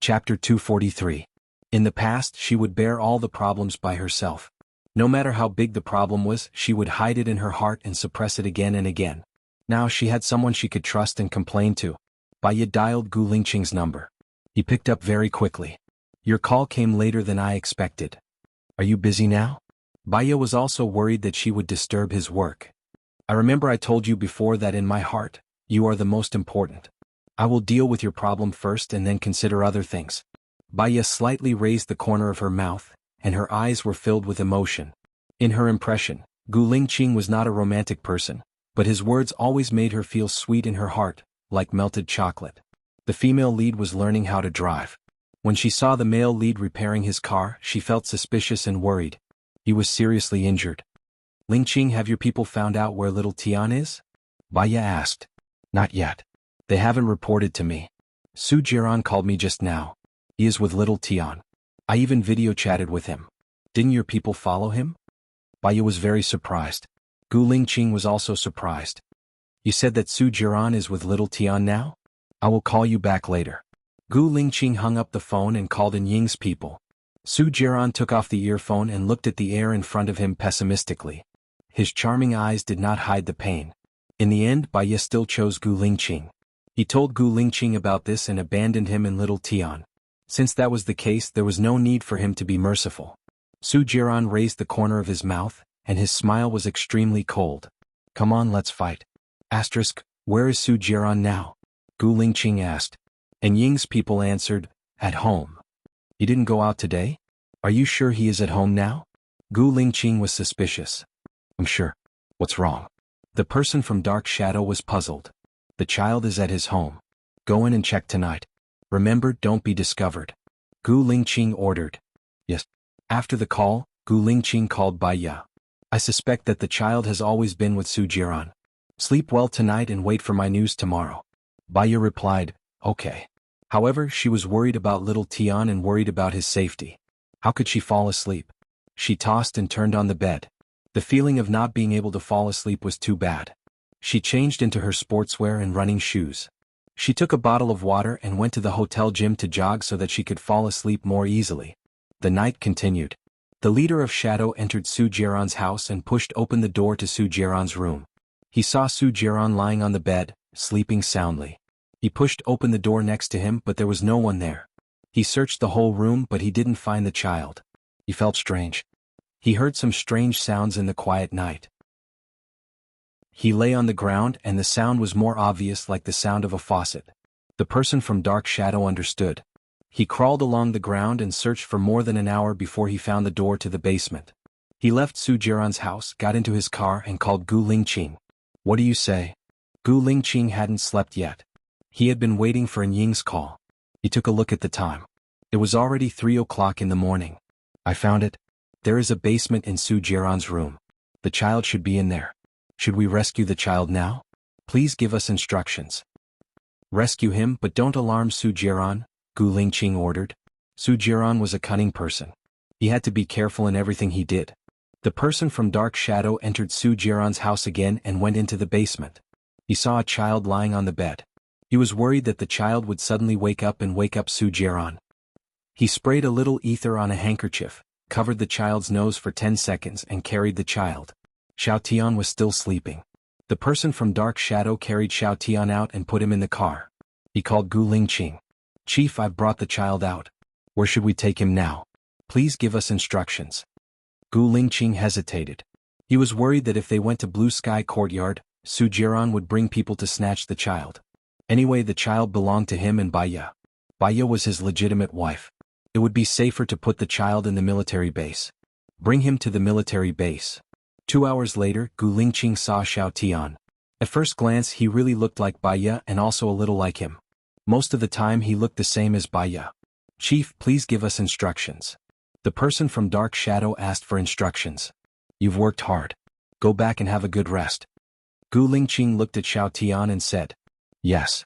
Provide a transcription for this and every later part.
Chapter 243. In the past, she would bear all the problems by herself. No matter how big the problem was, she would hide it in her heart and suppress it again and again. Now she had someone she could trust and complain to. Baya dialed Gu Lingqing's number. He picked up very quickly. Your call came later than I expected. Are you busy now? Baya was also worried that she would disturb his work. I remember I told you before that in my heart, you are the most important. I will deal with your problem first and then consider other things. Baya slightly raised the corner of her mouth, and her eyes were filled with emotion. In her impression, Gu Lingqing was not a romantic person, but his words always made her feel sweet in her heart, like melted chocolate. The female lead was learning how to drive. When she saw the male lead repairing his car, she felt suspicious and worried. He was seriously injured. Lingqing, have your people found out where little Tian is? Baya asked. Not yet. They haven't reported to me. Su Jiran called me just now. He is with little Tian. I even video chatted with him. Didn't your people follow him? Baya was very surprised. Gu Lingqing was also surprised. You said that Su Jiran is with little Tian now? I will call you back later. Gu Lingqing hung up the phone and called in Ying's people. Su Jiran took off the earphone and looked at the air in front of him pessimistically. His charming eyes did not hide the pain. In the end, Baya still chose Gu Lingqing. He told Gu Lingqing about this and abandoned him and little Tian. Since that was the case, there was no need for him to be merciful. Su Jiran raised the corner of his mouth, and his smile was extremely cold. Come on, let's fight. Asterisk, where is Su Jiran now? Gu Lingqing asked. And Ying's people answered, at home. He didn't go out today? Are you sure he is at home now? Gu Lingqing was suspicious. I'm sure. What's wrong? The person from Dark Shadow was puzzled. The child is at his home. Go in and check tonight. Remember, don't be discovered. Gu Lingqing ordered. Yes. After the call, Gu Lingqing called Baya. I suspect that the child has always been with Su Jiran. Sleep well tonight and wait for my news tomorrow. Baya replied, okay. However, she was worried about little Tian and worried about his safety. How could she fall asleep? She tossed and turned on the bed. The feeling of not being able to fall asleep was too bad. She changed into her sportswear and running shoes. She took a bottle of water and went to the hotel gym to jog so that she could fall asleep more easily. The night continued. The leader of Shadow entered Su Jiran's house and pushed open the door to Su Jiran's room. He saw Su Jiran lying on the bed, sleeping soundly. He pushed open the door next to him, but there was no one there. He searched the whole room, but he didn't find the child. He felt strange. He heard some strange sounds in the quiet night. He lay on the ground, and the sound was more obvious, like the sound of a faucet. The person from Dark Shadow understood. He crawled along the ground and searched for more than an hour before he found the door to the basement. He left Su Jiran's house, got into his car, and called Gu Lingqing. What do you say? Gu Lingqing hadn't slept yet. He had been waiting for Ying's call. He took a look at the time. It was already 3 o'clock in the morning. I found it. There is a basement in Su Jiran's room. The child should be in there. Should we rescue the child now? Please give us instructions. Rescue him, but don't alarm Su Jiran, Gu Lingqing ordered. Su Jiran was a cunning person. He had to be careful in everything he did. The person from Dark Shadow entered Su Jiran's house again and went into the basement. He saw a child lying on the bed. He was worried that the child would suddenly wake up Su Jiran. He sprayed a little ether on a handkerchief, covered the child's nose for 10 seconds and carried the child. Xiao Tian was still sleeping. The person from Dark Shadow carried Xiao Tian out and put him in the car. He called Gu Lingqing. Chief, I've brought the child out. Where should we take him now? Please give us instructions. Gu Lingqing hesitated. He was worried that if they went to Blue Sky Courtyard, Su Jiran would bring people to snatch the child. Anyway, the child belonged to him and Baya. Baya was his legitimate wife. It would be safer to put the child in the military base. Bring him to the military base. 2 hours later, Gu Lingqing saw Xiao Tian. At first glance, he really looked like Baya and also a little like him. Most of the time he looked the same as Baya. Chief, please give us instructions. The person from Dark Shadow asked for instructions. You've worked hard. Go back and have a good rest. Gu Lingqing looked at Xiao Tian and said, yes.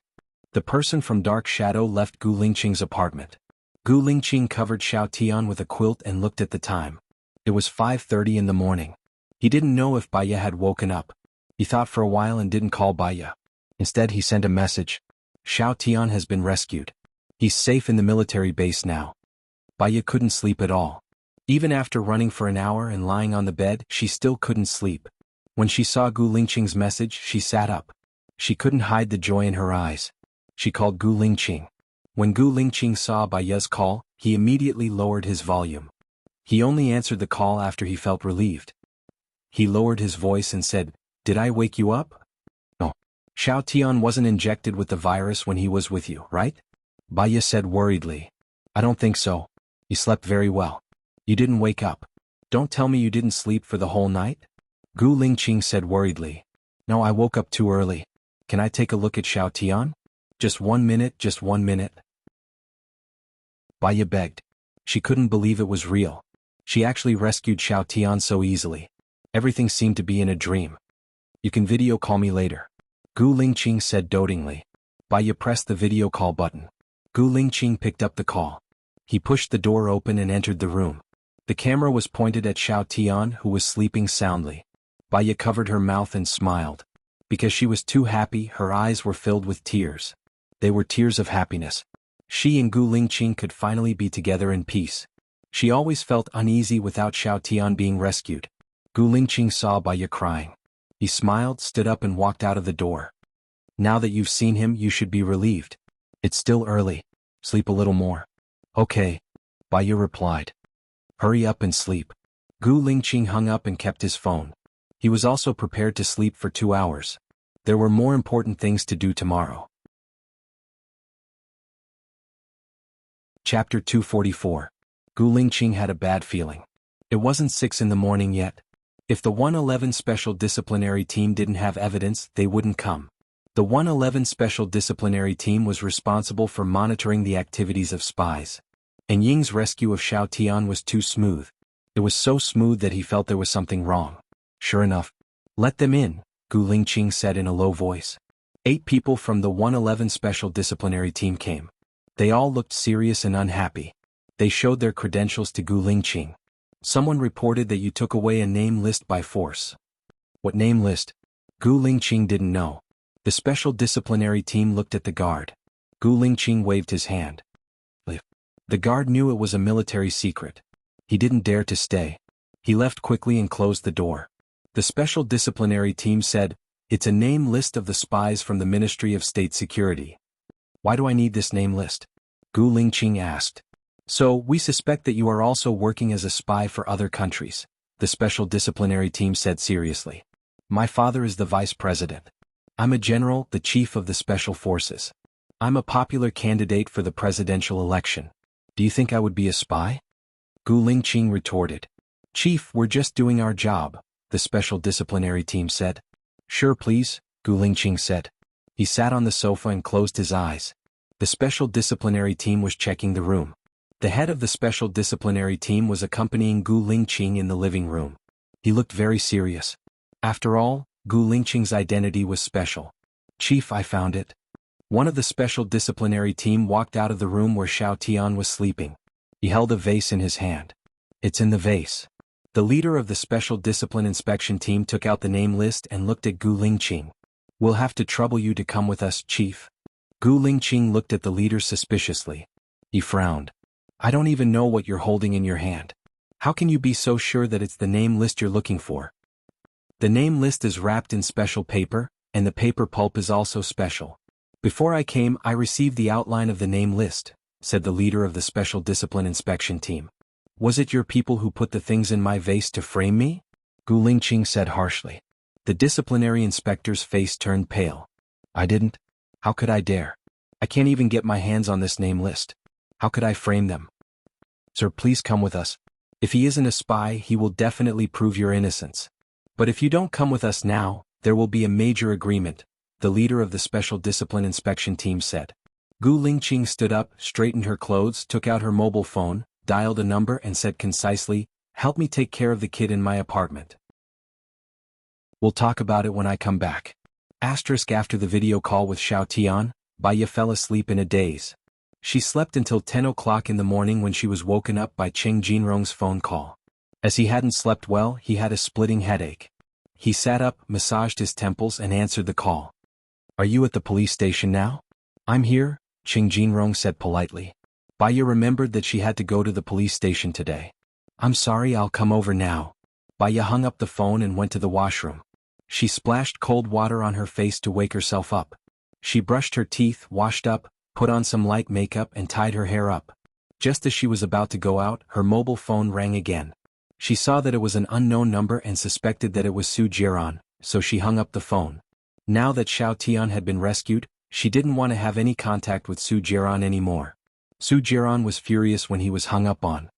The person from Dark Shadow left Gu Lingqing's apartment. Gu Lingqing covered Xiao Tian with a quilt and looked at the time. It was 5:30 in the morning. He didn't know if Baya had woken up. He thought for a while and didn't call Baya. Instead he sent a message. Xiao Tian has been rescued. He's safe in the military base now. Baya couldn't sleep at all. Even after running for an hour and lying on the bed, she still couldn't sleep. When she saw Gu Lingqing's message, she sat up. She couldn't hide the joy in her eyes. She called Gu Lingqing. When Gu Lingqing saw Baya's call, he immediately lowered his volume. He only answered the call after he felt relieved. He lowered his voice and said, "Did I wake you up?" "No. Xiaotian wasn't injected with the virus when he was with you, right?" Baya said worriedly. "I don't think so. You slept very well. You didn't wake up. Don't tell me you didn't sleep for the whole night?" Gu Lingqing said worriedly. "No, I woke up too early. Can I take a look at Xiaotian? Just 1 minute, just 1 minute." Baya begged. She couldn't believe it was real. She actually rescued Xiaotian so easily. Everything seemed to be in a dream. "You can video call me later," Gu Lingqing said dotingly. Baya pressed the video call button. Gu Lingqing picked up the call. He pushed the door open and entered the room. The camera was pointed at Xiaotian, who was sleeping soundly. Baya covered her mouth and smiled. Because she was too happy, her eyes were filled with tears. They were tears of happiness. She and Gu Lingqing could finally be together in peace. She always felt uneasy without Xiaotian being rescued. Gu Lingqing saw Baya crying. He smiled, stood up and walked out of the door. "Now that you've seen him, you should be relieved. It's still early. Sleep a little more." "Okay," Baya replied. "Hurry up and sleep." Gu Lingqing hung up and kept his phone. He was also prepared to sleep for 2 hours. There were more important things to do tomorrow. Chapter 244. Gu Lingqing had a bad feeling. It wasn't 6 in the morning yet. If the 111 Special Disciplinary Team didn't have evidence, they wouldn't come. The 111 Special Disciplinary Team was responsible for monitoring the activities of spies. And Ying's rescue of Xiaotian was too smooth. It was so smooth that he felt there was something wrong. Sure enough. "Let them in," Gu Lingqing said in a low voice. 8 people from the 111 Special Disciplinary Team came. They all looked serious and unhappy. They showed their credentials to Gu Lingqing. "Someone reported that you took away a name list by force." "What name list?" Gu Lingqing didn't know. The Special Disciplinary Team looked at the guard. Gu Lingqing waved his hand. The guard knew it was a military secret. He didn't dare to stay. He left quickly and closed the door. The Special Disciplinary Team said, "It's a name list of the spies from the Ministry of State Security." "Why do I need this name list?" Gu Lingqing asked. "So, we suspect that you are also working as a spy for other countries," the Special Disciplinary Team said seriously. "My father is the vice president. I'm a general, the chief of the special forces. I'm a popular candidate for the presidential election. Do you think I would be a spy?" Gu Lingqing retorted. "Chief, we're just doing our job," the Special Disciplinary Team said. "Sure, please," Gu Lingqing said. He sat on the sofa and closed his eyes. The Special Disciplinary Team was checking the room. The head of the Special Disciplinary Team was accompanying Gu Lingqing in the living room. He looked very serious. After all, Gu Lingqing's identity was special. "Chief, I found it." One of the Special Disciplinary Team walked out of the room where Xiaotian was sleeping. He held a vase in his hand. "It's in the vase." The leader of the Special Discipline Inspection Team took out the name list and looked at Gu Lingqing. "We'll have to trouble you to come with us, Chief." Gu Lingqing looked at the leader suspiciously. He frowned. "I don't even know what you're holding in your hand. How can you be so sure that it's the name list you're looking for?" "The name list is wrapped in special paper, and the paper pulp is also special. Before I came, I received the outline of the name list," said the leader of the Special Discipline Inspection Team. "Was it your people who put the things in my vase to frame me?" Gu Lingqing said harshly. The disciplinary inspector's face turned pale. "I didn't. How could I dare? I can't even get my hands on this name list. How could I frame them?" "Sir, please come with us. If he isn't a spy, he will definitely prove your innocence. But if you don't come with us now, there will be a major agreement," the leader of the Special Discipline Inspection Team said. Gu Lingqing stood up, straightened her clothes, took out her mobile phone, dialed a number and said concisely, "Help me take care of the kid in my apartment. We'll talk about it when I come back." After the video call with Xiaotian, Baya fell asleep in a daze. She slept until 10 o'clock in the morning when she was woken up by Cheng Jinrong's phone call. As he hadn't slept well, he had a splitting headache. He sat up, massaged his temples and answered the call. "Are you at the police station now?" "I'm here," Qing Jinrong said politely. Baiya remembered that she had to go to the police station today. I'm sorry, I'll come over now. Baiya hung up the phone and went to the washroom. She splashed cold water on her face to wake herself up. She brushed her teeth, washed up, put on some light makeup and tied her hair up. Just as she was about to go out, her mobile phone rang again. She saw that it was an unknown number and suspected that it was Su Jiran, so she hung up the phone. Now that Xiao Tian had been rescued, she didn't want to have any contact with Su Jiran anymore. Su Jiran was furious when he was hung up on.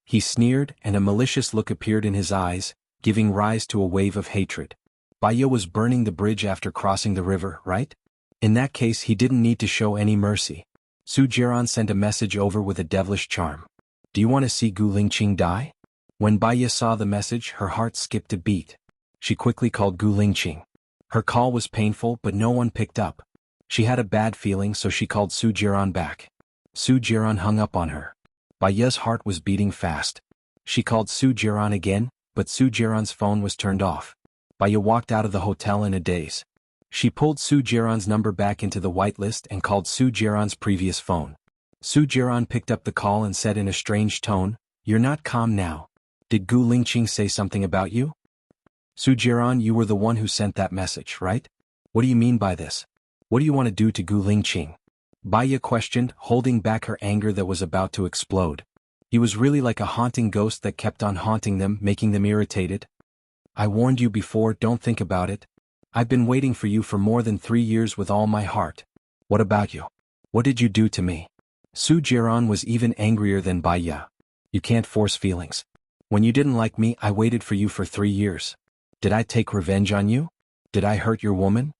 He sneered, and a malicious look appeared in his eyes, giving rise to a wave of hatred. Baiya was burning the bridge after crossing the river, right? In that case he didn't need to show any mercy. Su Jiran sent a message over with a devilish charm. Do you want to see Gu Lingqing die? When Baiya saw the message, her heart skipped a beat. She quickly called Gu Lingqing. Her call was painful, but no one picked up. She had a bad feeling, so she called Su Jiran back. Su Jiran hung up on her. Baiya's heart was beating fast. She called Su Jiran again, but Su Jiran's phone was turned off. Baiya walked out of the hotel in a daze. She pulled Su Jiran's number back into the whitelist and called Su Jiran's previous phone. Su Jiran picked up the call and said in a strange tone, "You're not calm now. Did Gu Lingqing say something about you?" "Su Jiran, you were the one who sent that message, right? What do you mean by this? What do you want to do to Gu Lingqing?" Baiya questioned, holding back her anger that was about to explode. He was really like a haunting ghost that kept on haunting them, making them irritated. "I warned you before, don't think about it. I've been waiting for you for more than 3 years with all my heart. What about you? What did you do to me?" Su Jiran was even angrier than Baiya. "You can't force feelings. When you didn't like me, I waited for you for 3 years. Did I take revenge on you? Did I hurt your woman?"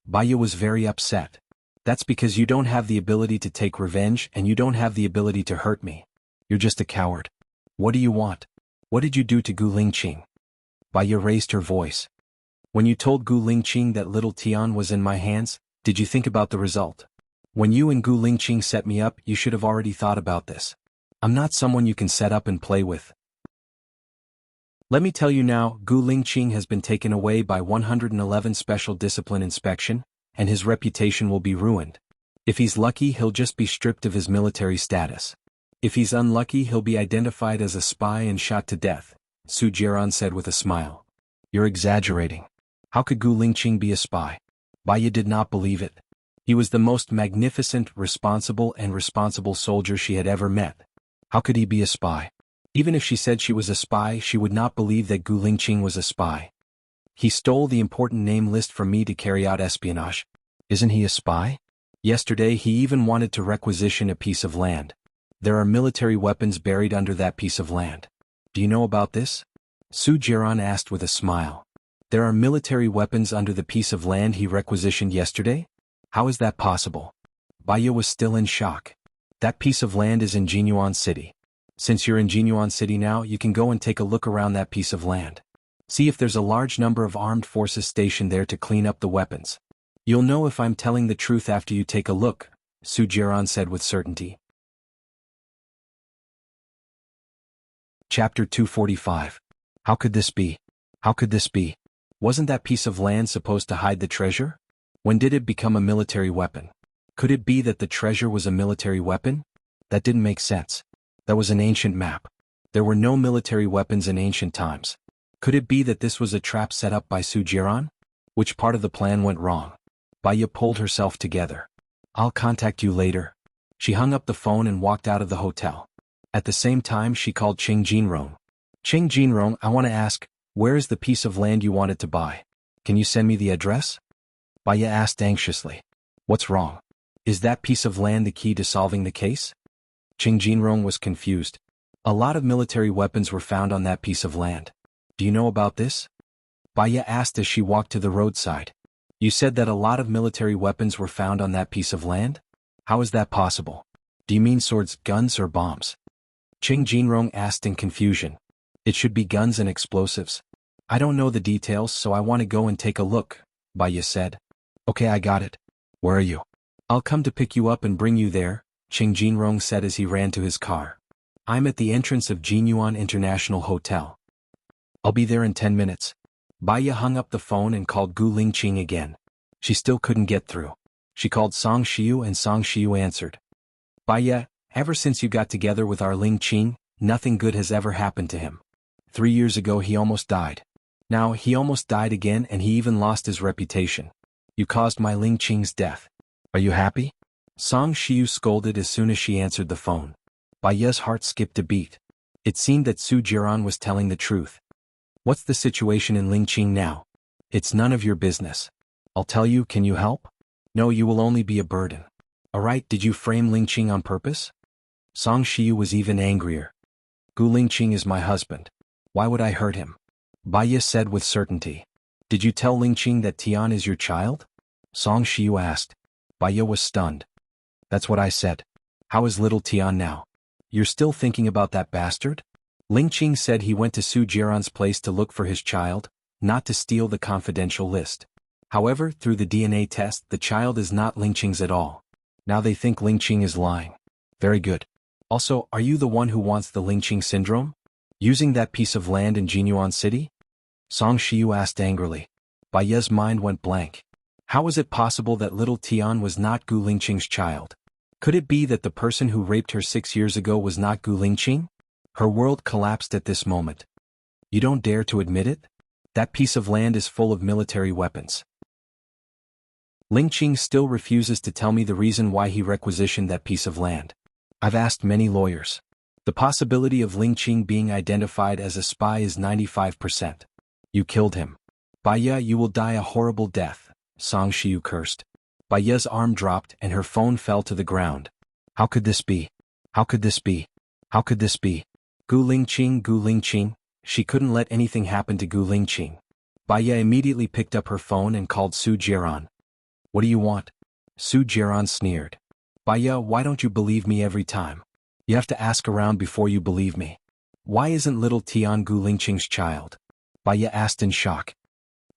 Baiya was very upset. "That's because you don't have the ability to take revenge and you don't have the ability to hurt me. You're just a coward. What do you want? What did you do to Gu Lingqing?" Baiya raised her voice. "When you told Gu Lingqing that little Tian was in my hands, did you think about the result? When you and Gu Lingqing set me up, you should have already thought about this. I'm not someone you can set up and play with. Let me tell you now, Gu Lingqing has been taken away by 111 Special Discipline Inspection, and his reputation will be ruined. If he's lucky, he'll just be stripped of his military status. If he's unlucky, he'll be identified as a spy and shot to death," Su Jiran said with a smile. "You're exaggerating. How could Gu Lingqing be a spy?" Baiya did not believe it. He was the most magnificent, responsible soldier she had ever met. How could he be a spy? Even if she said she was a spy, she would not believe that Gu Lingqing was a spy. "He stole the important name list from me to carry out espionage. Isn't he a spy? Yesterday he even wanted to requisition a piece of land. There are military weapons buried under that piece of land. Do you know about this?" Su Jiran asked with a smile. "There are military weapons under the piece of land he requisitioned yesterday? How is that possible?" Baiya was still in shock. "That piece of land is in Jianghu City. Since you're in Jianghu City now, you can go and take a look around that piece of land. See if there's a large number of armed forces stationed there to clean up the weapons. You'll know if I'm telling the truth after you take a look," Su Jiran said with certainty. Chapter 245. How could this be? How could this be? Wasn't that piece of land supposed to hide the treasure? When did it become a military weapon? Could it be that the treasure was a military weapon? That didn't make sense. That was an ancient map. There were no military weapons in ancient times. Could it be that this was a trap set up by Su Jiran? Which part of the plan went wrong? Baiya pulled herself together. "I'll contact you later." She hung up the phone and walked out of the hotel. At the same time she called Qing Jinrong. "Qing Jinrong, I want to ask, where is the piece of land you wanted to buy? Can you send me the address?" Baiya asked anxiously. "What's wrong? Is that piece of land the key to solving the case?" Qing Jinrong was confused. "A lot of military weapons were found on that piece of land. Do you know about this?" Baiya asked as she walked to the roadside. "You said that a lot of military weapons were found on that piece of land? How is that possible? Do you mean swords, guns, or bombs?" Qing Jinrong asked in confusion. "It should be guns and explosives. I don't know the details, so I want to go and take a look," Baiya said. "Okay, I got it. Where are you?" "I'll come to pick you up and bring you there," Qing Jinrong said as he ran to his car. "I'm at the entrance of Jinyuan International Hotel. I'll be there in 10 minutes. Baiya hung up the phone and called Gu Lingqing again. She still couldn't get through. She called Song Shiu and Song Shiu answered. Baya, ever since you got together with our Ling Qing, nothing good has ever happened to him. 3 years ago he almost died. Now he almost died again and he even lost his reputation. You caused my Ling Qing's death. Are you happy? Song Shiu scolded as soon as she answered the phone. Baya's heart skipped a beat. It seemed that Su Jiran was telling the truth. What's the situation in Ling Qing now? It's none of your business. I'll tell you, can you help? No, you will only be a burden. Alright, did you frame Ling Qing on purpose? Song Shiu was even angrier. Gu Ling Qing is my husband. Why would I hurt him? Baya said with certainty. Did you tell Ling Qing that Tian is your child? Song Shiu asked. Baya was stunned. That's what I said. How is little Tian now? You're still thinking about that bastard? Ling Qing said he went to Su Jiran's place to look for his child, not to steal the confidential list. However, through the DNA test, the child is not Ling Qing's at all. Now they think Ling Qing is lying. Very good. Also, are you the one who wants the Ling Qing syndrome? Using that piece of land in Jianghu City? Song Shiu asked angrily. Baya's mind went blank. How was it possible that little Tian was not Gu Ling Qing's child? Could it be that the person who raped her 6 years ago was not Gu Ling Qing? Her world collapsed at this moment. You don't dare to admit it? That piece of land is full of military weapons. Ling Qing still refuses to tell me the reason why he requisitioned that piece of land. I've asked many lawyers. The possibility of Ling Qing being identified as a spy is 95%. You killed him. Baya, you will die a horrible death, Song Shiu cursed. Baya's arm dropped and her phone fell to the ground. How could this be? How could this be? How could this be? Gu Ling Qing, she couldn't let anything happen to Gu Ling Qing. Baya immediately picked up her phone and called Su Jiran. What do you want? Su Jiran sneered. Baya, why don't you believe me every time? You have to ask around before you believe me. Why isn't little Tian Gu Ling Qing's child? Baya asked in shock.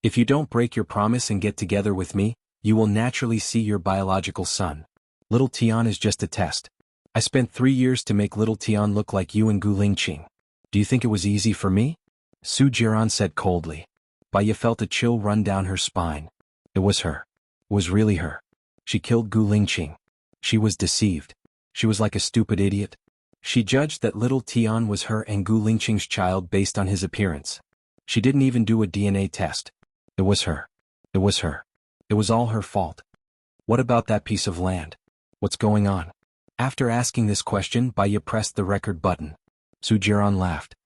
If you don't break your promise and get together with me, you will naturally see your biological son. Little Tian is just a test. I spent 3 years to make little Tian look like you and Gu Ling Qing. Do you think it was easy for me? Su Jiran said coldly. Baya felt a chill run down her spine. It was her. It was really her. She killed Gu Ling Qing. She was deceived. She was like a stupid idiot. She judged that little Tian was her and Gu Ling Qing's child based on his appearance. She didn't even do a DNA test. It was her. It was her. It was all her fault. What about that piece of land? What's going on? After asking this question, Baya pressed the record button. Su Jiran laughed.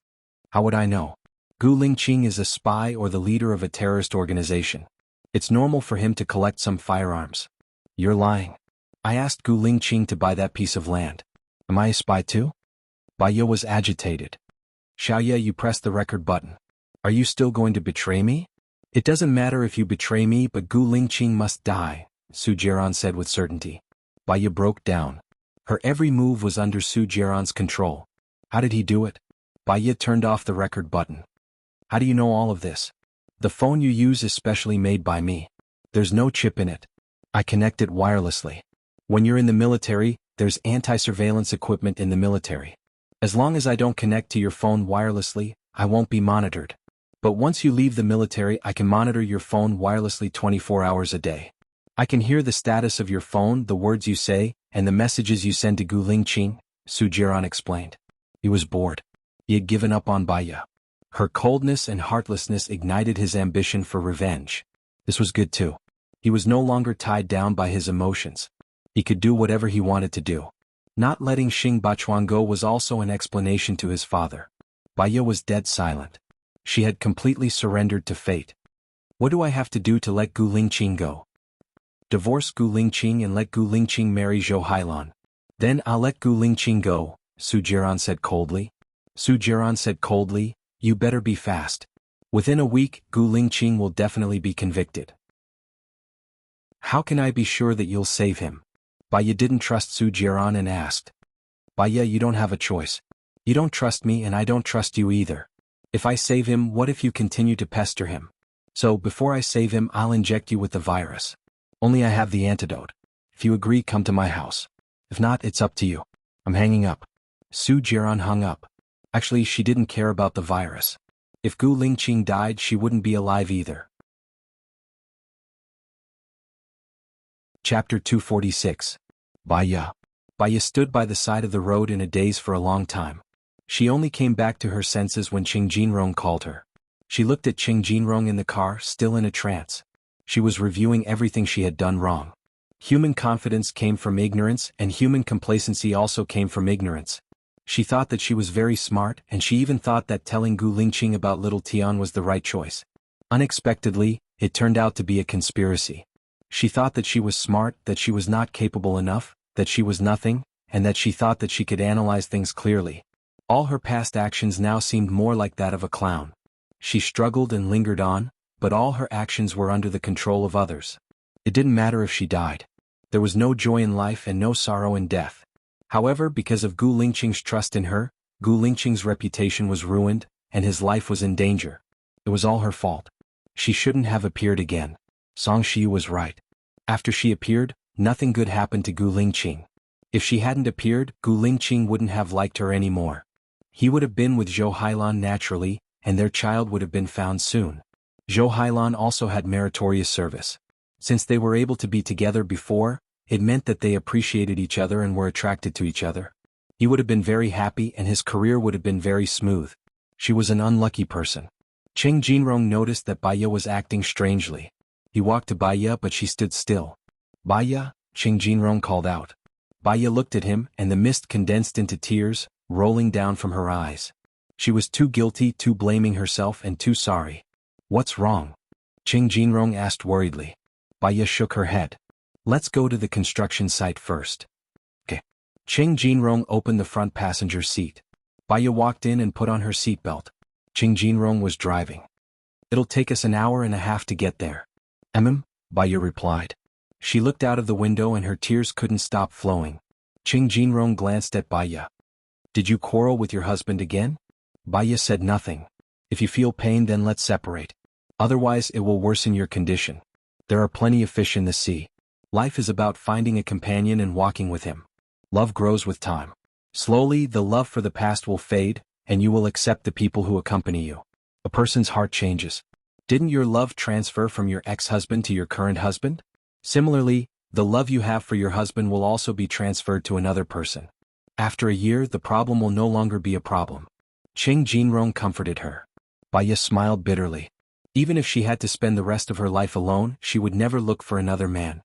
How would I know? Gu Ling Qing is a spy or the leader of a terrorist organization. It's normal for him to collect some firearms. You're lying. I asked Gu Ling Qing to buy that piece of land. Am I a spy too? Baya was agitated. Xiaoya, you pressed the record button. Are you still going to betray me? It doesn't matter if you betray me, but Gu Ling Qing must die, Su Jiran said with certainty. Baya broke down. Her every move was under Su Jiran's control. How did he do it? Baya turned off the record button. How do you know all of this? The phone you use is specially made by me. There's no chip in it. I connect it wirelessly. When you're in the military, there's anti-surveillance equipment in the military. As long as I don't connect to your phone wirelessly, I won't be monitored. But once you leave the military, I can monitor your phone wirelessly 24 hours a day. I can hear the status of your phone, the words you say, and the messages you send to Gu Ling Qing, Su Jiran explained. He was bored. He had given up on Baya. Her coldness and heartlessness ignited his ambition for revenge. This was good too. He was no longer tied down by his emotions. He could do whatever he wanted to do. Not letting Xing Bachuan go was also an explanation to his father. Baya was dead silent. She had completely surrendered to fate. What do I have to do to let Gu Ling Qing go? Divorce Gu Ling Qing and let Gu Ling Qing marry Zhou Hailan. Then I'll let Gu Ling Qing go, Su Jiran said coldly. Su Jiran said coldly, you better be fast. Within a week, Gu Ling Qing will definitely be convicted. How can I be sure that you'll save him? Baya didn't trust Su Jiran and asked. Baya, you don't have a choice. You don't trust me and I don't trust you either. If I save him, what if you continue to pester him? So before I save him, I'll inject you with the virus. Only I have the antidote. If you agree, come to my house. If not, it's up to you. I'm hanging up. Su Jiran hung up. Actually, she didn't care about the virus. If Gu Ling Qing died, she wouldn't be alive either. Chapter 246. Baya. Baya stood by the side of the road in a daze for a long time. She only came back to her senses when Qing Jinrong called her. She looked at Qing Jinrong in the car, still in a trance. She was reviewing everything she had done wrong. Human confidence came from ignorance, and human complacency also came from ignorance. She thought that she was very smart, and she even thought that telling Gu Lingqing about little Tian was the right choice. Unexpectedly, it turned out to be a conspiracy. She thought that she was smart, that she was not capable enough, that she was nothing, and that she thought that she could analyze things clearly. All her past actions now seemed more like that of a clown. She struggled and lingered on, but all her actions were under the control of others. It didn't matter if she died. There was no joy in life and no sorrow in death. However, because of Gu Lingqing's trust in her, Gu Lingqing's reputation was ruined, and his life was in danger. It was all her fault. She shouldn't have appeared again. Song Shiyu was right. After she appeared, nothing good happened to Gu Lingqing. If she hadn't appeared, Gu Lingqing wouldn't have liked her anymore. He would have been with Zhou Hailan naturally, and their child would have been found soon. Zhou Hailan also had meritorious service. Since they were able to be together before, it meant that they appreciated each other and were attracted to each other. He would have been very happy and his career would have been very smooth. She was an unlucky person. Qing Jinrong noticed that Baya was acting strangely. He walked to Baya but she stood still. Baya, Qing Jinrong called out. Baya looked at him and the mist condensed into tears, rolling down from her eyes. She was too guilty, too blaming herself and too sorry. What's wrong? Qing Jinrong asked worriedly. Baya shook her head. Let's go to the construction site first. Okay. Qing Jinrong opened the front passenger seat. Baya walked in and put on her seatbelt. Qing Jinrong was driving. It'll take us an hour and a half to get there. Baya replied. She looked out of the window and her tears couldn't stop flowing. Qing Jinrong glanced at Baya. Did you quarrel with your husband again? Baya said nothing. If you feel pain then let's separate. Otherwise it will worsen your condition. There are plenty of fish in the sea. Life is about finding a companion and walking with him. Love grows with time. Slowly the love for the past will fade, and you will accept the people who accompany you. A person's heart changes. Didn't your love transfer from your ex-husband to your current husband? Similarly, the love you have for your husband will also be transferred to another person. After a year the problem will no longer be a problem. Qing Jinrong comforted her. Baya smiled bitterly. Even if she had to spend the rest of her life alone, she would never look for another man.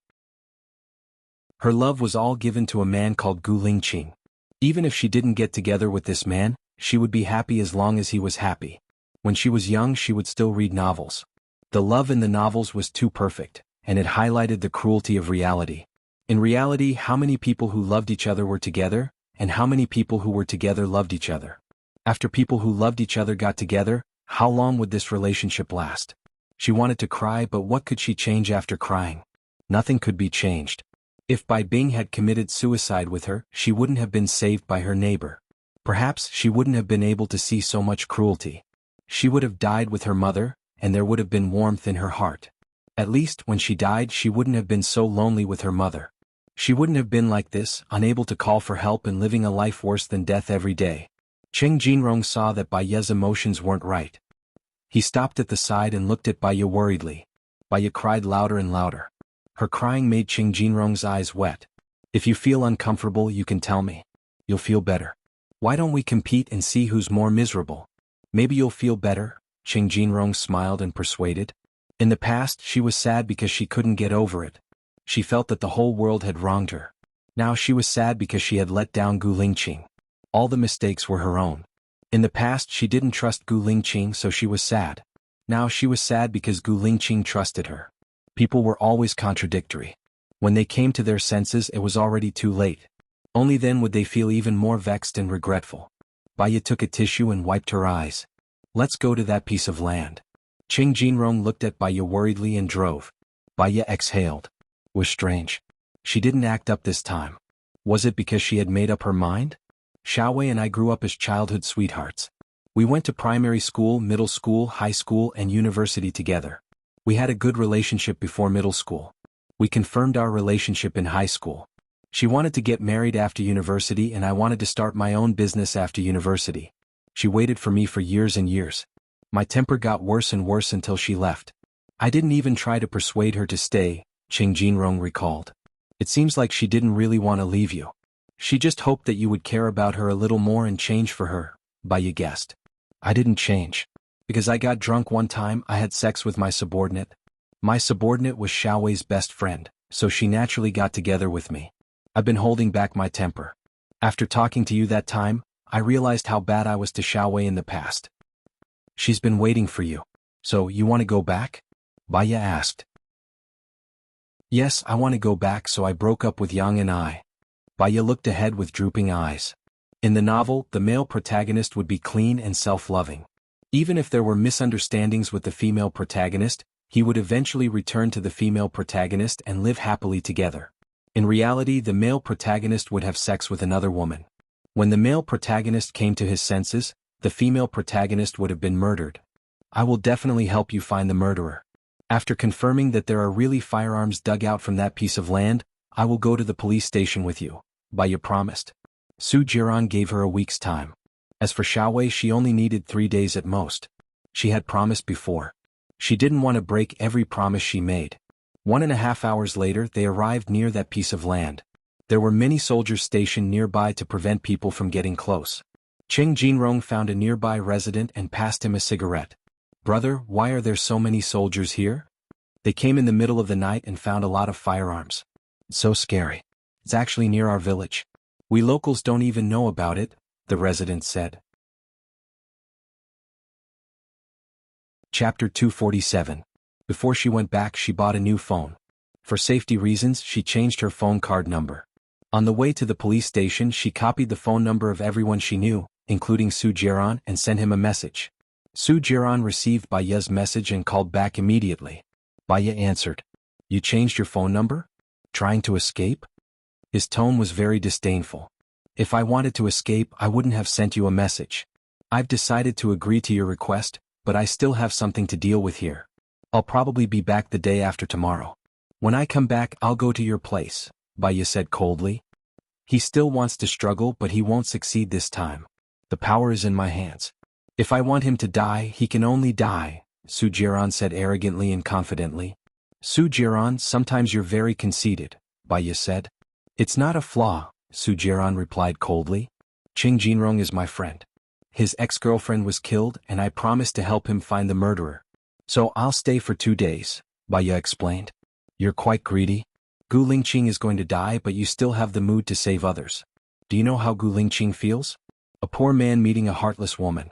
Her love was all given to a man called Gu Lingqing. Even if she didn't get together with this man, she would be happy as long as he was happy. When she was young she would still read novels. The love in the novels was too perfect, and it highlighted the cruelty of reality. In reality, how many people who loved each other were together, and how many people who were together loved each other? After people who loved each other got together, how long would this relationship last? She wanted to cry, but what could she change after crying? Nothing could be changed. If Bai Bing had committed suicide with her, she wouldn't have been saved by her neighbor. Perhaps she wouldn't have been able to see so much cruelty. She would have died with her mother, and there would have been warmth in her heart. At least when she died she wouldn't have been so lonely with her mother. She wouldn't have been like this, unable to call for help and living a life worse than death every day. Qing Jinrong saw that Baya's emotions weren't right. He stopped at the side and looked at Baya worriedly. Baya cried louder and louder. Her crying made Qing Jinrong's eyes wet. If you feel uncomfortable you can tell me. You'll feel better. Why don't we compete and see who's more miserable? Maybe you'll feel better, Qing Jinrong smiled and persuaded. In the past she was sad because she couldn't get over it. She felt that the whole world had wronged her. Now she was sad because she had let down Gu Lingqing. All the mistakes were her own. In the past she didn't trust Gu Lingqing so she was sad. Now she was sad because Gu Lingqing trusted her. People were always contradictory. When they came to their senses it was already too late. Only then would they feel even more vexed and regretful. Baya took a tissue and wiped her eyes. Let's go to that piece of land. Qing Jinrong looked at Baya worriedly and drove. Baya exhaled. It was strange. She didn't act up this time. Was it because she had made up her mind? Xiaowei and I grew up as childhood sweethearts. We went to primary school, middle school, high school, and university together. We had a good relationship before middle school. We confirmed our relationship in high school. She wanted to get married after university and I wanted to start my own business after university. She waited for me for years and years. My temper got worse and worse until she left. I didn't even try to persuade her to stay, Qing Jinrong recalled. It seems like she didn't really want to leave you. She just hoped that you would care about her a little more and change for her, Baya guessed. I didn't change. Because I got drunk one time I had sex with my subordinate. My subordinate was Xiaowei's best friend, so she naturally got together with me. I've been holding back my temper. After talking to you that time, I realized how bad I was to Xiaowei in the past. She's been waiting for you. So, you want to go back? Baya asked. Yes, I want to go back, so I broke up with Yang and I. Baya looked ahead with drooping eyes. In the novel, the male protagonist would be clean and self-loving. Even if there were misunderstandings with the female protagonist, he would eventually return to the female protagonist and live happily together. In reality, the male protagonist would have sex with another woman. When the male protagonist came to his senses, the female protagonist would have been murdered. I will definitely help you find the murderer. After confirming that there are really firearms dug out from that piece of land, I will go to the police station with you, Baya promised. Su Jiran gave her a week's time. As for Xiaowei, she only needed 3 days at most. She had promised before. She didn't want to break every promise she made. 1.5 hours later, they arrived near that piece of land. There were many soldiers stationed nearby to prevent people from getting close. Cheng Jinrong found a nearby resident and passed him a cigarette. Brother, why are there so many soldiers here? They came in the middle of the night and found a lot of firearms. It's so scary. It's actually near our village. We locals don't even know about it, the resident said. Chapter 247. Before she went back, she bought a new phone. For safety reasons, she changed her phone card number. On the way to the police station, she copied the phone number of everyone she knew, including Su Jiran, and sent him a message. Su Jiran received Baya's message and called back immediately. Baya answered. You changed your phone number? Trying to escape? His tone was very disdainful. If I wanted to escape, I wouldn't have sent you a message. I've decided to agree to your request, but I still have something to deal with here. I'll probably be back the day after tomorrow. When I come back, I'll go to your place, Baya said coldly. He still wants to struggle, but he won't succeed this time. The power is in my hands. If I want him to die, he can only die, Su Jiran said arrogantly and confidently. Su Jiran, sometimes you're very conceited, Baya said. It's not a flaw, Su Jiran replied coldly. Cheng Jinrong is my friend. His ex-girlfriend was killed and I promised to help him find the murderer. So I'll stay for 2 days, Baya explained. You're quite greedy. Gu Lingqing is going to die, but you still have the mood to save others. Do you know how Gu Lingqing feels? A poor man meeting a heartless woman.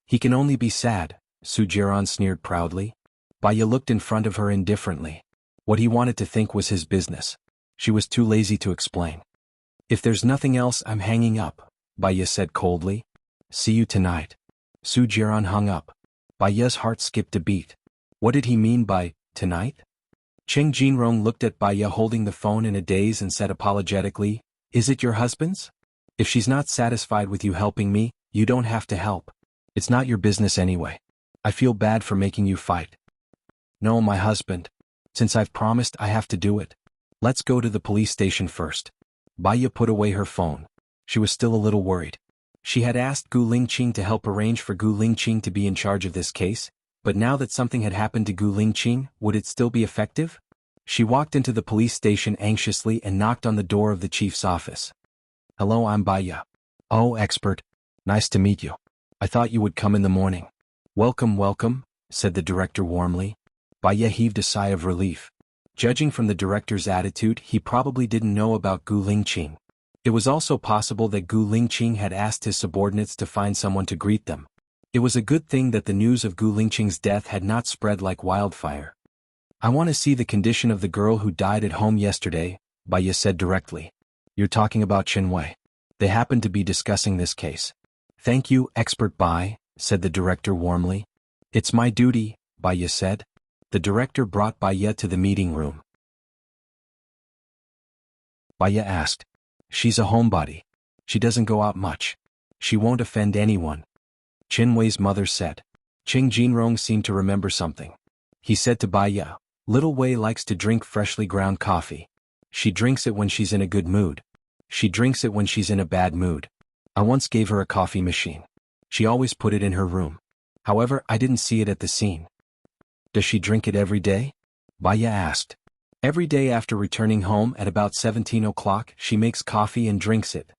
He can only be sad, Su Jiran sneered proudly. Baya looked in front of her indifferently. What he wanted to think was his business. She was too lazy to explain. If there's nothing else, I'm hanging up, Baya said coldly. See you tonight. Su Jiran hung up. Baya's heart skipped a beat. What did he mean by, tonight? Cheng Jinrong looked at Baya holding the phone in a daze and said apologetically, Is it your husband's? If she's not satisfied with you helping me, you don't have to help. It's not your business anyway. I feel bad for making you fight. No, my husband. Since I've promised, I have to do it. Let's go to the police station first. Baya put away her phone. She was still a little worried. She had asked Gu Lingqing to help arrange for Gu Lingqing to be in charge of this case, but now that something had happened to Gu Lingqing, would it still be effective? She walked into the police station anxiously and knocked on the door of the chief's office. Hello, I'm Baya. Oh, expert. Nice to meet you. I thought you would come in the morning. Welcome, welcome, said the director warmly. Baya heaved a sigh of relief. Judging from the director's attitude, he probably didn't know about Gu Lingqing. It was also possible that Gu Lingqing had asked his subordinates to find someone to greet them. It was a good thing that the news of Gu Lingqing's death had not spread like wildfire. I want to see the condition of the girl who died at home yesterday, Baya said directly. You're talking about Qinwei. They happened to be discussing this case. Thank you, expert Bai, said the director warmly. It's my duty, Baya said. The director brought Baya to the meeting room. Baya asked. She's a homebody. She doesn't go out much. She won't offend anyone. Qinwei's mother said. Cheng Jinrong seemed to remember something. He said to Baya, Little Wei likes to drink freshly ground coffee. She drinks it when she's in a good mood. She drinks it when she's in a bad mood. I once gave her a coffee machine. She always put it in her room. However, I didn't see it at the scene. Does she drink it every day? Baya asked. Every day after returning home at about 17 o'clock she makes coffee and drinks it.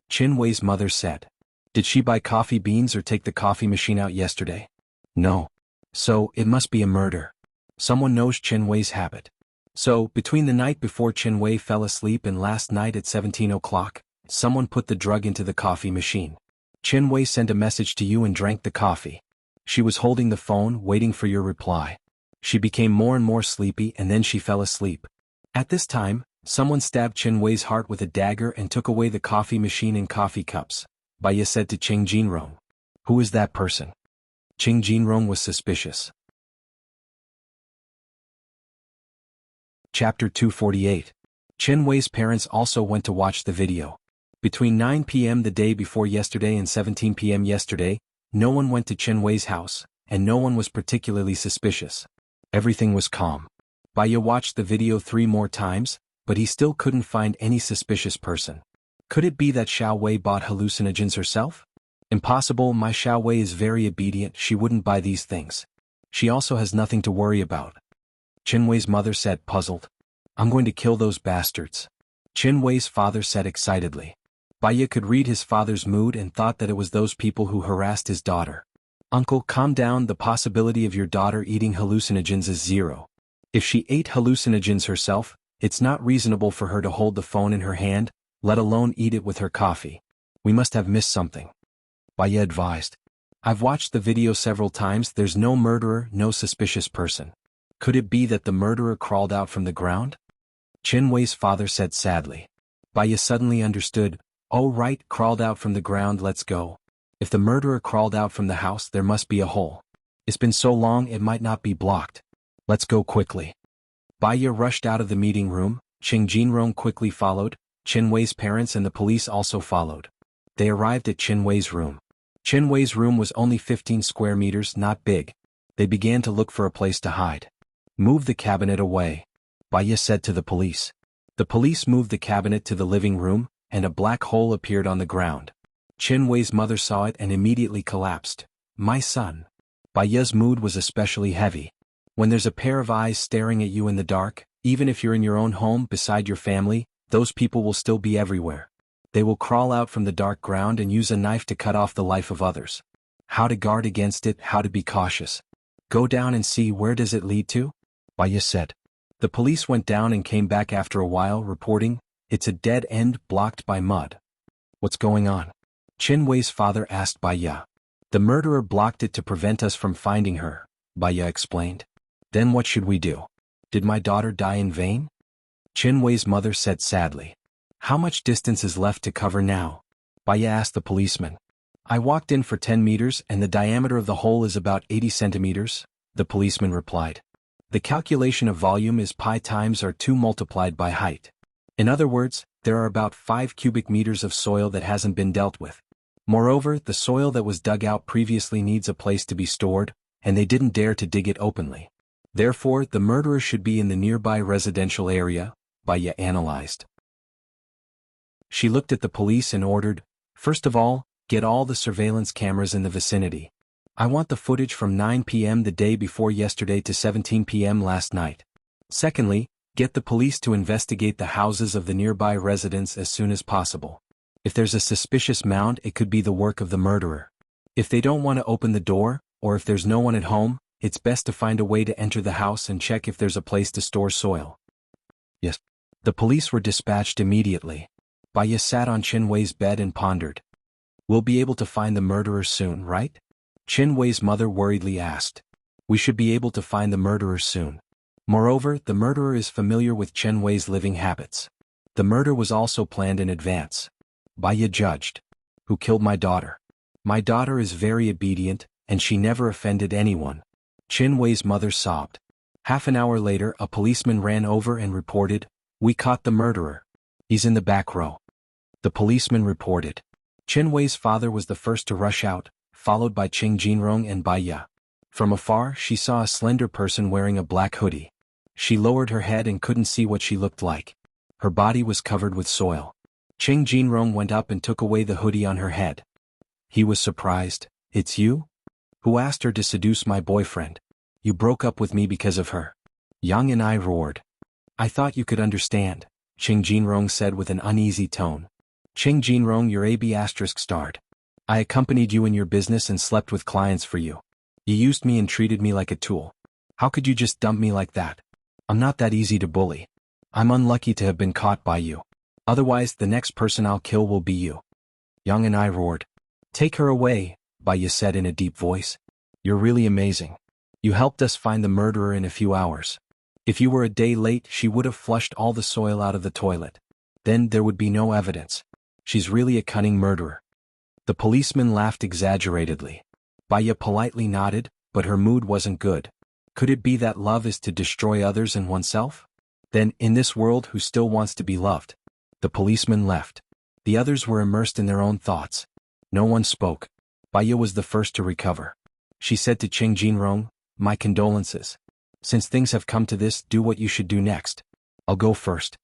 Qin Wei's mother said. Did she buy coffee beans or take the coffee machine out yesterday? No. So, it must be a murder. Someone knows Qin Wei's habit. So, between the night before Qin Wei fell asleep and last night at 17 o'clock, someone put the drug into the coffee machine. Qin Wei sent a message to you and drank the coffee. She was holding the phone, waiting for your reply. She became more and more sleepy and then she fell asleep. At this time, someone stabbed Qin Wei's heart with a dagger and took away the coffee machine and coffee cups. Baya said to Qing Jinrong. Who is that person? Qing Jinrong was suspicious. Chapter 248. Qin Wei's parents also went to watch the video. Between 9 p.m. the day before yesterday and 17 p.m. yesterday, no one went to Qin Wei's house, and no one was particularly suspicious. Everything was calm. Baya watched the video 3 more times, but he still couldn't find any suspicious person. Could it be that Xiao Wei bought hallucinogens herself? Impossible, my Xiao Wei is very obedient, she wouldn't buy these things. She also has nothing to worry about. Qin Wei's mother said, puzzled. I'm going to kill those bastards. Qin Wei's father said excitedly. Baya could read his father's mood and thought that it was those people who harassed his daughter. Uncle, calm down, the possibility of your daughter eating hallucinogens is 0. If she ate hallucinogens herself, it's not reasonable for her to hold the phone in her hand, let alone eat it with her coffee. We must have missed something. Baya advised. I've watched the video several times, there's no murderer, no suspicious person. Could it be that the murderer crawled out from the ground? Qin Wei's father said sadly. Baya suddenly understood. Oh right, crawled out from the ground, let's go. If the murderer crawled out from the house there must be a hole. It's been so long it might not be blocked. Let's go quickly. Baya rushed out of the meeting room, Qing Jinrong quickly followed, Qin Wei's parents and the police also followed. They arrived at Qin Wei's room. Qin Wei's room was only 15 square meters, not big. They began to look for a place to hide. Move the cabinet away. Baya said to the police. The police moved the cabinet to the living room, and a black hole appeared on the ground. Qin Wei's mother saw it and immediately collapsed. My son. Baya's mood was especially heavy. When there's a pair of eyes staring at you in the dark, even if you're in your own home beside your family, those people will still be everywhere. They will crawl out from the dark ground and use a knife to cut off the life of others. How to guard against it, how to be cautious. Go down and see where does it lead to? Baya said. The police went down and came back after a while reporting, it's a dead end blocked by mud. What's going on? Qin Wei's father asked Baya. The murderer blocked it to prevent us from finding her, Baya explained. Then what should we do? Did my daughter die in vain? Qin Wei's mother said sadly. How much distance is left to cover now? Baya asked the policeman. I walked in for 10 meters and the diameter of the hole is about 80 centimeters, the policeman replied. The calculation of volume is pi times r2 multiplied by height. In other words, there are about 5 cubic meters of soil that hasn't been dealt with. Moreover, the soil that was dug out previously needs a place to be stored, and they didn't dare to dig it openly. Therefore, the murderer should be in the nearby residential area, Baya analyzed. She looked at the police and ordered, first of all, get all the surveillance cameras in the vicinity. I want the footage from 9 p.m. the day before yesterday to 17 p.m. last night. Secondly, get the police to investigate the houses of the nearby residents as soon as possible. If there's a suspicious mound, it could be the work of the murderer. If they don't want to open the door, or if there's no one at home, it's best to find a way to enter the house and check if there's a place to store soil. Yes. The police were dispatched immediately. Baya sat on Qin Wei's bed and pondered. We'll be able to find the murderer soon, right? Qin Wei's mother worriedly asked. We should be able to find the murderer soon. Moreover, the murderer is familiar with Qin Wei's living habits. The murder was also planned in advance. Baya judged. Who killed my daughter? My daughter is very obedient, and she never offended anyone. Qin Wei's mother sobbed. Half an hour later, a policeman ran over and reported, we caught the murderer. He's in the back row. The policeman reported. Qin Wei's father was the first to rush out, followed by Qing Jinrong and Baya. From afar, she saw a slender person wearing a black hoodie. She lowered her head and couldn't see what she looked like. Her body was covered with soil. Qing Jinrong went up and took away the hoodie on her head. He was surprised. It's you? Who asked her to seduce my boyfriend? You broke up with me because of her. Yang and I roared. I thought you could understand, Qing Jinrong said with an uneasy tone. Qing Jinrong, your AB asterisk starred. I accompanied you in your business and slept with clients for you. You used me and treated me like a tool. How could you just dump me like that? I'm not that easy to bully. I'm unlucky to have been caught by you. Otherwise, the next person I'll kill will be you. Yang and I roared. Take her away, Baya said in a deep voice. You're really amazing. You helped us find the murderer in a few hours. If you were a day late, she would have flushed all the soil out of the toilet. Then there would be no evidence. She's really a cunning murderer. The policeman laughed exaggeratedly. Baya politely nodded, but her mood wasn't good. Could it be that love is to destroy others and oneself? Then, in this world, who still wants to be loved? The policeman left. The others were immersed in their own thoughts. No one spoke. Baya was the first to recover. She said to Qing Jinrong, my condolences. Since things have come to this, do what you should do next. I'll go first.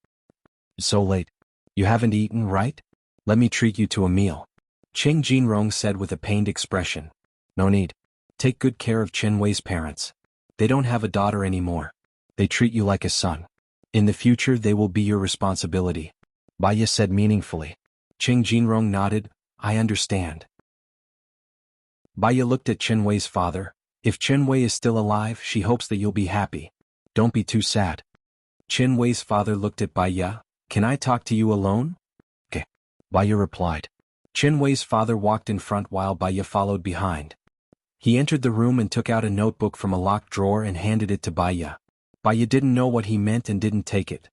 It's so late. You haven't eaten, right? Let me treat you to a meal. Qing Jinrong said with a pained expression. No need. Take good care of Chen Wei's parents. They don't have a daughter anymore. They treat you like a son. In the future they will be your responsibility. Baya said meaningfully. Qing Jinrong nodded, I understand. Baya looked at Chen Wei's father. If Chen Wei is still alive, she hopes that you'll be happy. Don't be too sad. Chen Wei's father looked at Baya. Can I talk to you alone? Okay. Baya replied. Chen Wei's father walked in front while Baya followed behind. He entered the room and took out a notebook from a locked drawer and handed it to Baya. Baya didn't know what he meant and didn't take it.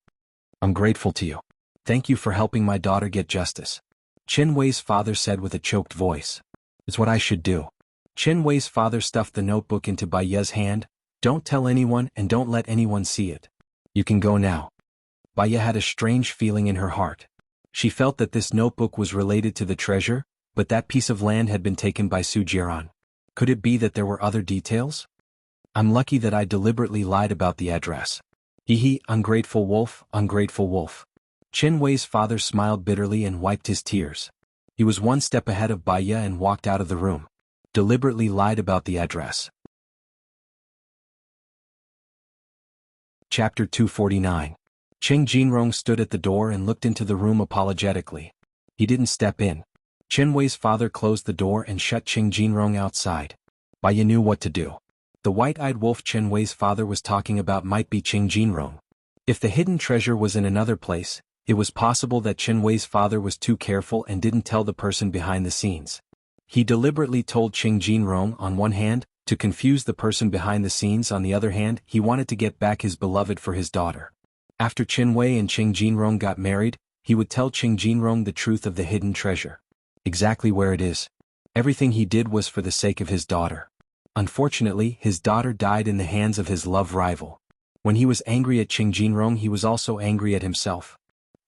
I'm grateful to you. Thank you for helping my daughter get justice. Chen Wei's father said with a choked voice. It's what I should do. Chen Wei's father stuffed the notebook into Baya's hand. Don't tell anyone and don't let anyone see it. You can go now. Baya had a strange feeling in her heart. She felt that this notebook was related to the treasure, but that piece of land had been taken by Su Jiran. Could it be that there were other details? I'm lucky that I deliberately lied about the address. Hee, ungrateful wolf, ungrateful wolf. Chen Wei's father smiled bitterly and wiped his tears. He was one step ahead of Baya and walked out of the room. Deliberately lied about the address. Chapter 249. Qing Jinrong stood at the door and looked into the room apologetically. He didn't step in. Chen Wei's father closed the door and shut Qing Jinrong outside. Baya knew what to do. The white-eyed wolf Chen Wei's father was talking about might be Qing Jinrong. If the hidden treasure was in another place, it was possible that Chen Wei's father was too careful and didn't tell the person behind the scenes. He deliberately told Qing Jinrong, on one hand, to confuse the person behind the scenes. On the other hand, he wanted to get back his beloved for his daughter. After Chen Wei and Qing Jinrong got married, he would tell Qing Jinrong the truth of the hidden treasure. Exactly where it is. Everything he did was for the sake of his daughter. Unfortunately, his daughter died in the hands of his love rival. When he was angry at Qing Jinrong, he was also angry at himself.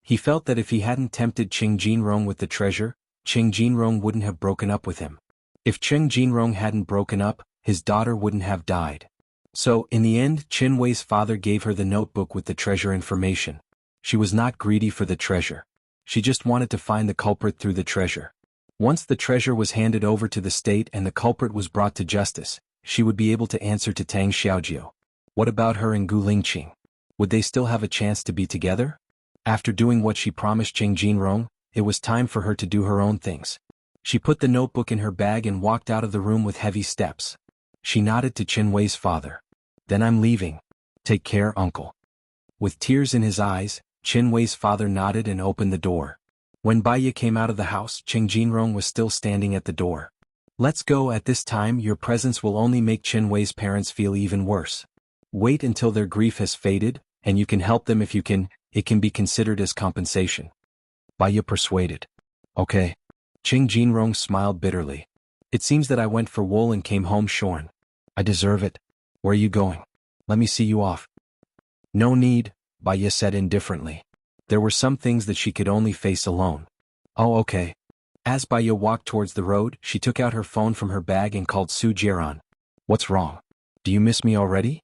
He felt that if he hadn't tempted Qing Jinrong with the treasure, Qing Jinrong wouldn't have broken up with him. If Qing Jinrong hadn't broken up, his daughter wouldn't have died. So, in the end, Chen Wei's father gave her the notebook with the treasure information. She was not greedy for the treasure. She just wanted to find the culprit through the treasure. Once the treasure was handed over to the state and the culprit was brought to justice, she would be able to answer to Tang Xiaojiu. What about her and Gu Lingqing? Would they still have a chance to be together? After doing what she promised Qing Jinrong, it was time for her to do her own things. She put the notebook in her bag and walked out of the room with heavy steps. She nodded to Chen Wei's father. Then I'm leaving. Take care, uncle. With tears in his eyes, Chen Wei's father nodded and opened the door. When Baya came out of the house, Qing Jinrong was still standing at the door. Let's go. At this time your presence will only make Chen Wei's parents feel even worse. Wait until their grief has faded, and you can help them if you can. It can be considered as compensation. Baya persuaded. Okay. Qing Jinrong smiled bitterly. It seems that I went for wool and came home shorn. I deserve it. Where are you going? Let me see you off. No need, Baya said indifferently. There were some things that she could only face alone. Oh, okay. As Baya walked towards the road, she took out her phone from her bag and called Su Jiran. What's wrong? Do you miss me already?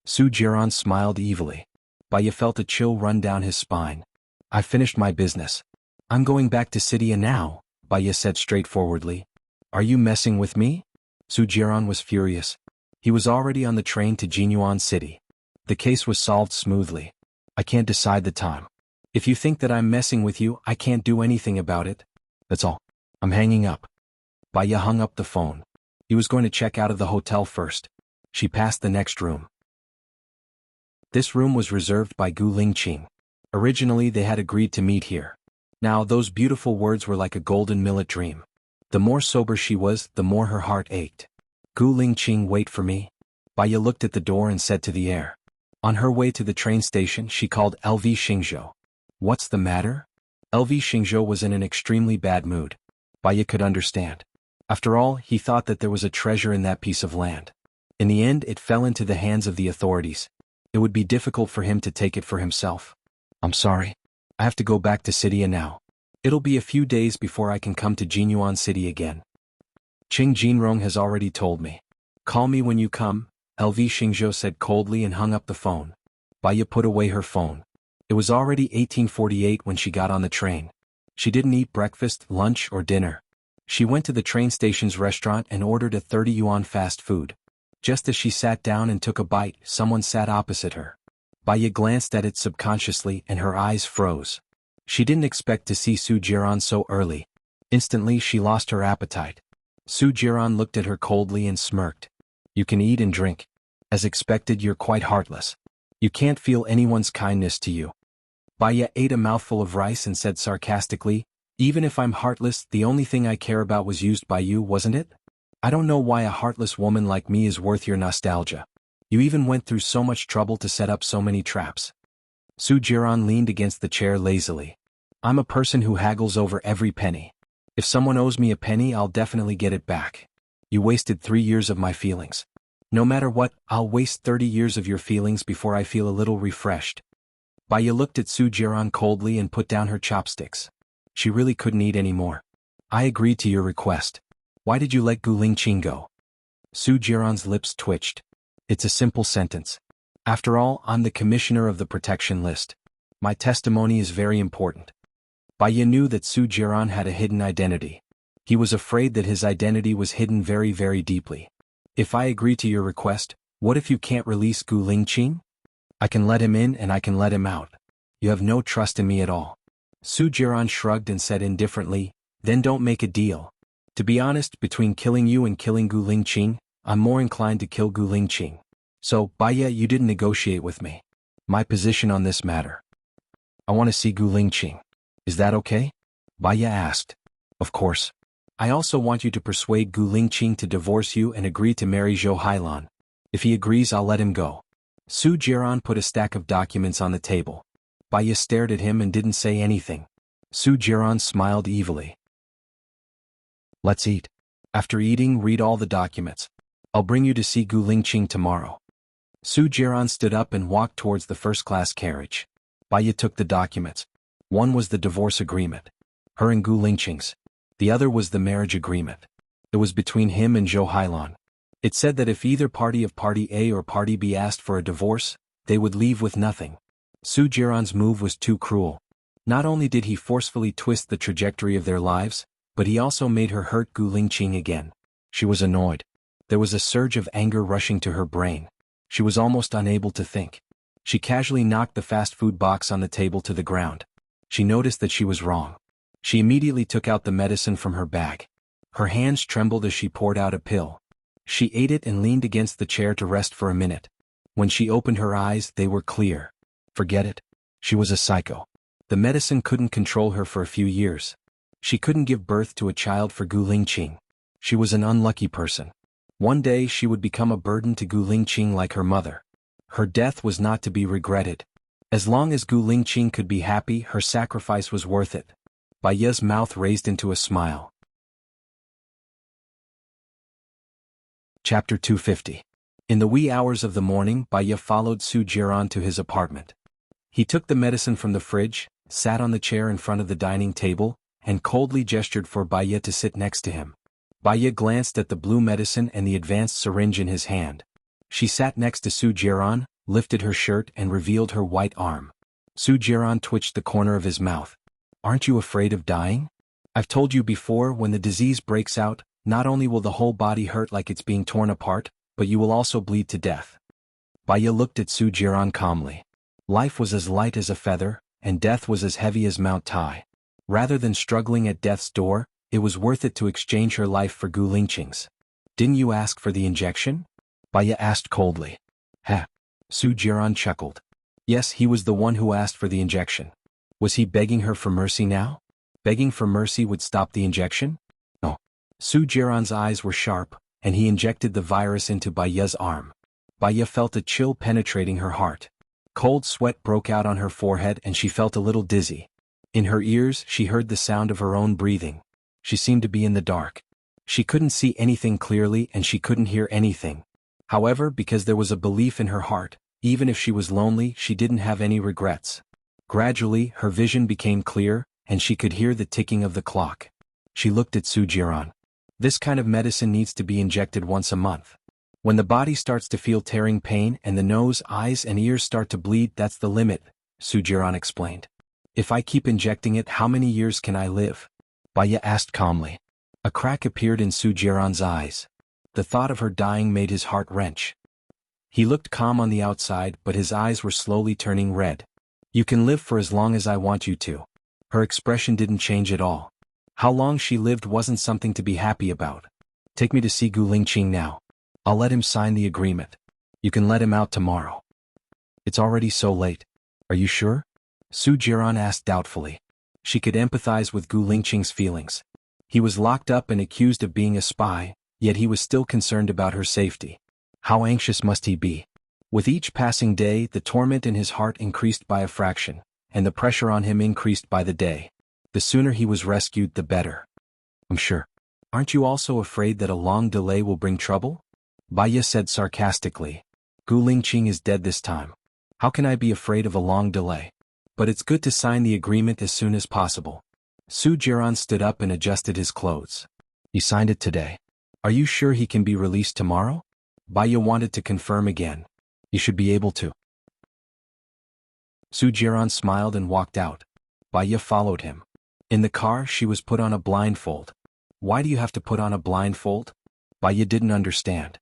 Su Jiran smiled evilly. Baya felt a chill run down his spine. I finished my business. I'm going back to City now, Baya said straightforwardly. Are you messing with me? Su Jiran was furious. He was already on the train to Jianghu City. The case was solved smoothly. I can't decide the time. If you think that I'm messing with you, I can't do anything about it. That's all. I'm hanging up. Baya hung up the phone. He was going to check out of the hotel first. She passed the next room. This room was reserved by Gu Lingqing. Originally they had agreed to meet here. Now those beautiful words were like a golden millet dream. The more sober she was, the more her heart ached. Gu Lingqing, wait for me. Baya looked at the door and said to the air. On her way to the train station she called LV Xingzhou. What's the matter? LV Xingzhou was in an extremely bad mood. Baya could understand. After all, he thought that there was a treasure in that piece of land. In the end it fell into the hands of the authorities. It would be difficult for him to take it for himself. I'm sorry. I have to go back to Sidia now. It'll be a few days before I can come to Jinyuan City again. Qing Jinrong has already told me. Call me when you come, LV Xingzhou said coldly and hung up the phone. Baya put away her phone. It was already 1848 when she got on the train. She didn't eat breakfast, lunch, or dinner. She went to the train station's restaurant and ordered a 30 yuan fast food. Just as she sat down and took a bite, someone sat opposite her. Baya glanced at it subconsciously and her eyes froze. She didn't expect to see Su Jiran so early. Instantly she lost her appetite. Su Jiran looked at her coldly and smirked. You can eat and drink. As expected, you're quite heartless. You can't feel anyone's kindness to you. Baya ate a mouthful of rice and said sarcastically, even if I'm heartless, the only thing I care about was used by you, wasn't it? I don't know why a heartless woman like me is worth your nostalgia. You even went through so much trouble to set up so many traps. Su Jiran leaned against the chair lazily. I'm a person who haggles over every penny. If someone owes me a penny, I'll definitely get it back. You wasted 3 years of my feelings. No matter what, I'll waste 30 years of your feelings before I feel a little refreshed. Baya looked at Su Jiran coldly and put down her chopsticks. She really couldn't eat anymore. I agreed to your request. Why did you let Gu Lingqing go? Su Jiran's lips twitched. It's a simple sentence. After all, I'm the commissioner of the protection list. My testimony is very important. Baya knew that Su Jiran had a hidden identity. He was afraid that his identity was hidden very, very deeply. If I agree to your request, what if you can't release Gu Lingqing? I can let him in and I can let him out. You have no trust in me at all. Su Jiran shrugged and said indifferently, then don't make a deal. To be honest, between killing you and killing Gu Lingqing, I'm more inclined to kill Gu Lingqing. So, Baya, you didn't negotiate with me. My position on this matter. I want to see Gu Lingqing. Is that okay? Baya asked. Of course. I also want you to persuade Gu Lingqing to divorce you and agree to marry Zhou Hailan. If he agrees, I'll let him go. Su Jiran put a stack of documents on the table. Baya stared at him and didn't say anything. Su Jiran smiled evilly. Let's eat. After eating, read all the documents. I'll bring you to see Gu Lingqing tomorrow. Su Jiran stood up and walked towards the first-class carriage. Baya took the documents. One was the divorce agreement. Her and Gu Lingqing's. The other was the marriage agreement. It was between him and Zhou Hailan. It said that if either party of Party A or Party B asked for a divorce, they would leave with nothing. Su Jiran's move was too cruel. Not only did he forcefully twist the trajectory of their lives, but he also made her hurt Gu Lingqing again. She was annoyed. There was a surge of anger rushing to her brain. She was almost unable to think. She casually knocked the fast food box on the table to the ground. She noticed that she was wrong. She immediately took out the medicine from her bag. Her hands trembled as she poured out a pill. She ate it and leaned against the chair to rest for a minute. When she opened her eyes, they were clear. Forget it. She was a psycho. The medicine couldn't control her for a few years. She couldn't give birth to a child for Gu Lingqing. She was an unlucky person. One day she would become a burden to Gu Lingqing like her mother. Her death was not to be regretted. As long as Gu Lingqing could be happy, her sacrifice was worth it. Baya's mouth raised into a smile. Chapter 250. In the wee hours of the morning, Baya followed Su Jiran to his apartment. He took the medicine from the fridge, sat on the chair in front of the dining table, and coldly gestured for Baya to sit next to him. Baya glanced at the blue medicine and the advanced syringe in his hand. She sat next to Su Jiran, lifted her shirt and revealed her white arm. Su Jiran twitched the corner of his mouth. Aren't you afraid of dying? I've told you before, when the disease breaks out, not only will the whole body hurt like it's being torn apart, but you will also bleed to death. Baya looked at Su Jiran calmly. Life was as light as a feather, and death was as heavy as Mount Tai. Rather than struggling at death's door, it was worth it to exchange her life for Gu Lingqing's. Didn't you ask for the injection? Baya asked coldly. Ha! Su Jiran chuckled. Yes, he was the one who asked for the injection. Was he begging her for mercy now? Begging for mercy would stop the injection? No. Su Jiran's eyes were sharp, and he injected the virus into Baya's arm. Baya felt a chill penetrating her heart. Cold sweat broke out on her forehead and she felt a little dizzy. In her ears she heard the sound of her own breathing. She seemed to be in the dark. She couldn't see anything clearly and she couldn't hear anything. However, because there was a belief in her heart, even if she was lonely, she didn't have any regrets. Gradually, her vision became clear, and she could hear the ticking of the clock. She looked at Su Jiran. This kind of medicine needs to be injected once a month. When the body starts to feel tearing pain and the nose, eyes and ears start to bleed, that's the limit, Su Jiran explained. If I keep injecting it, how many years can I live? Baya asked calmly. A crack appeared in Su Jiran's eyes. The thought of her dying made his heart wrench. He looked calm on the outside, but his eyes were slowly turning red. You can live for as long as I want you to. Her expression didn't change at all. How long she lived wasn't something to be happy about. Take me to see Gu Lingqing now. I'll let him sign the agreement. You can let him out tomorrow. It's already so late. Are you sure? Su Jiran asked doubtfully. She could empathize with Gu Lingqing's feelings. He was locked up and accused of being a spy, yet he was still concerned about her safety. How anxious must he be? With each passing day, the torment in his heart increased by a fraction, and the pressure on him increased by the day. The sooner he was rescued, the better. I'm sure. Aren't you also afraid that a long delay will bring trouble? Baya said sarcastically. Gu Lingqing is dead this time. How can I be afraid of a long delay? But it's good to sign the agreement as soon as possible. Su Jiran stood up and adjusted his clothes. He signed it today. Are you sure he can be released tomorrow? Baya wanted to confirm again. You should be able to. Su Jiran smiled and walked out. Baya followed him. In the car, she was put on a blindfold. Why do you have to put on a blindfold? Baya didn't understand.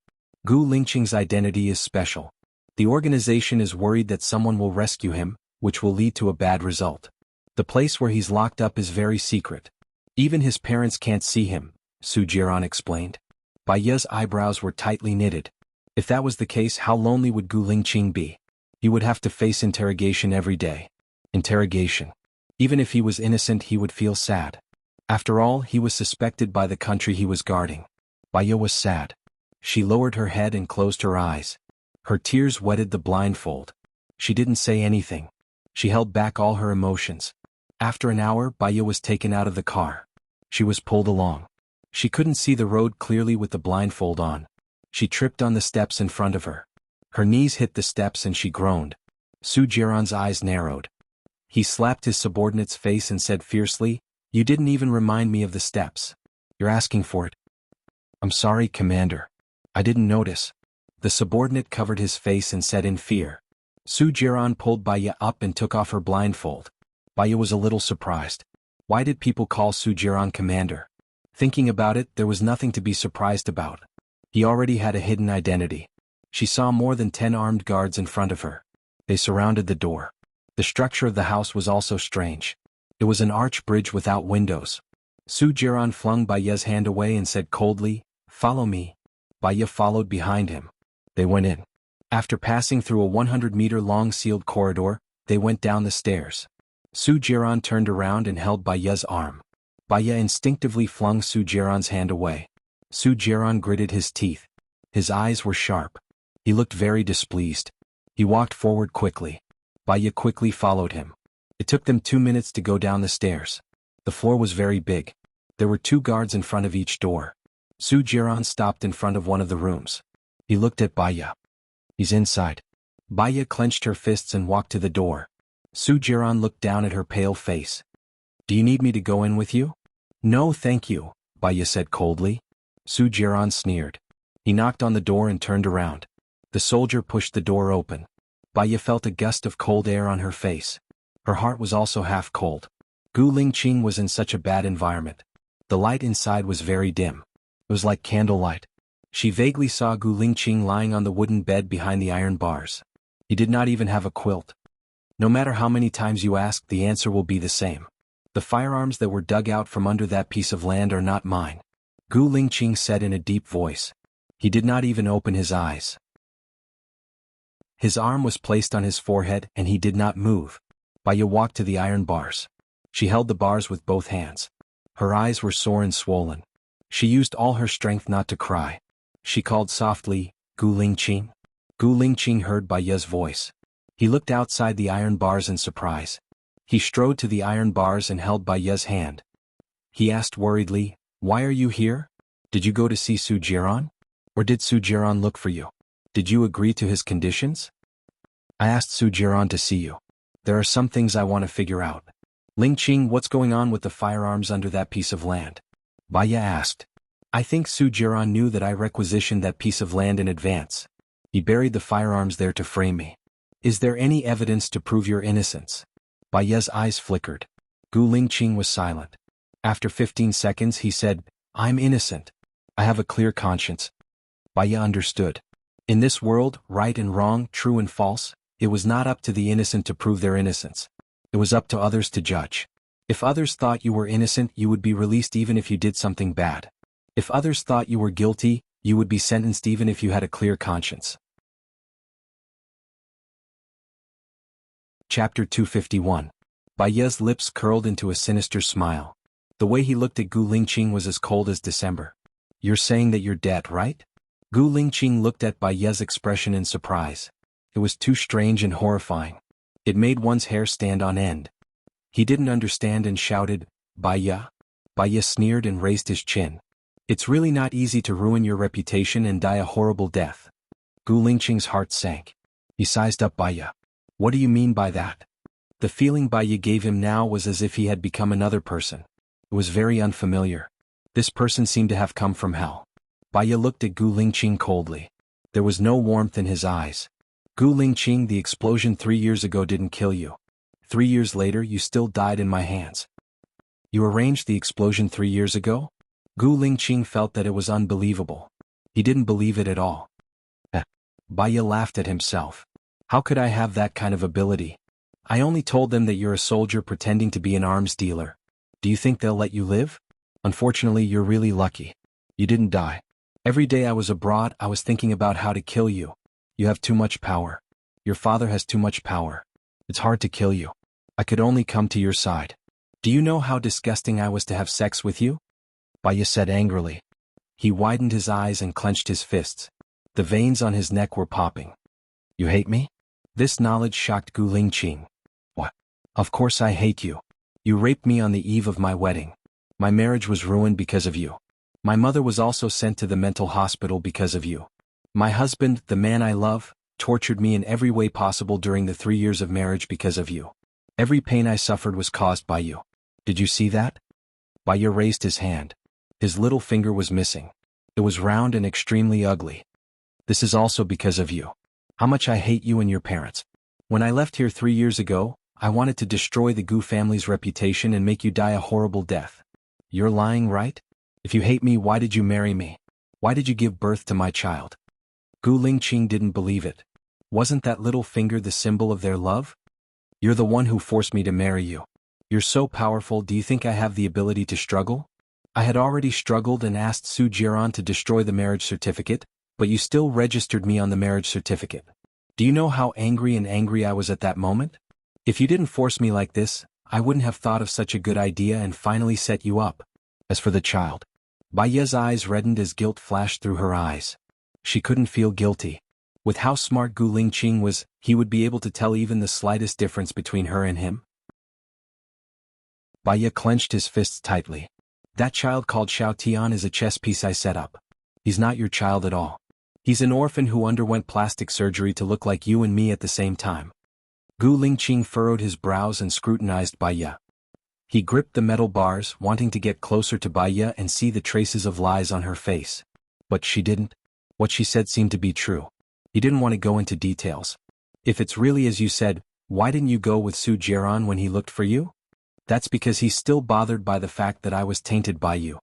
Gu Lingqing's identity is special. The organization is worried that someone will rescue him, which will lead to a bad result. The place where he's locked up is very secret. Even his parents can't see him, Su Jiran explained. Baya's eyebrows were tightly knitted. If that was the case, how lonely would Gu Lingqing be? He would have to face interrogation every day. Interrogation. Even if he was innocent, he would feel sad. After all, he was suspected by the country he was guarding. Baya was sad. She lowered her head and closed her eyes. Her tears wetted the blindfold. She didn't say anything. She held back all her emotions. After an hour, Baya was taken out of the car. She was pulled along. She couldn't see the road clearly with the blindfold on. She tripped on the steps in front of her. Her knees hit the steps and she groaned. Su Jiran's eyes narrowed. He slapped his subordinate's face and said fiercely, "You didn't even remind me of the steps. You're asking for it." "I'm sorry, Commander. I didn't notice." The subordinate covered his face and said in fear. Su Jiran pulled Baya up and took off her blindfold. Baya was a little surprised. Why did people call Su Jiran Commander? Thinking about it, there was nothing to be surprised about. He already had a hidden identity. She saw more than 10 armed guards in front of her. They surrounded the door. The structure of the house was also strange. It was an arch bridge without windows. Su Jiran flung Baya's hand away and said coldly, "Follow me." Baya followed behind him. They went in. After passing through a 100-meter-long sealed corridor, they went down the stairs. Su Jiran turned around and held Baya's arm. Baya instinctively flung Su Jiran's hand away. Su Jiran gritted his teeth. His eyes were sharp. He looked very displeased. He walked forward quickly. Baya quickly followed him. It took them 2 minutes to go down the stairs. The floor was very big. There were 2 guards in front of each door. Su Jiran stopped in front of one of the rooms. He looked at Baya. He's inside. Baya clenched her fists and walked to the door. Su Jiran looked down at her pale face. "Do you need me to go in with you?" "No, thank you," Baya said coldly. Su Jiran sneered. He knocked on the door and turned around. The soldier pushed the door open. Baya felt a gust of cold air on her face. Her heart was also half cold. Gu Lingqing was in such a bad environment. The light inside was very dim. It was like candlelight. She vaguely saw Gu Lingqing lying on the wooden bed behind the iron bars. He did not even have a quilt. No matter how many times you ask, the answer will be the same. The firearms that were dug out from under that piece of land are not mine, Gu Lingqing said in a deep voice. He did not even open his eyes. His arm was placed on his forehead and he did not move. Baya walked to the iron bars. She held the bars with both hands. Her eyes were sore and swollen. She used all her strength not to cry. She called softly, Gu Lingqing. Gu Lingqing heard Baya's voice. He looked outside the iron bars in surprise. He strode to the iron bars and held Baya's hand. He asked worriedly, "Why are you here? Did you go to see Su Jiran? Or did Su Jiran look for you? Did you agree to his conditions?" "I asked Su Jiran to see you. There are some things I want to figure out." "Lingqing, what's going on with the firearms under that piece of land?" Baya asked. "I think Su Jiran knew that I requisitioned that piece of land in advance. He buried the firearms there to frame me. Is there any evidence to prove your innocence?" Baya's eyes flickered. Gu Lingqing was silent. After 15 seconds he said, "I'm innocent. I have a clear conscience." Baya understood. In this world, right and wrong, true and false, it was not up to the innocent to prove their innocence. It was up to others to judge. If others thought you were innocent, you would be released even if you did something bad. If others thought you were guilty, you would be sentenced even if you had a clear conscience. Chapter 251. Baya's lips curled into a sinister smile. The way he looked at Gu Lingqing was as cold as December. "You're saying that you're dead, right?" Gu Lingqing looked at Baya's expression in surprise. It was too strange and horrifying. It made one's hair stand on end. He didn't understand and shouted, "Baya?" Baya sneered and raised his chin. "It's really not easy to ruin your reputation and die a horrible death." Gu Lingqing's heart sank. He sized up Baya. "What do you mean by that?" The feeling Baya gave him now was as if he had become another person. It was very unfamiliar. This person seemed to have come from hell. Baya looked at Gu Lingqing coldly. There was no warmth in his eyes. "Gu Lingqing, the explosion 3 years ago didn't kill you. 3 years later you still died in my hands." "You arranged the explosion 3 years ago?" Gu Lingqing felt that it was unbelievable. He didn't believe it at all. Baya laughed at himself. "How could I have that kind of ability? I only told them that you're a soldier pretending to be an arms dealer. Do you think they'll let you live? Unfortunately, you're really lucky. You didn't die. Every day I was abroad, I was thinking about how to kill you. You have too much power. Your father has too much power. It's hard to kill you. I could only come to your side. Do you know how disgusting I was to have sex with you?" Baya said angrily. He widened his eyes and clenched his fists. The veins on his neck were popping. "You hate me?" This knowledge shocked Gu Lingqing. "What? Of course I hate you. You raped me on the eve of my wedding. My marriage was ruined because of you. My mother was also sent to the mental hospital because of you. My husband, the man I love, tortured me in every way possible during the 3 years of marriage because of you. Every pain I suffered was caused by you. Did you see that?" Baya raised his hand. His little finger was missing. It was round and extremely ugly. "This is also because of you. How much I hate you and your parents. When I left here 3 years ago, I wanted to destroy the Gu family's reputation and make you die a horrible death. You're lying, right? If you hate me, why did you marry me? Why did you give birth to my child?" Gu Lingqing didn't believe it. Wasn't that little finger the symbol of their love? "You're the one who forced me to marry you. You're so powerful, do you think I have the ability to struggle? I had already struggled and asked Su Jiran to destroy the marriage certificate, but you still registered me on the marriage certificate. Do you know how angry I was at that moment? If you didn't force me like this, I wouldn't have thought of such a good idea and finally set you up. As for the child..." Baya's eyes reddened as guilt flashed through her eyes. She couldn't feel guilty. With how smart Gu Lingqing was, he would be able to tell even the slightest difference between her and him. Baya clenched his fists tightly. "That child called Xiao Tian is a chess piece I set up. He's not your child at all. He's an orphan who underwent plastic surgery to look like you and me at the same time." Gu Lingqing furrowed his brows and scrutinized Baya. He gripped the metal bars, wanting to get closer to Baya and see the traces of lies on her face. But she didn't. What she said seemed to be true. He didn't want to go into details. "If it's really as you said, why didn't you go with Su Jiran when he looked for you?" "That's because he's still bothered by the fact that I was tainted by you.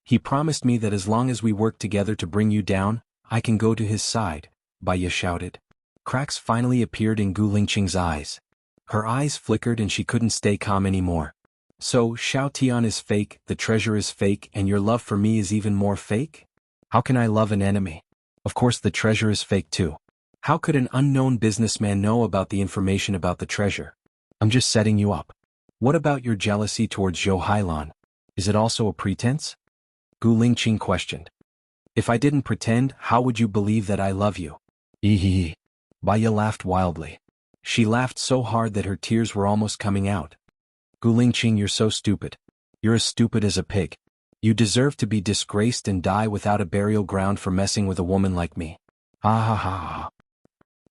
He promised me that as long as we work together to bring you down, I can go to his side," Baya shouted. Cracks finally appeared in Gu Lingqing's eyes. Her eyes flickered and she couldn't stay calm anymore. So, Xiaotian is fake, the treasure is fake, and your love for me is even more fake? How can I love an enemy? Of course the treasure is fake too. How could an unknown businessman know about the information about the treasure? I'm just setting you up. What about your jealousy towards Zhou Hailan? Is it also a pretense? Gu Lingqing questioned. If I didn't pretend, how would you believe that I love you? Hee. Baiya laughed wildly. She laughed so hard that her tears were almost coming out. Gu Lingqing, you're so stupid. You're as stupid as a pig. You deserve to be disgraced and die without a burial ground for messing with a woman like me. Ha ha ha ha.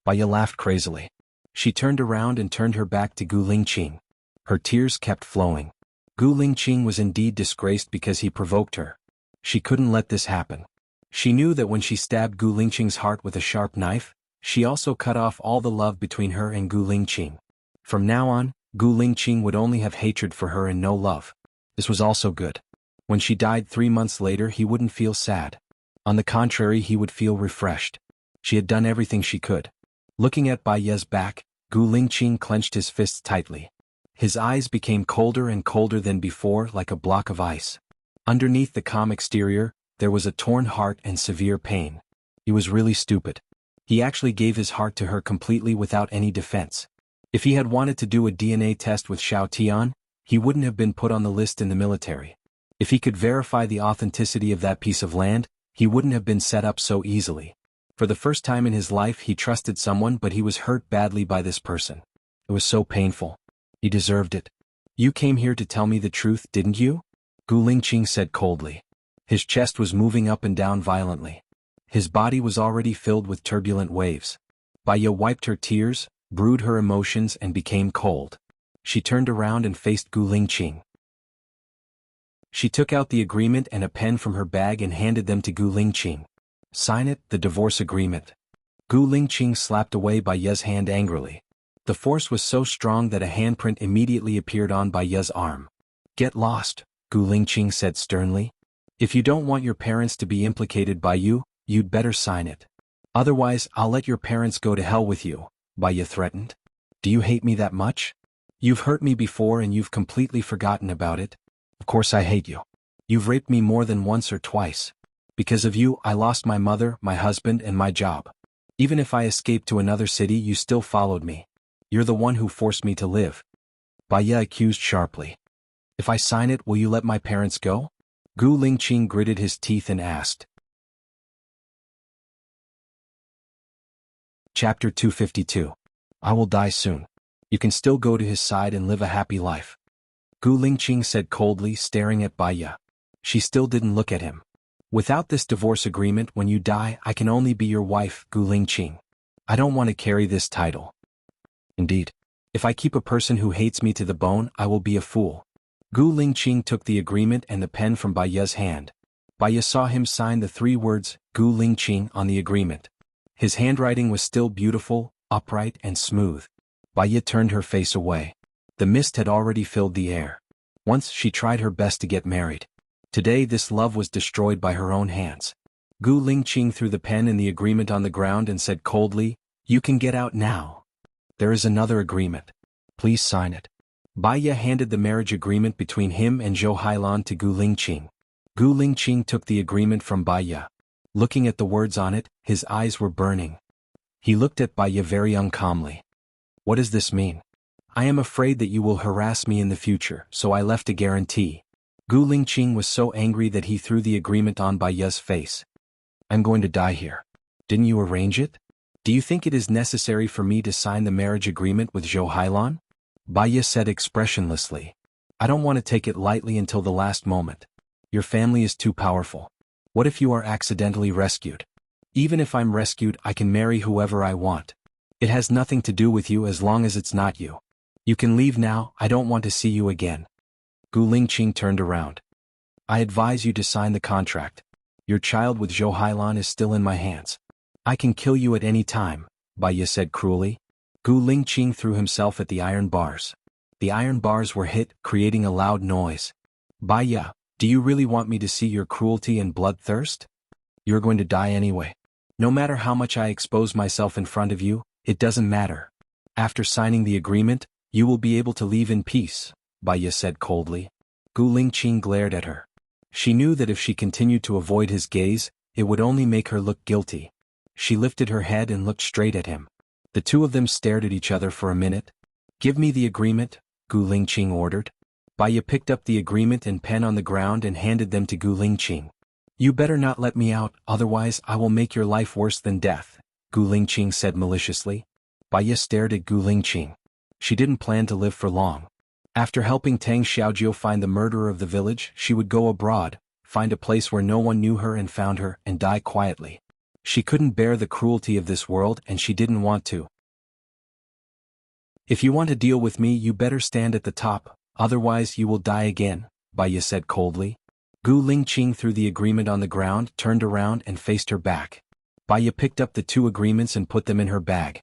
Baiya laughed crazily. She turned around and turned her back to Gu Lingqing. Her tears kept flowing. Gu Lingqing was indeed disgraced because he provoked her. She couldn't let this happen. She knew that when she stabbed Gu Lingqing's heart with a sharp knife, she also cut off all the love between her and Gu Lingqing. From now on, Gu Lingqing would only have hatred for her and no love. This was also good. When she died 3 months later, he wouldn't feel sad. On the contrary, he would feel refreshed. She had done everything she could. Looking at Baiya's back, Gu Lingqing clenched his fists tightly. His eyes became colder and colder than before, like a block of ice. Underneath the calm exterior, there was a torn heart and severe pain. He was really stupid. He actually gave his heart to her completely without any defense. If he had wanted to do a DNA test with Xiaotian, he wouldn't have been put on the list in the military. If he could verify the authenticity of that piece of land, he wouldn't have been set up so easily. For the first time in his life he trusted someone, but he was hurt badly by this person. It was so painful. He deserved it. You came here to tell me the truth, didn't you? Gu Lingqing said coldly. His chest was moving up and down violently. His body was already filled with turbulent waves. Baiya wiped her tears, brewed her emotions, and became cold. She turned around and faced Gu Lingqing. She took out the agreement and a pen from her bag and handed them to Gu Lingqing. Sign it, the divorce agreement. Gu Lingqing slapped away Baiya's hand angrily. The force was so strong that a handprint immediately appeared on Baiya's arm. Get lost, Gu Lingqing said sternly. If you don't want your parents to be implicated by you, you'd better sign it. Otherwise, I'll let your parents go to hell with you, Baiya threatened. Do you hate me that much? You've hurt me before and you've completely forgotten about it. Of course I hate you. You've raped me more than once or twice. Because of you, I lost my mother, my husband, and my job. Even if I escaped to another city, you still followed me. You're the one who forced me to live. Baiya accused sharply. If I sign it, will you let my parents go? Gu Lingqing gritted his teeth and asked. Chapter 252. I will die soon. You can still go to his side and live a happy life. Gu Lingqing said coldly, staring at Baiya. She still didn't look at him. Without this divorce agreement, when you die, I can only be your wife, Gu Lingqing. I don't want to carry this title. Indeed. If I keep a person who hates me to the bone, I will be a fool. Gu Lingqing took the agreement and the pen from Baiya's hand. Baiya saw him sign the 3 words, Gu Lingqing, on the agreement. His handwriting was still beautiful, upright, and smooth. Baiya turned her face away. The mist had already filled the air. Once she tried her best to get married. Today this love was destroyed by her own hands. Gu Lingqing threw the pen and the agreement on the ground and said coldly, You can get out now. There is another agreement. Please sign it. Baiya handed the marriage agreement between him and Zhou Hailan to Gu Lingqing. Gu Lingqing took the agreement from Baiya. Looking at the words on it, his eyes were burning. He looked at Baiya very uncalmly. What does this mean? I am afraid that you will harass me in the future, so I left a guarantee. Gu Lingqing was so angry that he threw the agreement on Baiya's face. I'm going to die here. Didn't you arrange it? Do you think it is necessary for me to sign the marriage agreement with Zhou Hailan? Baiya said expressionlessly. I don't want to take it lightly until the last moment. Your family is too powerful. What if you are accidentally rescued? Even if I'm rescued, I can marry whoever I want. It has nothing to do with you as long as it's not you. You can leave now, I don't want to see you again. Gu Lingqing turned around. I advise you to sign the contract. Your child with Zhou Hailan is still in my hands. I can kill you at any time, Baiya said cruelly. Gu Lingqing threw himself at the iron bars. The iron bars were hit, creating a loud noise. Baiya, do you really want me to see your cruelty and bloodthirst? You're going to die anyway. No matter how much I expose myself in front of you, it doesn't matter. After signing the agreement, You will be able to leave in peace, Baya said coldly. Gu Lingqing glared at her. She knew that if she continued to avoid his gaze, it would only make her look guilty. She lifted her head and looked straight at him. The two of them stared at each other for a minute. Give me the agreement, Gu Lingqing ordered. Baya picked up the agreement and pen on the ground and handed them to Gu Lingqing. You better not let me out, otherwise I will make your life worse than death, Gu Lingqing said maliciously. Baya stared at Gu Lingqing. She didn't plan to live for long. After helping Tang Xiaojiu find the murderer of the village, she would go abroad, find a place where no one knew her and found her, and die quietly. She couldn't bear the cruelty of this world and she didn't want to. If you want to deal with me, you better stand at the top, otherwise you will die again, Baya said coldly. Gu Lingqing threw the agreement on the ground, turned around and faced her back. Baya picked up the two agreements and put them in her bag.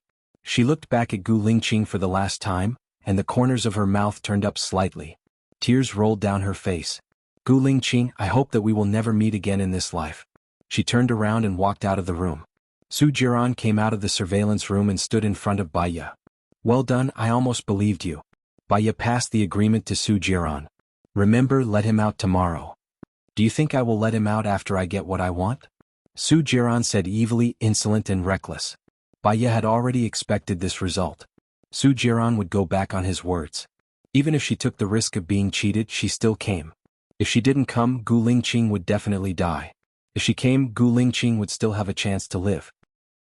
She looked back at Gu Lingqing for the last time, and the corners of her mouth turned up slightly. Tears rolled down her face. Gu Lingqing, I hope that we will never meet again in this life. She turned around and walked out of the room. Su Jiran came out of the surveillance room and stood in front of Baya. Well done, I almost believed you. Baya passed the agreement to Su Jiran. Remember, let him out tomorrow. Do you think I will let him out after I get what I want? Su Jiran said evilly, insolent and reckless. Baya had already expected this result. Su Jiran would go back on his words. Even if she took the risk of being cheated, she still came. If she didn't come, Gu Lingqing would definitely die. If she came, Gu Lingqing would still have a chance to live.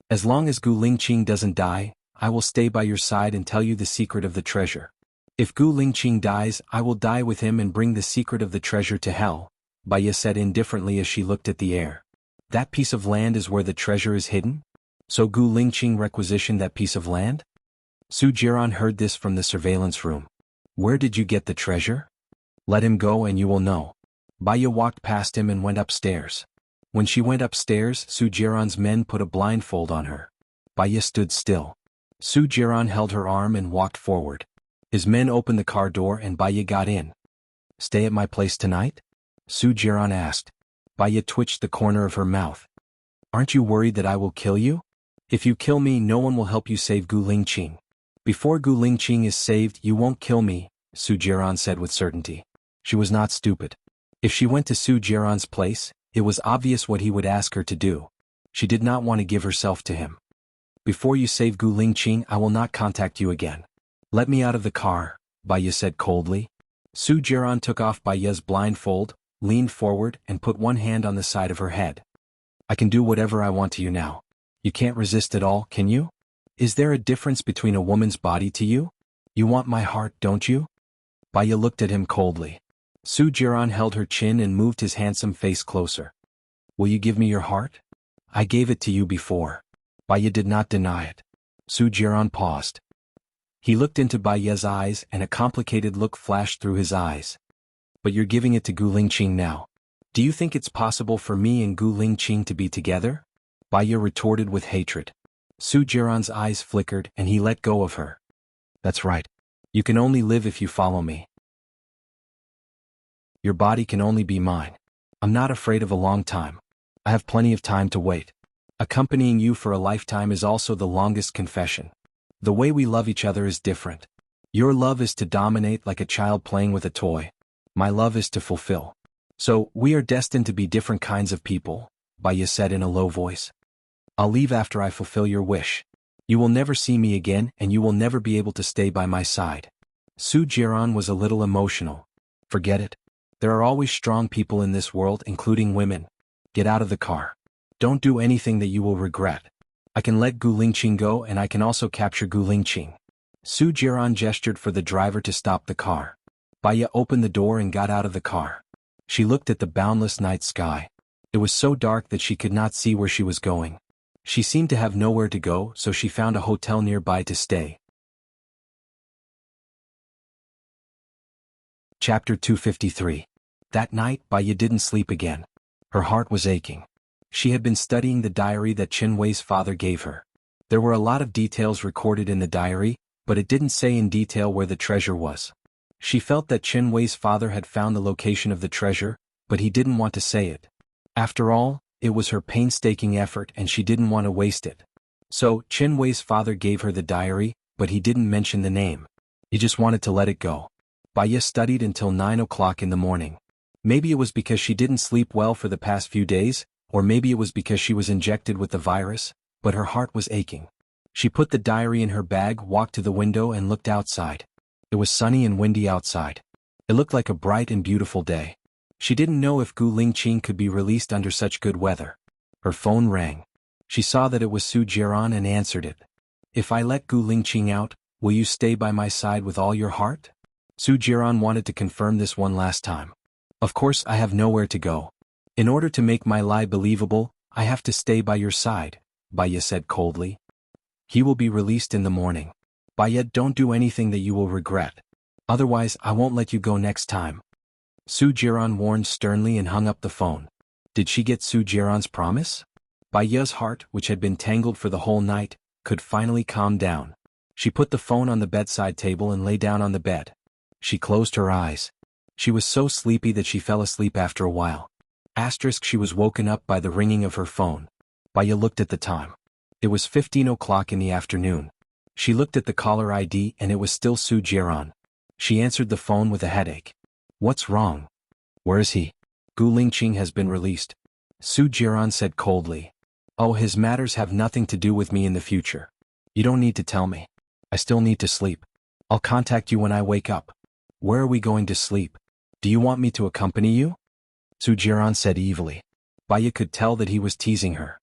As long as Gu Lingqing doesn't die, I will stay by your side and tell you the secret of the treasure. If Gu Lingqing dies, I will die with him and bring the secret of the treasure to hell, Baya said indifferently as she looked at the air. That piece of land is where the treasure is hidden? So Gu Lingqing requisitioned that piece of land? Su Jiran heard this from the surveillance room. Where did you get the treasure? Let him go and you will know. Baya walked past him and went upstairs. When she went upstairs, Su Jiran's men put a blindfold on her. Baya stood still. Su Jiran held her arm and walked forward. His men opened the car door and Baya got in. Stay at my place tonight? Su Jiran asked. Baya twitched the corner of her mouth. Aren't you worried that I will kill you? If you kill me, no one will help you save Gu Lingqing. Before Gu Lingqing is saved, you won't kill me, Su Jiran said with certainty. She was not stupid. If she went to Su Jiran's place, it was obvious what he would ask her to do. She did not want to give herself to him. Before you save Gu Lingqing, I will not contact you again. Let me out of the car, Baya said coldly. Su Jiran took off Baya's blindfold, leaned forward and put one hand on the side of her head. I can do whatever I want to you now. You can't resist at all, can you? Is there a difference between a woman's body to you? You want my heart, don't you? Baya looked at him coldly. Su Jiran held her chin and moved his handsome face closer. Will you give me your heart? I gave it to you before. Baya did not deny it. Su Jiran paused. He looked into Baya's eyes and a complicated look flashed through his eyes. But you're giving it to Gu Lingqing now. Do you think it's possible for me and Gu Lingqing to be together? Baya retorted with hatred. Su Jiran's eyes flickered and he let go of her. That's right. You can only live if you follow me. Your body can only be mine. I'm not afraid of a long time. I have plenty of time to wait. Accompanying you for a lifetime is also the longest confession. The way we love each other is different. Your love is to dominate like a child playing with a toy. My love is to fulfill. So, we are destined to be different kinds of people, Baya said in a low voice. I'll leave after I fulfill your wish. You will never see me again and you will never be able to stay by my side. Su Jiran was a little emotional. Forget it. There are always strong people in this world, including women. Get out of the car. Don't do anything that you will regret. I can let Gu Lingqing go and I can also capture Gu Lingqing. Su Jiran gestured for the driver to stop the car. Baya opened the door and got out of the car. She looked at the boundless night sky. It was so dark that she could not see where she was going. She seemed to have nowhere to go, so she found a hotel nearby to stay. Chapter 253. That night, Baya didn't sleep again. Her heart was aching. She had been studying the diary that Qin Wei's father gave her. There were a lot of details recorded in the diary, but it didn't say in detail where the treasure was. She felt that Qin Wei's father had found the location of the treasure, but he didn't want to say it. After all, it was her painstaking effort and she didn't want to waste it. So, Qin Wei's father gave her the diary, but he didn't mention the name. You just wanted to let it go. Baya studied until 9 o'clock in the morning. Maybe it was because she didn't sleep well for the past few days, or maybe it was because she was injected with the virus, but her heart was aching. She put the diary in her bag, walked to the window and looked outside. It was sunny and windy outside. It looked like a bright and beautiful day. She didn't know if Gu Lingqing could be released under such good weather. Her phone rang. She saw that it was Su Jiran and answered it. If I let Gu Lingqing out, will you stay by my side with all your heart? Su Jiran wanted to confirm this one last time. Of course I have nowhere to go. In order to make my lie believable, I have to stay by your side, Baya said coldly. He will be released in the morning. Baya, don't do anything that you will regret. Otherwise I won't let you go next time. Su Jiran warned sternly and hung up the phone. Did she get Su Jiran's promise? Baya's heart, which had been tangled for the whole night, could finally calm down. She put the phone on the bedside table and lay down on the bed. She closed her eyes. She was so sleepy that she fell asleep after a while. She was woken up by the ringing of her phone. Baya looked at the time. It was 15 o'clock in the afternoon. She looked at the caller ID and it was still Su Jiran. She answered the phone with a headache. What's wrong? Where is he? Gu Lingqing has been released. Su Jiran said coldly. Oh, his matters have nothing to do with me in the future. You don't need to tell me. I still need to sleep. I'll contact you when I wake up. Where are we going to sleep? Do you want me to accompany you? Su Jiran said evilly. Baya could tell that he was teasing her.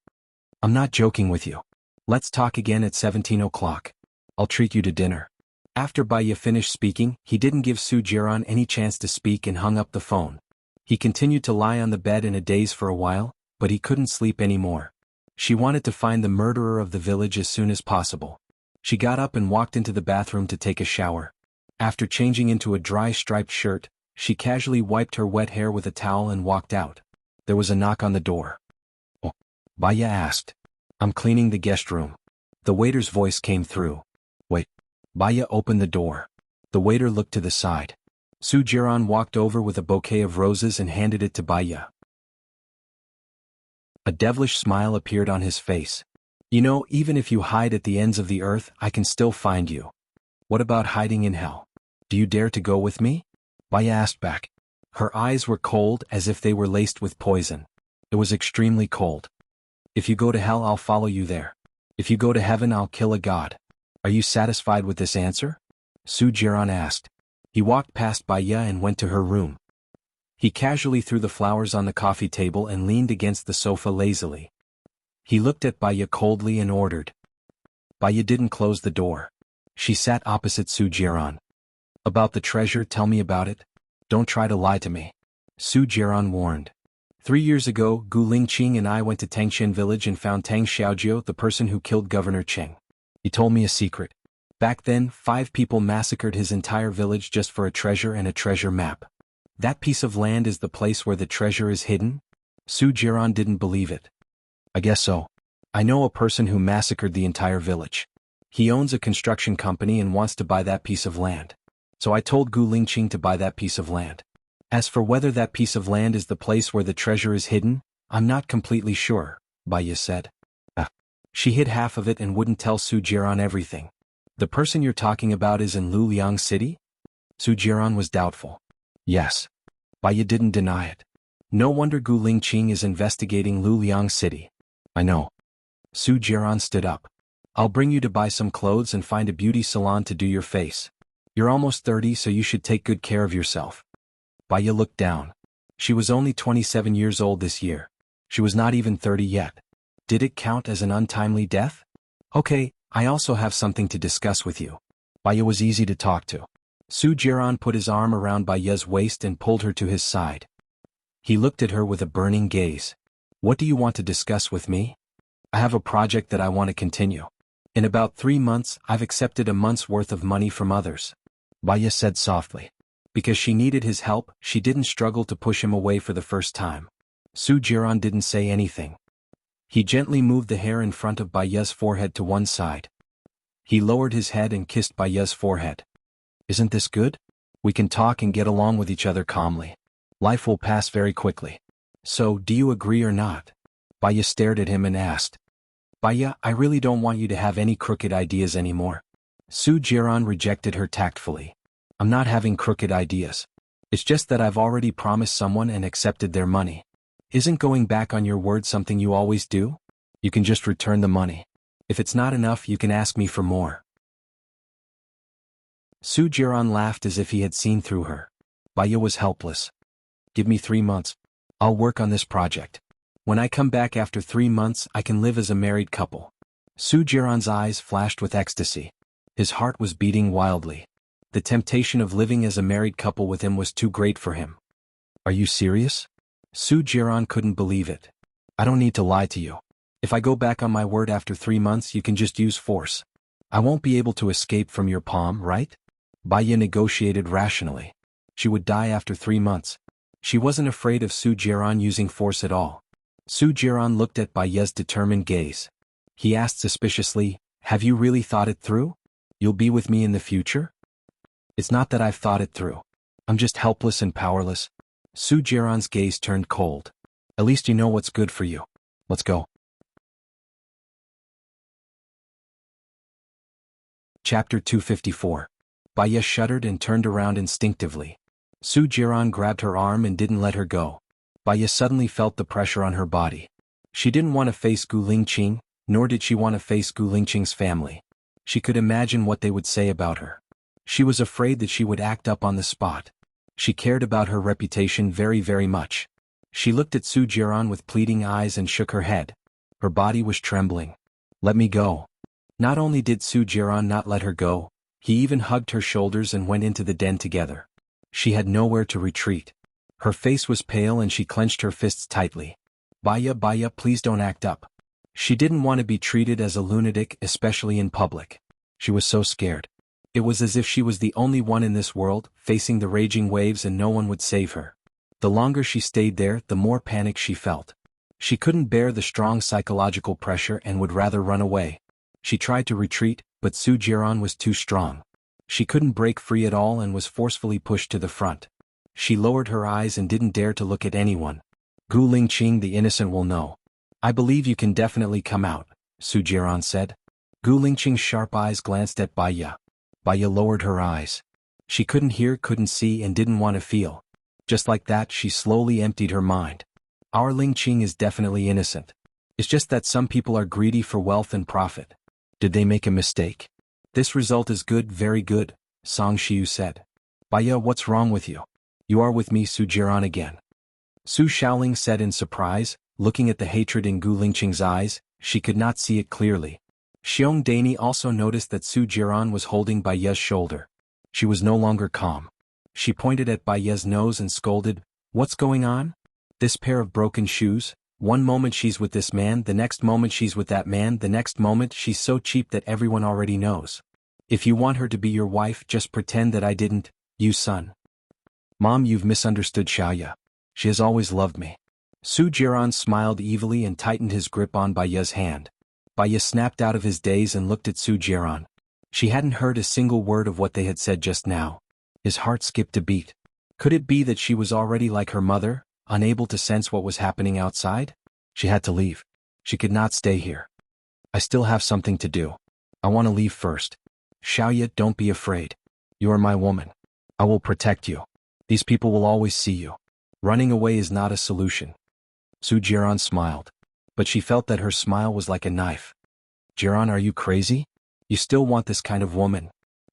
I'm not joking with you. Let's talk again at 17 o'clock. I'll treat you to dinner. After Baya finished speaking, he didn't give Su Jiran any chance to speak and hung up the phone. He continued to lie on the bed in a daze for a while, but he couldn't sleep anymore. She wanted to find the murderer of the village as soon as possible. She got up and walked into the bathroom to take a shower. After changing into a dry striped shirt, she casually wiped her wet hair with a towel and walked out. There was a knock on the door. Oh, Baya asked. I'm cleaning the guest room. The waiter's voice came through. Wait. Baya opened the door. The waiter looked to the side. Su Jiran walked over with a bouquet of roses and handed it to Baya. A devilish smile appeared on his face. You know, even if you hide at the ends of the earth, I can still find you. What about hiding in hell? Do you dare to go with me? Baya asked back. Her eyes were cold as if they were laced with poison. It was extremely cold. If you go to hell, I'll follow you there. If you go to heaven, I'll kill a god. Are you satisfied with this answer? Su Jiran asked. He walked past Baya and went to her room. He casually threw the flowers on the coffee table and leaned against the sofa lazily. He looked at Baya coldly and ordered. Baya didn't close the door. She sat opposite Su Jiran. About the treasure, tell me about it. Don't try to lie to me. Su Jiran warned. 3 years ago, Gu Lingqing and I went to Tangxian village and found Tang Xiaojiu, the person who killed Governor Cheng. He told me a secret. Back then, 5 people massacred his entire village just for a treasure and a treasure map. That piece of land is the place where the treasure is hidden? Su Jiran didn't believe it. I guess so. I know a person who massacred the entire village. He owns a construction company and wants to buy that piece of land. So I told Gu Lingqing to buy that piece of land. As for whether that piece of land is the place where the treasure is hidden, I'm not completely sure, Baya said. She hid half of it and wouldn't tell Su Jiran everything. The person you're talking about is in Luliang City? Su Jiran was doubtful. Yes. Baya didn't deny it. No wonder Gu Lingqing is investigating Luliang City. I know. Su Jiran stood up. I'll bring you to buy some clothes and find a beauty salon to do your face. You're almost 30, so you should take good care of yourself. Baya looked down. She was only 27 years old this year. She was not even 30 yet. Did it count as an untimely death? Okay, I also have something to discuss with you. Baya was easy to talk to. Su Jiran put his arm around Baya's waist and pulled her to his side. He looked at her with a burning gaze. What do you want to discuss with me? I have a project that I want to continue. In about 3 months, I've accepted a month's worth of money from others. Baya said softly. Because she needed his help, she didn't struggle to push him away for the first time. Su Jiran didn't say anything. He gently moved the hair in front of Baya's forehead to one side. He lowered his head and kissed Baya's forehead. Isn't this good? We can talk and get along with each other calmly. Life will pass very quickly. So, do you agree or not? Baya stared at him and asked. Baya, I really don't want you to have any crooked ideas anymore. Su Jiran rejected her tactfully. I'm not having crooked ideas. It's just that I've already promised someone and accepted their money. Isn't going back on your word something you always do? You can just return the money. If it's not enough, you can ask me for more. Su Jiran laughed as if he had seen through her. Baya was helpless. Give me 3 months. I'll work on this project. When I come back after 3 months, I can live as a married couple. Su Jiran's eyes flashed with ecstasy. His heart was beating wildly. The temptation of living as a married couple with him was too great for him. Are you serious? Su Jiran couldn't believe it. I don't need to lie to you. If I go back on my word after 3 months, you can just use force. I won't be able to escape from your palm, right? Baya negotiated rationally. She would die after 3 months. She wasn't afraid of Su Jiran using force at all. Su Jiran looked at Baya's determined gaze. He asked suspiciously, have you really thought it through? You'll be with me in the future? It's not that I've thought it through. I'm just helpless and powerless. Su Jiran's gaze turned cold. At least you know what's good for you. Let's go. Chapter 254. Baya shuddered and turned around instinctively. Su Jiran grabbed her arm and didn't let her go. Baya suddenly felt the pressure on her body. She didn't want to face Gu Lingqing, nor did she want to face Gu Lingqing's family. She could imagine what they would say about her. She was afraid that she would act up on the spot. She cared about her reputation very, very much. She looked at Su Jiran with pleading eyes and shook her head. Her body was trembling. Let me go. Not only did Su Jiran not let her go, he even hugged her shoulders and went into the den together. She had nowhere to retreat. Her face was pale and she clenched her fists tightly. Baya, please don't act up. She didn't want to be treated as a lunatic, especially in public. She was so scared. It was as if she was the only one in this world, facing the raging waves and no one would save her. The longer she stayed there, the more panic she felt. She couldn't bear the strong psychological pressure and would rather run away. She tried to retreat, but Su Jiran was too strong. She couldn't break free at all and was forcefully pushed to the front. She lowered her eyes and didn't dare to look at anyone. Gu Lingqing the innocent will know. I believe you can definitely come out, Su Jiran said. Gu Lingqing's sharp eyes glanced at Baya. Baya lowered her eyes. She couldn't hear, couldn't see, and didn't want to feel. Just like that, she slowly emptied her mind. Our Lingqing is definitely innocent. It's just that some people are greedy for wealth and profit. Did they make a mistake? This result is good, very good, Song Shiu said. Baya, what's wrong with you? You are with me, Su Jiran again. Su Shaoling said in surprise, looking at the hatred in Gu Lingqing's eyes. She could not see it clearly. Xiong also noticed that Su Jiran was holding Baya's shoulder. She was no longer calm. She pointed at Baya's nose and scolded, what's going on? This pair of broken shoes? One moment she's with this man, the next moment she's with that man, the next moment she's so cheap that everyone already knows. If you want her to be your wife, just pretend that I didn't, you son. Mom, you've misunderstood Xiaoya. She has always loved me. Su Jiran smiled evilly and tightened his grip on Baya's hand. Baya snapped out of his daze and looked at Su Jiran. She hadn't heard a single word of what they had said just now. His heart skipped a beat. Could it be that she was already like her mother, unable to sense what was happening outside? She had to leave. She could not stay here. I still have something to do. I want to leave first. Xiaoya, don't be afraid. You are my woman. I will protect you. These people will always see you. Running away is not a solution. Su Jiran smiled. But she felt that her smile was like a knife. Jiran, are you crazy? You still want this kind of woman?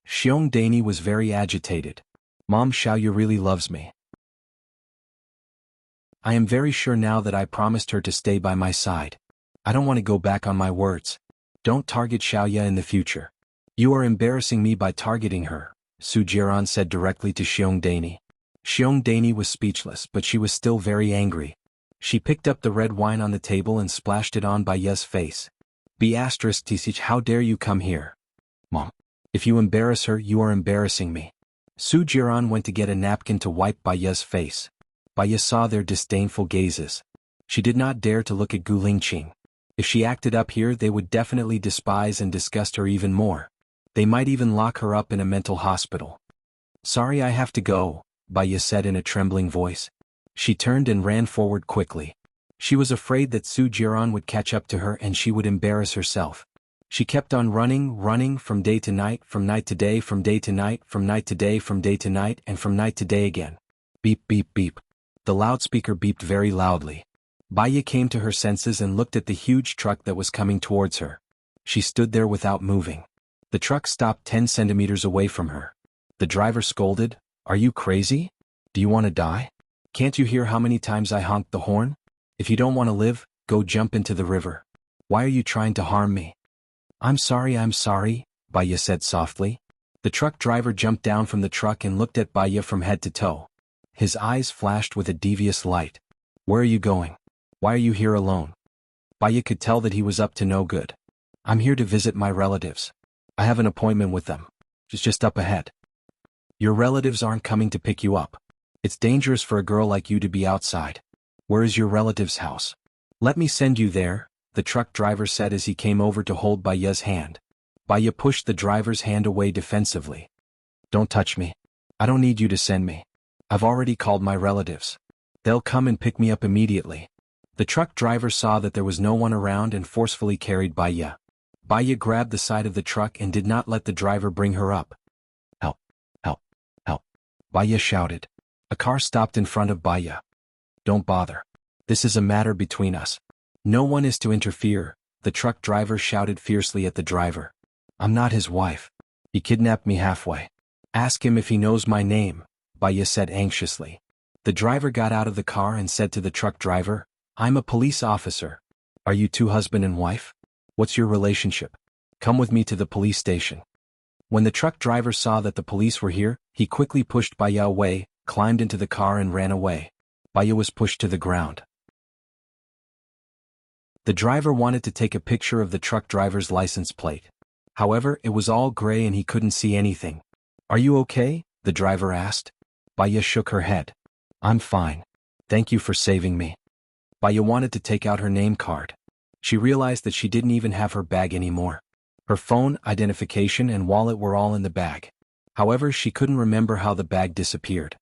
Xiong was very agitated. Mom, Xiaoya really loves me. I am very sure now that I promised her to stay by my side. I don't want to go back on my words. Don't target Xiaoya in the future. You are embarrassing me by targeting her, Su Jiran said directly to Xiong. Xiong was speechless, but she was still very angry. She picked up the red wine on the table and splashed it on Baya's face. B****, how dare you come here? Mom. If you embarrass her, you are embarrassing me. Su Jiran went to get a napkin to wipe Baya's face. Baya saw their disdainful gazes. She did not dare to look at Gu Lingqing. If she acted up here, they would definitely despise and disgust her even more. They might even lock her up in a mental hospital. Sorry, I have to go, Baya said in a trembling voice. She turned and ran forward quickly. She was afraid that Su Jiran would catch up to her and she would embarrass herself. She kept on running from day to night, from night to day, from day to night, from night to day, from day to night, and from night to day again. Beep, beep, beep. The loudspeaker beeped very loudly. Baya came to her senses and looked at the huge truck that was coming towards her. She stood there without moving. The truck stopped 10 centimeters away from her. The driver scolded, "Are you crazy? Do you want to die? Can't you hear how many times I honked the horn? If you don't want to live, go jump into the river. Why are you trying to harm me?" I'm sorry, Baya said softly. The truck driver jumped down from the truck and looked at Baya from head to toe. His eyes flashed with a devious light. "Where are you going? Why are you here alone?" Baya could tell that he was up to no good. "I'm here to visit my relatives. I have an appointment with them. It's just up ahead." "Your relatives aren't coming to pick you up. It's dangerous for a girl like you to be outside. Where is your relative's house?" "Let me send you there," the truck driver said as he came over to hold Baya's hand. Baya pushed the driver's hand away defensively. "Don't touch me. I don't need you to send me. I've already called my relatives. They'll come and pick me up immediately." The truck driver saw that there was no one around and forcefully carried Baya. Baya grabbed the side of the truck and did not let the driver bring her up. "Help! Help! Help!" Baya shouted. A car stopped in front of Baya. "Don't bother. This is a matter between us. No one is to interfere," the truck driver shouted fiercely at the driver. "I'm not his wife. He kidnapped me halfway. Ask him if he knows my name," Baya said anxiously. The driver got out of the car and said to the truck driver, "I'm a police officer. Are you two husband and wife? What's your relationship? Come with me to the police station." When the truck driver saw that the police were here, he quickly pushed Baya away, climbed into the car and ran away. Baya was pushed to the ground. The driver wanted to take a picture of the truck driver's license plate. However, it was all gray and he couldn't see anything. "Are you okay?" the driver asked. Baya shook her head. "I'm fine. Thank you for saving me." Baya wanted to take out her name card. She realized that she didn't even have her bag anymore. Her phone, identification, and wallet were all in the bag. However, she couldn't remember how the bag disappeared.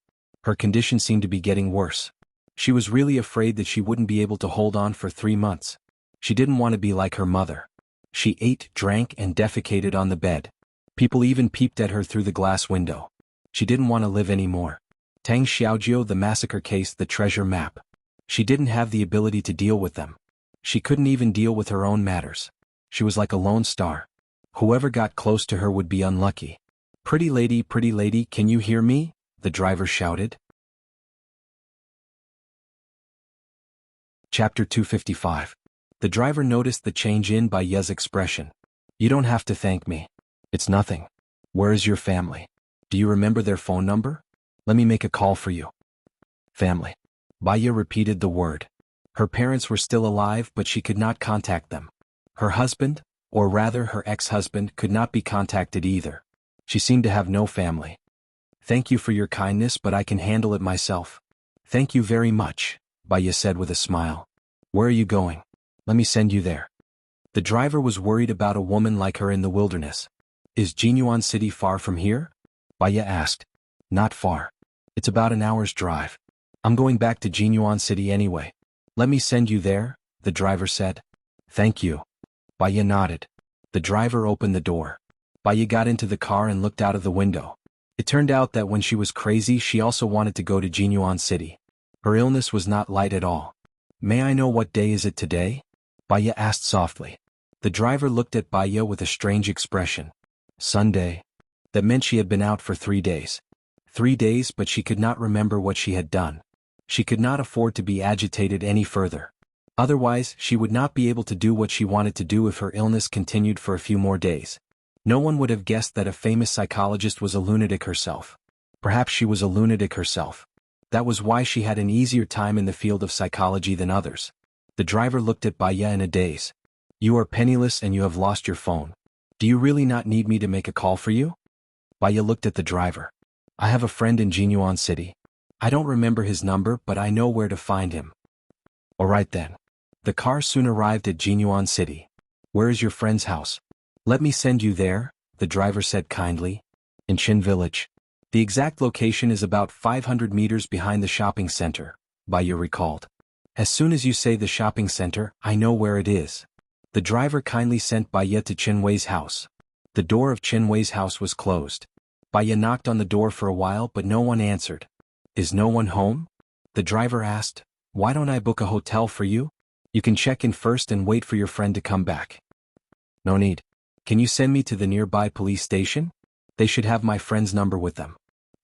Her condition seemed to be getting worse. She was really afraid that she wouldn't be able to hold on for 3 months. She didn't want to be like her mother. She ate, drank, and defecated on the bed. People even peeped at her through the glass window. She didn't want to live anymore. Tang Xiaojiu, the massacre case, the treasure map. She didn't have the ability to deal with them. She couldn't even deal with her own matters. She was like a lone star. Whoever got close to her would be unlucky. Pretty lady, can you hear me?" the driver shouted. Chapter 255. The driver noticed the change in Baya's expression. "You don't have to thank me. It's nothing. Where is your family? Do you remember their phone number? Let me make a call for you." "Family." Baya repeated the word. Her parents were still alive, but she could not contact them. Her husband, or rather her ex-husband, could not be contacted either. She seemed to have no family. "Thank you for your kindness, but I can handle it myself." "Thank you very much," Baya said with a smile. "Where are you going? Let me send you there." The driver was worried about a woman like her in the wilderness. "Is Xuanhuan city far from here?" Baya asked. "Not far. It's about an hour's drive. I'm going back to Xuanhuan city anyway. Let me send you there," the driver said. "Thank you." Baya nodded. The driver opened the door. Baya got into the car and looked out of the window. It turned out that when she was crazy, she also wanted to go to Xuanhuan city. Her illness was not light at all. "May I know what day is it today?" Baya asked softly. The driver looked at Baya with a strange expression. "Sunday." That meant she had been out for 3 days. 3 days, but she could not remember what she had done. She could not afford to be agitated any further. Otherwise, she would not be able to do what she wanted to do if her illness continued for a few more days. No one would have guessed that a famous psychologist was a lunatic herself. Perhaps she was a lunatic herself. That was why she had an easier time in the field of psychology than others. The driver looked at Baya in a daze. "You are penniless and you have lost your phone. Do you really not need me to make a call for you?" Baya looked at the driver. "I have a friend in Xuanhuan city. I don't remember his number, but I know where to find him." "All right then." The car soon arrived at Xuanhuan city. "Where is your friend's house?" "Let me send you there," the driver said kindly. "In Qin village. The exact location is about 500 meters behind the shopping center," Baya recalled. "As soon as you say the shopping center, I know where it is." The driver kindly sent Baya to Chinwei's house. The door of Chinwei's house was closed. Baya knocked on the door for a while but no one answered. Is no one home? The driver asked. Why don't I book a hotel for you? You can check in first and wait for your friend to come back. No need. Can you send me to the nearby police station? They should have my friend's number with them.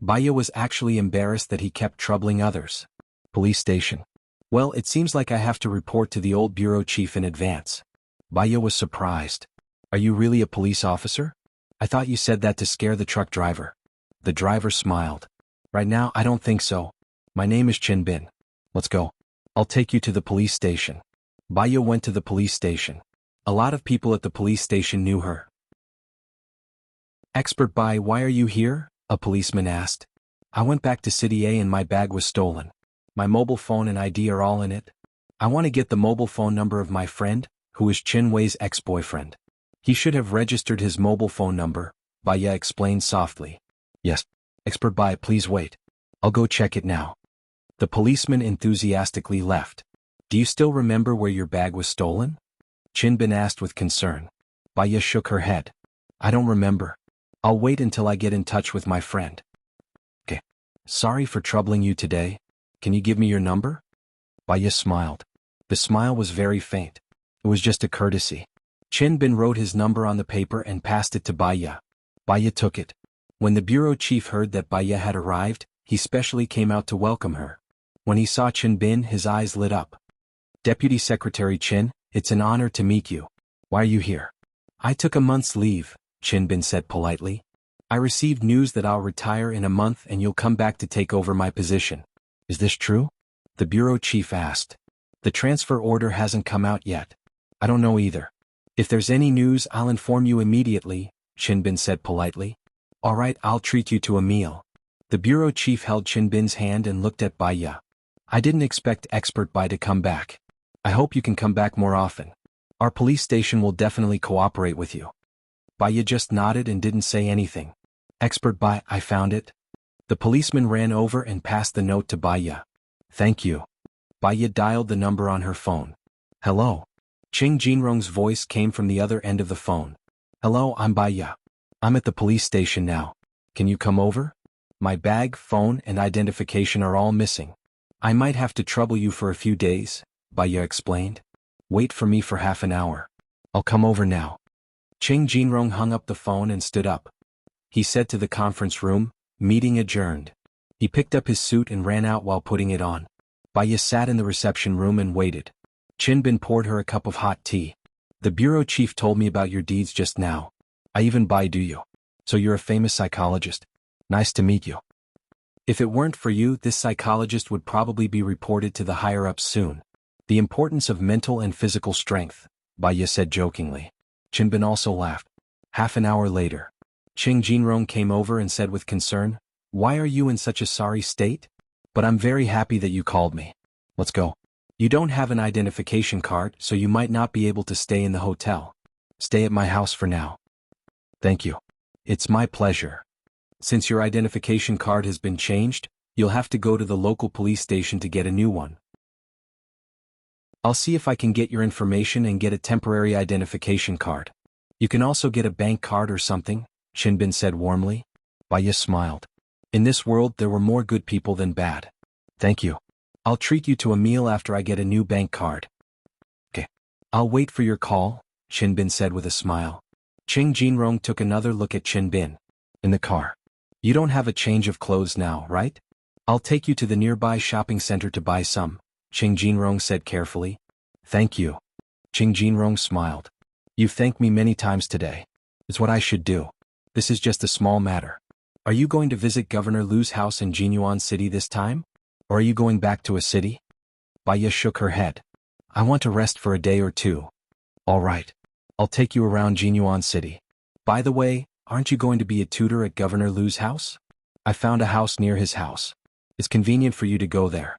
Baya was actually embarrassed that he kept troubling others. Police station. Well, it seems like I have to report to the old bureau chief in advance. Baya was surprised. Are you really a police officer? I thought you said that to scare the truck driver. The driver smiled. Right now, I don't think so. My name is Chin Bin. Let's go. I'll take you to the police station. Baya went to the police station. A lot of people at the police station knew her. Expert Bai, why are you here? A policeman asked. I went back to City A and my bag was stolen. My mobile phone and ID are all in it. I want to get the mobile phone number of my friend, who is Chinwei's ex-boyfriend. He should have registered his mobile phone number, Baya explained softly. Yes. Expert Bai, please wait. I'll go check it now. The policeman enthusiastically left. Do you still remember where your bag was stolen? Chin Bin asked with concern. Baya shook her head. I don't remember. I'll wait until I get in touch with my friend. Okay. Sorry for troubling you today. Can you give me your number? Baya smiled. The smile was very faint. It was just a courtesy. Chin Bin wrote his number on the paper and passed it to Baya. Baya took it. When the bureau chief heard that Baya had arrived, he specially came out to welcome her. When he saw Chin Bin, his eyes lit up. Deputy Secretary Chin, it's an honor to meet you. Why are you here? I took a month's leave, Chin Bin said politely. I received news that I'll retire in a month and you'll come back to take over my position. Is this true? The bureau chief asked. The transfer order hasn't come out yet. I don't know either. If there's any news, I'll inform you immediately, Chin Bin said politely. All right, I'll treat you to a meal. The bureau chief held Chin Bin's hand and looked at Baya. I didn't expect Expert Bai to come back. I hope you can come back more often. Our police station will definitely cooperate with you. Baya just nodded and didn't say anything. Expert Bai, I found it. The policeman ran over and passed the note to Baya. Thank you. Baya dialed the number on her phone. Hello. Ching Jinrong's voice came from the other end of the phone. Hello, I'm Baya. I'm at the police station now. Can you come over? My bag, phone, and identification are all missing. I might have to trouble you for a few days, Baya explained. Wait for me for half an hour. I'll come over now. Ching Jinrong hung up the phone and stood up. He said to the conference room, meeting adjourned. He picked up his suit and ran out while putting it on. Baya sat in the reception room and waited. Chin Bin poured her a cup of hot tea. The bureau chief told me about your deeds just now. I even do you. So you're a famous psychologist. Nice to meet you. If it weren't for you, this psychologist would probably be reported to the higher-ups soon. The importance of mental and physical strength, Baya said jokingly. Chin Bin also laughed. Half an hour later, Ching Jinrong came over and said with concern, Why are you in such a sorry state? But I'm very happy that you called me. Let's go. You don't have an identification card, so you might not be able to stay in the hotel. Stay at my house for now. Thank you. It's my pleasure. Since your identification card has been changed, you'll have to go to the local police station to get a new one. I'll see if I can get your information and get a temporary identification card. You can also get a bank card or something, Chin Bin said warmly. Baya smiled. In this world there were more good people than bad. Thank you. I'll treat you to a meal after I get a new bank card. Okay. I'll wait for your call, Chin Bin said with a smile. Ching Jinrong took another look at Chin Bin. In the car. You don't have a change of clothes now, right? I'll take you to the nearby shopping center to buy some, Ching Jinrong said carefully. Thank you. Ching Jinrong smiled. You've thanked me many times today. It's what I should do. This is just a small matter. Are you going to visit Governor Lu's house in Jianghu City this time? Or are you going back to a city? Baya shook her head. I want to rest for a day or two. All right. I'll take you around Jianghu City. By the way, aren't you going to be a tutor at Governor Lu's house? I found a house near his house. It's convenient for you to go there.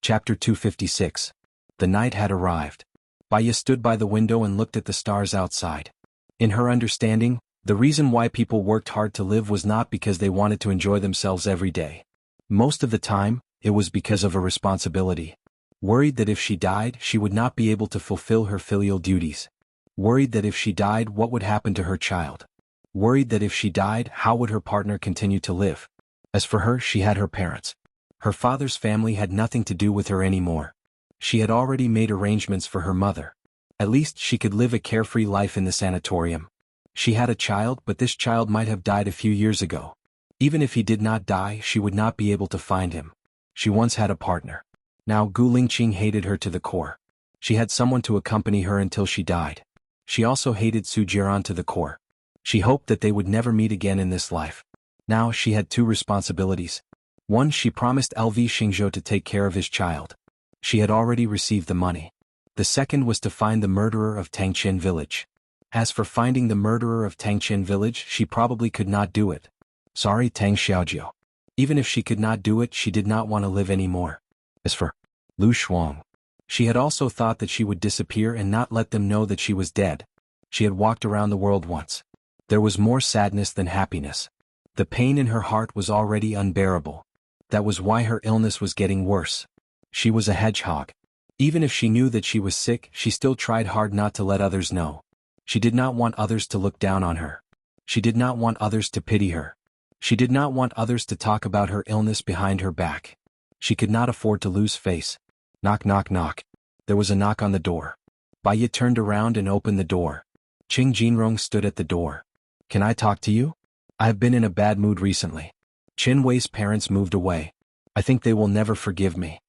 Chapter 256. The night had arrived. Baya stood by the window and looked at the stars outside. In her understanding, the reason why people worked hard to live was not because they wanted to enjoy themselves every day. Most of the time, it was because of a responsibility. Worried that if she died, she would not be able to fulfill her filial duties. Worried that if she died, what would happen to her child? Worried that if she died, how would her partner continue to live? As for her, she had her parents. Her father's family had nothing to do with her anymore. She had already made arrangements for her mother. At least she could live a carefree life in the sanatorium. She had a child, but this child might have died a few years ago. Even if he did not die, she would not be able to find him. She once had a partner. Now Gu Lingqing hated her to the core. She had someone to accompany her until she died. She also hated Su Jiran to the core. She hoped that they would never meet again in this life. Now she had two responsibilities. One, she promised LV Xingzhou to take care of his child. She had already received the money. The second was to find the murderer of Tangqian village. As for finding the murderer of Tangqian village, she probably could not do it. Sorry, Tang Xiaojiu. Even if she could not do it, she did not want to live anymore. As for Lu Shuang, she had also thought that she would disappear and not let them know that she was dead. She had walked around the world once. There was more sadness than happiness. The pain in her heart was already unbearable. That was why her illness was getting worse. She was a hedgehog. Even if she knew that she was sick, she still tried hard not to let others know. She did not want others to look down on her. She did not want others to pity her. She did not want others to talk about her illness behind her back. She could not afford to lose face. Knock, knock, knock. There was a knock on the door. Baiya turned around and opened the door. Qing Jinrong stood at the door. Can I talk to you? I have been in a bad mood recently. Qin Wei's parents moved away. I think they will never forgive me.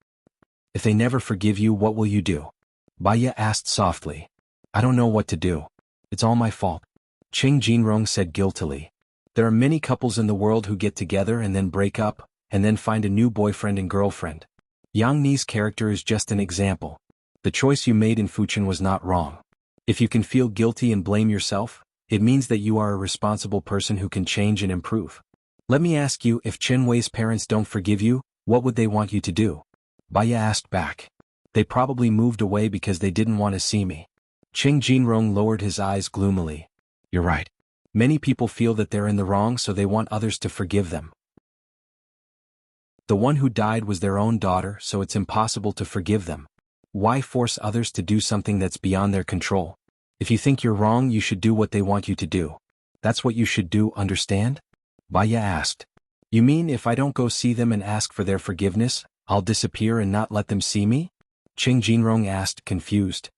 If they never forgive you, what will you do? Baiya asked softly. I don't know what to do. It's all my fault. Qing Jinrong said guiltily. There are many couples in the world who get together and then break up, and then find a new boyfriend and girlfriend. Yang Ni's character is just an example. The choice you made in Fuchen was not wrong. If you can feel guilty and blame yourself, it means that you are a responsible person who can change and improve. Let me ask you, if Qin Wei's parents don't forgive you, what would they want you to do? Baiya asked back. They probably moved away because they didn't want to see me. Qing Jinrong lowered his eyes gloomily. You're right. Many people feel that they're in the wrong, so they want others to forgive them. The one who died was their own daughter, so it's impossible to forgive them. Why force others to do something that's beyond their control? If you think you're wrong, you should do what they want you to do. That's what you should do, understand? Baiya asked. You mean if I don't go see them and ask for their forgiveness, I'll disappear and not let them see me? Qing Jinrong asked, confused.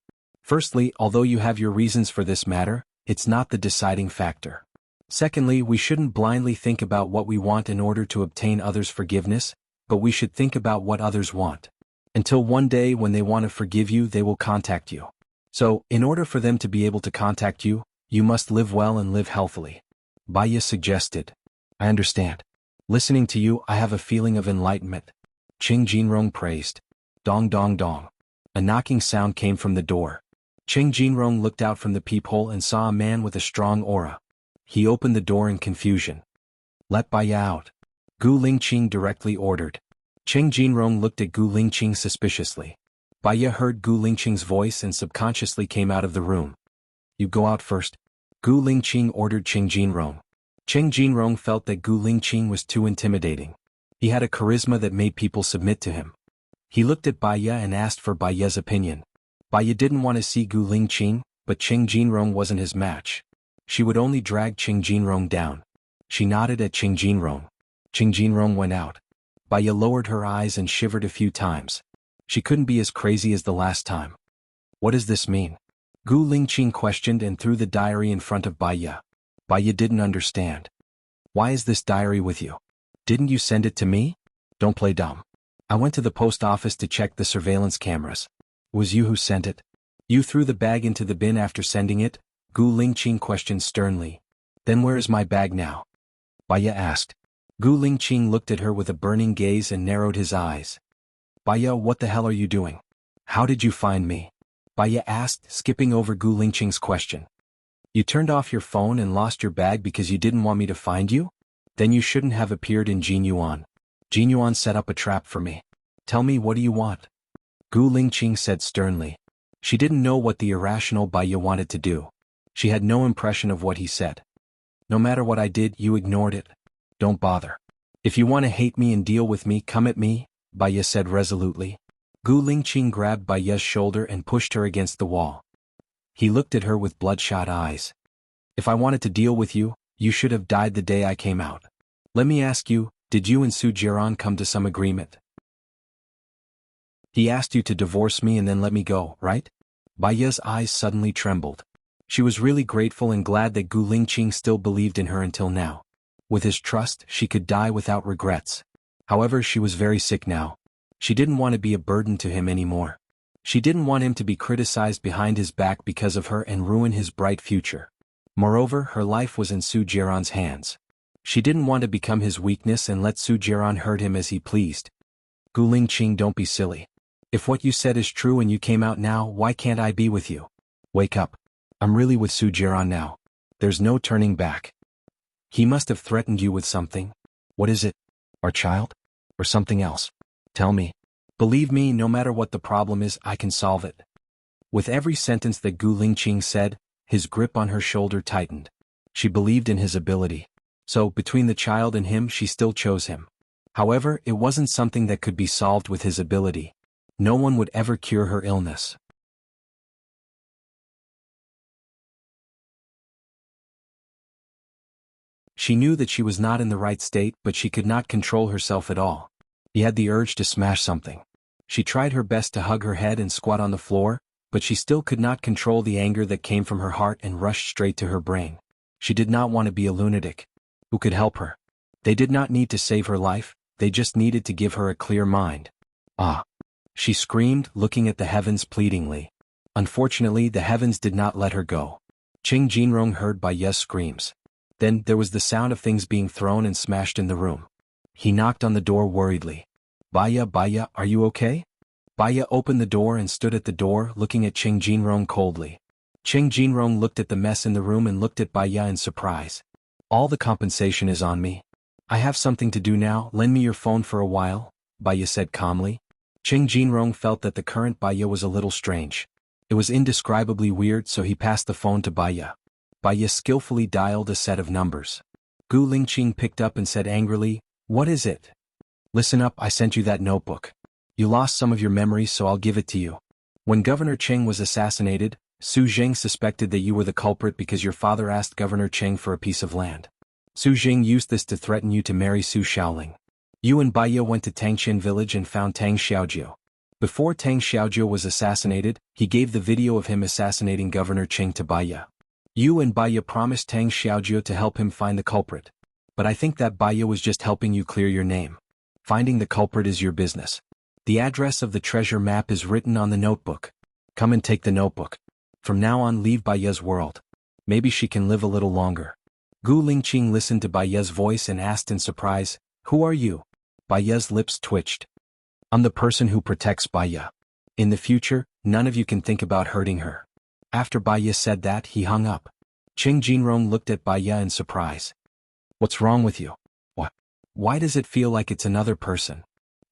Firstly, although you have your reasons for this matter, it's not the deciding factor. Secondly, we shouldn't blindly think about what we want in order to obtain others' forgiveness, but we should think about what others want. Until one day when they want to forgive you, they will contact you. So, in order for them to be able to contact you, you must live well and live healthily. Baiya suggested. I understand. Listening to you, I have a feeling of enlightenment. Qing Jinrong praised. Dong dong dong. A knocking sound came from the door. Qing Jinrong looked out from the peephole and saw a man with a strong aura. He opened the door in confusion. Let Baiya out. Gu Lingqing directly ordered. Qing Jinrong looked at Gu Lingqing suspiciously. Baiya heard Gu Lingqing's voice and subconsciously came out of the room. You go out first. Gu Lingqing ordered Qing Jinrong. Qing Jinrong felt that Gu Lingqing was too intimidating. He had a charisma that made people submit to him. He looked at Baiya and asked for Baiya's opinion. Baiya didn't want to see Gu Lingqing, but Qing Jinrong wasn't his match. She would only drag Qing Jinrong down. She nodded at Qing Jinrong. Qing Jinrong went out. Baiya lowered her eyes and shivered a few times. She couldn't be as crazy as the last time. What does this mean? Gu Lingqing questioned and threw the diary in front of Baiya. Baiya didn't understand. Why is this diary with you? Didn't you send it to me? Don't play dumb. I went to the post office to check the surveillance cameras. It was you who sent it. You threw the bag into the bin after sending it? Gu Lingqing questioned sternly. Then where is my bag now? Baiya asked. Gu Lingqing looked at her with a burning gaze and narrowed his eyes. Baiya, what the hell are you doing? How did you find me? Baiya asked, skipping over Gu Lingqing's question. You turned off your phone and lost your bag because you didn't want me to find you? Then you shouldn't have appeared in Jianghu. Jianghu set up a trap for me. Tell me, what do you want? Gu Lingqing said sternly. She didn't know what the irrational Baiya wanted to do. She had no impression of what he said. No matter what I did, you ignored it. Don't bother. If you want to hate me and deal with me, come at me, Baiya said resolutely. Gu Lingqing grabbed Baiya's shoulder and pushed her against the wall. He looked at her with bloodshot eyes. If I wanted to deal with you, you should have died the day I came out. Let me ask you, did you and Su Jiran come to some agreement? He asked you to divorce me and then let me go, right? Baiya's eyes suddenly trembled. She was really grateful and glad that Gu Lingqing still believed in her until now. With his trust, she could die without regrets. However, she was very sick now. She didn't want to be a burden to him anymore. She didn't want him to be criticized behind his back because of her and ruin his bright future. Moreover, her life was in Su Jiran's hands. She didn't want to become his weakness and let Su Jiran hurt him as he pleased. Gu Lingqing, don't be silly. If what you said is true and you came out now, why can't I be with you? Wake up. I'm really with Su Jiran now. There's no turning back. He must have threatened you with something. What is it? Our child? Or something else? Tell me. Believe me, no matter what the problem is, I can solve it. With every sentence that Gu Lingqing said, his grip on her shoulder tightened. She believed in his ability. So, between the child and him, she still chose him. However, it wasn't something that could be solved with his ability. No one would ever cure her illness. She knew that she was not in the right state, but she could not control herself at all. He had the urge to smash something. She tried her best to hug her head and squat on the floor, but she still could not control the anger that came from her heart and rushed straight to her brain. She did not want to be a lunatic. Who could help her? They did not need to save her life, they just needed to give her a clear mind. Ah! She screamed, looking at the heavens pleadingly. Unfortunately, the heavens did not let her go. Qing Jinrong heard Baiya's screams. Then, there was the sound of things being thrown and smashed in the room. He knocked on the door worriedly. Baiya, are you okay? Baiya opened the door and stood at the door, looking at Qing Jinrong coldly. Qing Jinrong looked at the mess in the room and looked at Baiya in surprise. All the compensation is on me. I have something to do now, lend me your phone for a while, Baiya said calmly. Qing Jinrong felt that the current Baiya was a little strange. It was indescribably weird, so he passed the phone to Baiya. Baiya skillfully dialed a set of numbers. Gu Lingqing picked up and said angrily, "What is it?" "Listen up, I sent you that notebook. You lost some of your memories, so I'll give it to you. When Governor Cheng was assassinated, Su Jing suspected that you were the culprit because your father asked Governor Cheng for a piece of land. Su Jing used this to threaten you to marry Su Shaoling. You and Baiya went to Tangxian village and found Tang Xiaojiu. Before Tang Xiaojiu was assassinated, he gave the video of him assassinating Governor Cheng to Baiya. You and Baiya promised Tang Xiaojiu to help him find the culprit. But I think that Baiya was just helping you clear your name. Finding the culprit is your business. The address of the treasure map is written on the notebook. Come and take the notebook. From now on, leave Baiya's world. Maybe she can live a little longer." Gu Lingqing listened to Baiya's voice and asked in surprise, "Who are you?" Baiya's lips twitched. "I'm the person who protects Baiya. In the future, none of you can think about hurting her." After Baiya said that, he hung up. Qing Jinrong looked at Baiya in surprise. "What's wrong with you? What? Why does it feel like it's another person?"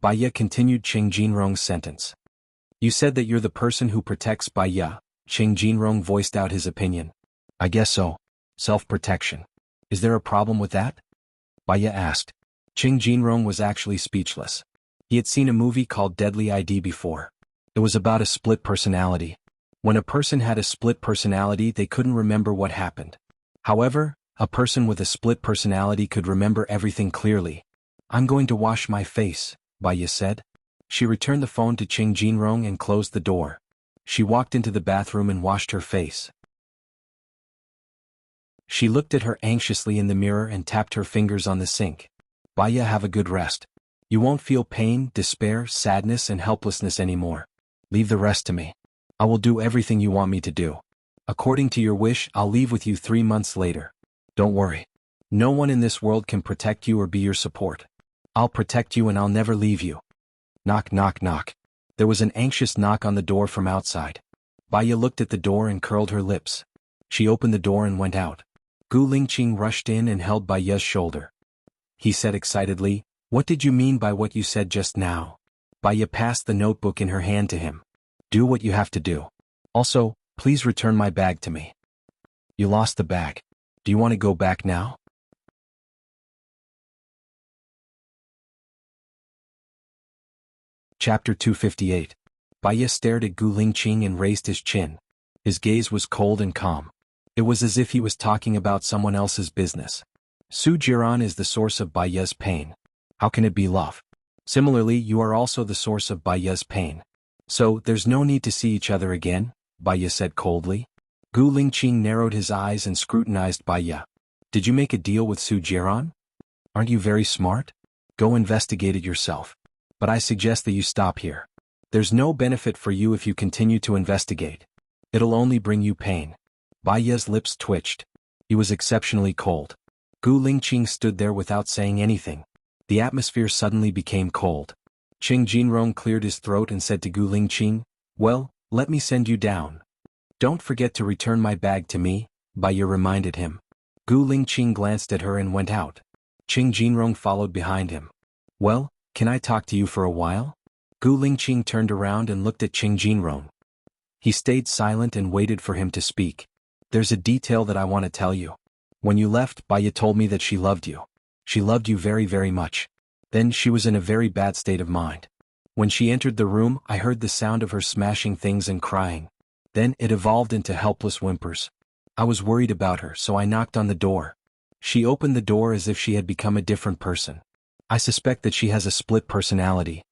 Baiya continued Qing Jinrong's sentence. "You said that you're the person who protects Baiya." Qing Jinrong voiced out his opinion. "I guess so. Self-protection. Is there a problem with that?" Baiya asked. Qing Jinrong was actually speechless. He had seen a movie called Deadly ID before. It was about a split personality. When a person had a split personality, they couldn't remember what happened. However, a person with a split personality could remember everything clearly. "I'm going to wash my face," Baiya said. She returned the phone to Qing Jinrong and closed the door. She walked into the bathroom and washed her face. She looked at her anxiously in the mirror and tapped her fingers on the sink. "Baiya, have a good rest. You won't feel pain, despair, sadness, and helplessness anymore. Leave the rest to me. I will do everything you want me to do. According to your wish, I'll leave with you 3 months later. Don't worry. No one in this world can protect you or be your support. I'll protect you and I'll never leave you." Knock, knock, knock. There was an anxious knock on the door from outside. Baiya looked at the door and curled her lips. She opened the door and went out. Gu Lingqing rushed in and held Baiya's shoulder. He said excitedly, "What did you mean by what you said just now?" Baiya passed the notebook in her hand to him. "Do what you have to do. Also, please return my bag to me." "You lost the bag. Do you want to go back now?" Chapter 258. Baiya stared at Gu Lingqing and raised his chin. His gaze was cold and calm. It was as if he was talking about someone else's business. Su Jiran is the source of Baiya's pain. How can it be love? Similarly, you are also the source of Baiya's pain. So, there's no need to see each other again, Baiya said coldly. Gu Lingqing narrowed his eyes and scrutinized Baiya. Did you make a deal with Su Jiran? Aren't you very smart? Go investigate it yourself. But I suggest that you stop here. There's no benefit for you if you continue to investigate. It'll only bring you pain. Baiya's lips twitched. He was exceptionally cold. Gu Lingqing stood there without saying anything. The atmosphere suddenly became cold. Qing Jinrong cleared his throat and said to Gu Lingqing, "Well, let me send you down." "Don't forget to return my bag to me," Baiya reminded him. Gu Lingqing glanced at her and went out. Qing Jinrong followed behind him. "Well, can I talk to you for a while?" Gu Lingqing turned around and looked at Qing Jinrong. He stayed silent and waited for him to speak. "There's a detail that I want to tell you. When you left, Baiya told me that she loved you. She loved you very, very much. Then she was in a very bad state of mind. When she entered the room, I heard the sound of her smashing things and crying. Then it evolved into helpless whimpers. I was worried about her, so I knocked on the door. She opened the door as if she had become a different person. I suspect that she has a split personality."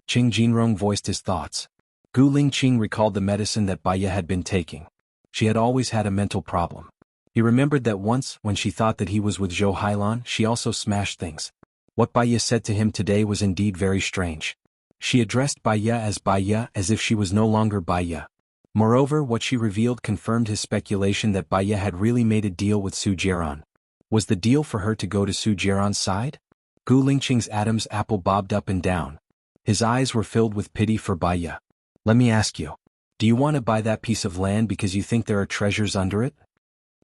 Qing Jinrong voiced his thoughts. Gu Lingqing recalled the medicine that Baiya had been taking. She had always had a mental problem. He remembered that once, when she thought that he was with Zhou Hailan, she also smashed things. What Baiya said to him today was indeed very strange. She addressed Baiya as if she was no longer Baiya. Moreover, what she revealed confirmed his speculation that Baiya had really made a deal with Su Jiran. Was the deal for her to go to Su Jiran's side? Gu Lingqing's Adam's apple bobbed up and down. His eyes were filled with pity for Baiya. "Let me ask you. Do you want to buy that piece of land because you think there are treasures under it?"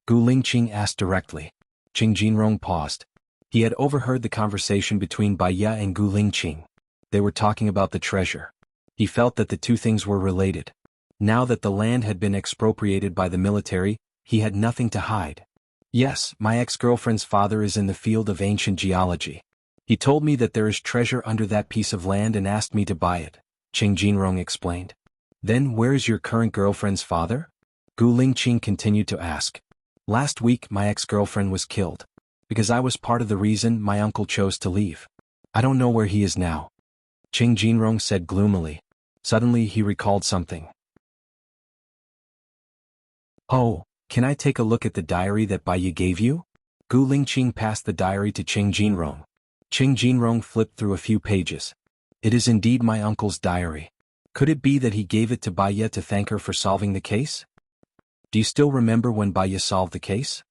Gu Lingqing asked directly. Qing Jinrong paused. He had overheard the conversation between Baiya and Gu Lingqing. They were talking about the treasure. He felt that the two things were related. Now that the land had been expropriated by the military, he had nothing to hide. "Yes, my ex-girlfriend's father is in the field of ancient geology. He told me that there is treasure under that piece of land and asked me to buy it," Qing Jinrong explained. "Then where is your current girlfriend's father?" Gu Lingqing continued to ask. "Last week my ex-girlfriend was killed. Because I was part of the reason my uncle chose to leave. I don't know where he is now," Qing Jinrong said gloomily. Suddenly he recalled something. "Oh, can I take a look at the diary that Baiya gave you?" Gu Lingqing passed the diary to Qing Jinrong. Qing Jinrong flipped through a few pages. "It is indeed my uncle's diary. Could it be that he gave it to Baiya to thank her for solving the case?" "Do you still remember when Baiya solved the case?"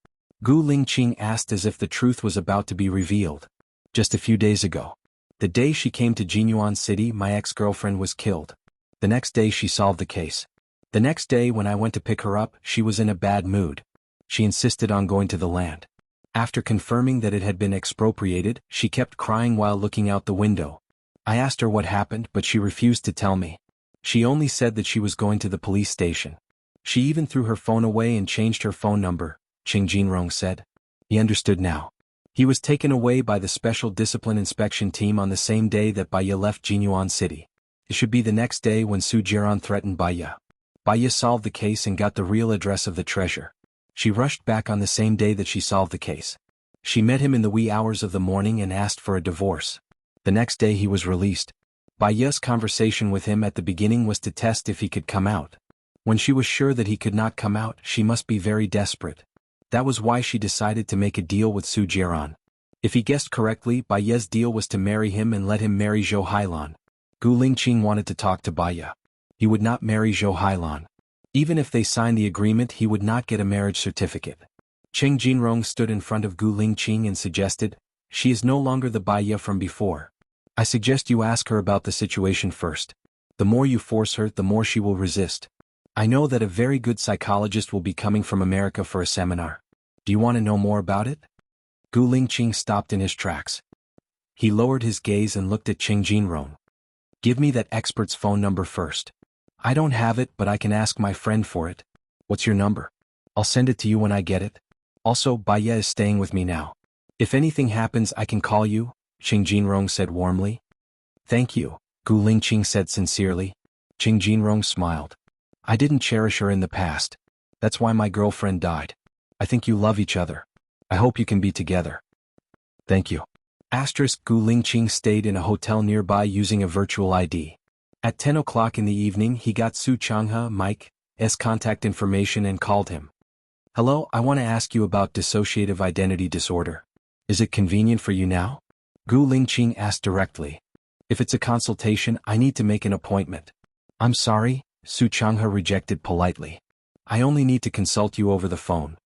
Gu Lingqing asked as if the truth was about to be revealed. "Just a few days ago. The day she came to Jianghu City, my ex-girlfriend was killed. The next day she solved the case. The next day when I went to pick her up, she was in a bad mood. She insisted on going to the land. After confirming that it had been expropriated, she kept crying while looking out the window. I asked her what happened, but she refused to tell me. She only said that she was going to the police station. She even threw her phone away and changed her phone number," Qing Jinrong said. He understood now. He was taken away by the Special Discipline Inspection Team on the same day that Baiya left Jianghu City. It should be the next day when Su Jiran threatened Baiya. Baiya solved the case and got the real address of the treasure. She rushed back on the same day that she solved the case. She met him in the wee hours of the morning and asked for a divorce. The next day he was released. Baiya's conversation with him at the beginning was to test if he could come out. When she was sure that he could not come out, she must be very desperate. That was why she decided to make a deal with Su Jiran. If he guessed correctly, Baiya's deal was to marry him and let him marry Zhou Hailan. Gu Lingqing wanted to talk to Baiya. He would not marry Zhou Hailan. Even if they signed the agreement, he would not get a marriage certificate. Qing Jinrong stood in front of Gu Lingqing and suggested, "She is no longer the Baiya from before. I suggest you ask her about the situation first. The more you force her, the more she will resist. I know that a very good psychologist will be coming from America for a seminar. Do you want to know more about it?" Gu Lingqing stopped in his tracks. He lowered his gaze and looked at Qing Jinrong. "Give me that expert's phone number first. I don't have it, but I can ask my friend for it. What's your number? I'll send it to you when I get it. Also, Baiya is staying with me now. If anything happens, I can call you," Qing Jinrong said warmly. "Thank you," Gu Lingqing said sincerely. Qing Jinrong smiled. I didn't cherish her in the past. That's why my girlfriend died. I think you love each other. I hope you can be together. Thank you. Gu Lingqing stayed in a hotel nearby using a virtual ID. At 10 o'clock in the evening he got Su Changhe Mike's contact information and called him. Hello, I want to ask you about dissociative identity disorder. Is it convenient for you now? Gu Lingqing asked directly. If it's a consultation, I need to make an appointment. I'm sorry, Su Changhe rejected politely. I only need to consult you over the phone.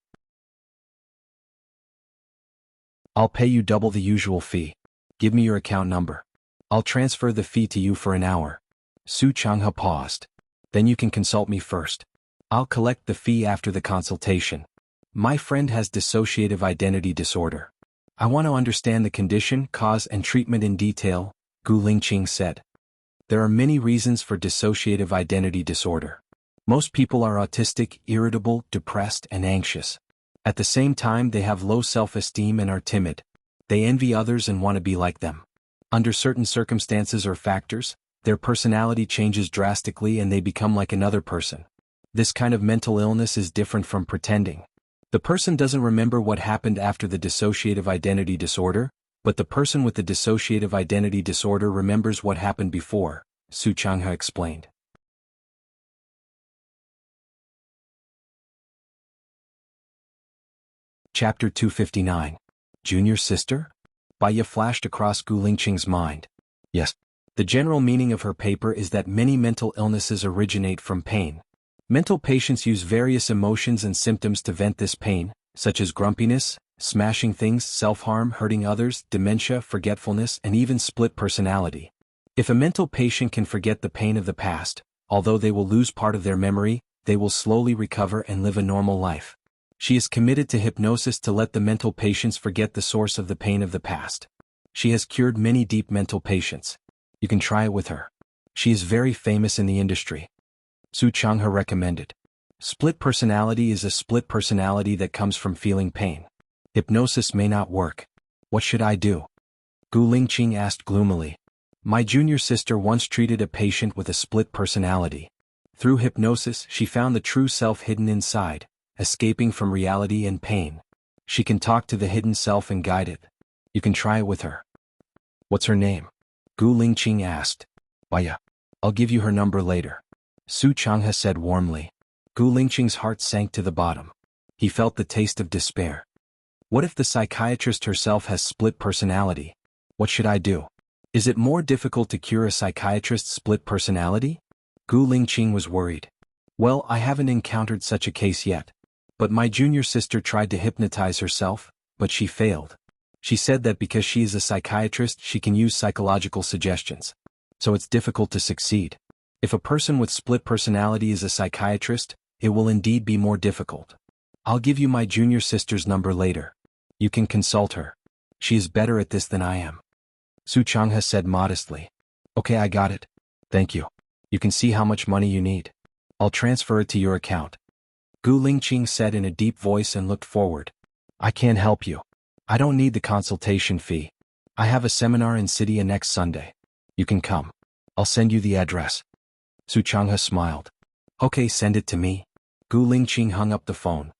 I'll pay you double the usual fee. Give me your account number. I'll transfer the fee to you for an hour. Su Changhe paused. Then you can consult me first. I'll collect the fee after the consultation. My friend has dissociative identity disorder. I want to understand the condition, cause and treatment in detail, Gu Lingqing said. There are many reasons for dissociative identity disorder. Most people are autistic, irritable, depressed and anxious. At the same time they have low self-esteem and are timid. They envy others and want to be like them. Under certain circumstances or factors, their personality changes drastically and they become like another person. This kind of mental illness is different from pretending. The person doesn't remember what happened after the dissociative identity disorder, but the person with the dissociative identity disorder remembers what happened before, Su Changhe explained. Chapter 259. Junior sister? Baya flashed across Gu Lingqing's mind. Yes. The general meaning of her paper is that many mental illnesses originate from pain. Mental patients use various emotions and symptoms to vent this pain, such as grumpiness, smashing things, self-harm, hurting others, dementia, forgetfulness, and even split personality. If a mental patient can forget the pain of the past, although they will lose part of their memory, they will slowly recover and live a normal life. She is committed to hypnosis to let the mental patients forget the source of the pain of the past. She has cured many deep mental patients. You can try it with her. She is very famous in the industry. Su Changhe recommended. Split personality is a split personality that comes from feeling pain. Hypnosis may not work. What should I do? Gu Lingqing asked gloomily. My junior sister once treated a patient with a split personality. Through hypnosis, she found the true self hidden inside, escaping from reality and pain. She can talk to the hidden self and guide it. You can try it with her. What's her name? Gu Lingqing asked. Baya. I'll give you her number later. Su Changhe said warmly. Gu Lingqing's heart sank to the bottom. He felt the taste of despair. What if the psychiatrist herself has split personality? What should I do? Is it more difficult to cure a psychiatrist's split personality? Gu Lingqing was worried. Well, I haven't encountered such a case yet. But my junior sister tried to hypnotize herself, but she failed. She said that because she is a psychiatrist she can use psychological suggestions. So it's difficult to succeed. If a person with split personality is a psychiatrist, it will indeed be more difficult. I'll give you my junior sister's number later. You can consult her. She is better at this than I am. Su Changhe said modestly. Okay, I got it. Thank you. You can see how much money you need. I'll transfer it to your account. Gu Lingqing said in a deep voice and looked forward. I can't help you. I don't need the consultation fee. I have a seminar in Cydia next Sunday. You can come. I'll send you the address. Su Changhe smiled. Okay, send it to me. Gu Lingqing hung up the phone.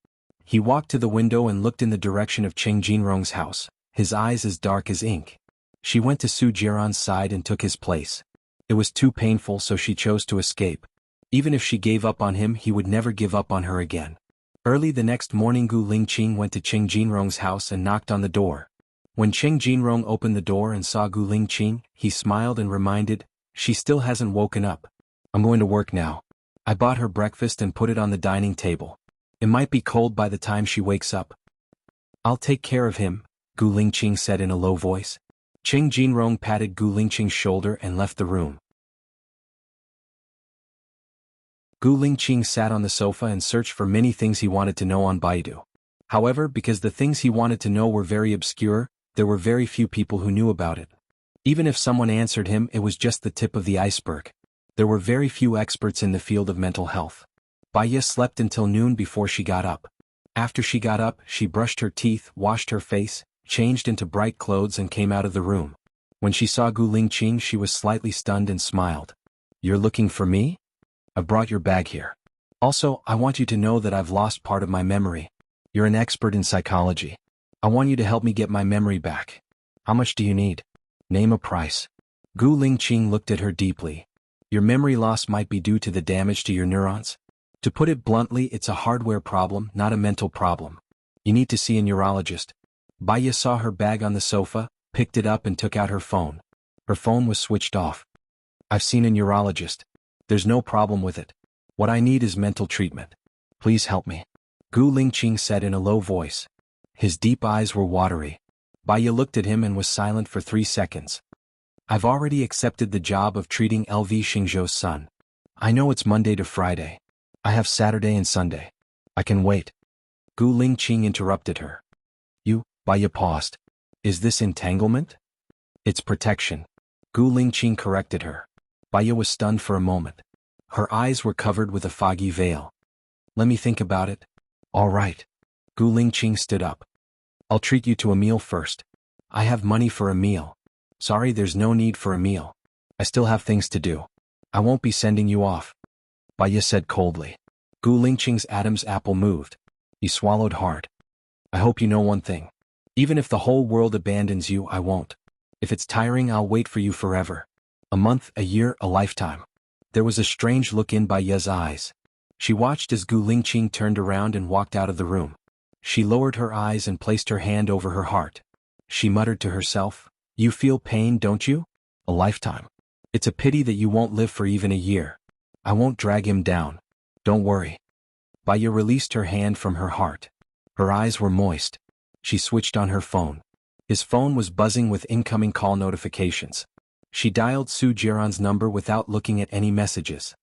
He walked to the window and looked in the direction of Qing Jinrong's house, his eyes as dark as ink. She went to Su Jiran's side and took his place. It was too painful, so she chose to escape. Even if she gave up on him, he would never give up on her again. Early the next morning Gu Lingqing went to Qing Jinrong's house and knocked on the door. When Qing Jinrong opened the door and saw Gu Lingqing, he smiled and reminded, she still hasn't woken up. I'm going to work now. I bought her breakfast and put it on the dining table. It might be cold by the time she wakes up. I'll take care of him, Gu Lingqing said in a low voice. Qing Jinrong patted Gu Lingqing's shoulder and left the room. Gu Lingqing sat on the sofa and searched for many things he wanted to know on Baidu. However, because the things he wanted to know were very obscure, there were very few people who knew about it. Even if someone answered him, it was just the tip of the iceberg. There were very few experts in the field of mental health. Baya slept until noon before she got up. After she got up, she brushed her teeth, washed her face, changed into bright clothes and came out of the room. When she saw Gu Lingqing, she was slightly stunned and smiled. "You're looking for me? I've brought your bag here. Also, I want you to know that I've lost part of my memory. You're an expert in psychology. I want you to help me get my memory back. How much do you need? Name a price." Gu Lingqing looked at her deeply. "Your memory loss might be due to the damage to your neurons. To put it bluntly, it's a hardware problem, not a mental problem. You need to see a neurologist." Baya saw her bag on the sofa, picked it up and took out her phone. Her phone was switched off. "I've seen a neurologist. There's no problem with it. What I need is mental treatment. Please help me," Gu Lingqing said in a low voice. His deep eyes were watery. Baya looked at him and was silent for 3 seconds. "I've already accepted the job of treating LV Xingzhou's son. I know it's Monday to Friday. I have Saturday and Sunday. I can wait." Gu Lingqing interrupted her. Baya paused. "Is this entanglement?" "It's protection," Gu Lingqing corrected her. Baya was stunned for a moment. Her eyes were covered with a foggy veil. "Let me think about it." "All right." Gu Lingqing stood up. "I'll treat you to a meal first." "I have money for a meal." "Sorry, there's no need for a meal. I still have things to do. I won't be sending you off," Baya said coldly. Gu Lingqing's Adam's apple moved. He swallowed hard. "I hope you know one thing. Even if the whole world abandons you, I won't. If it's tiring, I'll wait for you forever. A month, a year, a lifetime." There was a strange look in Baya's eyes. She watched as Gu Lingqing turned around and walked out of the room. She lowered her eyes and placed her hand over her heart. She muttered to herself, "You feel pain, don't you? A lifetime. It's a pity that you won't live for even a year. I won't drag him down. Don't worry." Baya released her hand from her heart. Her eyes were moist. She switched on her phone. His phone was buzzing with incoming call notifications. She dialed Su Jiran's number without looking at any messages.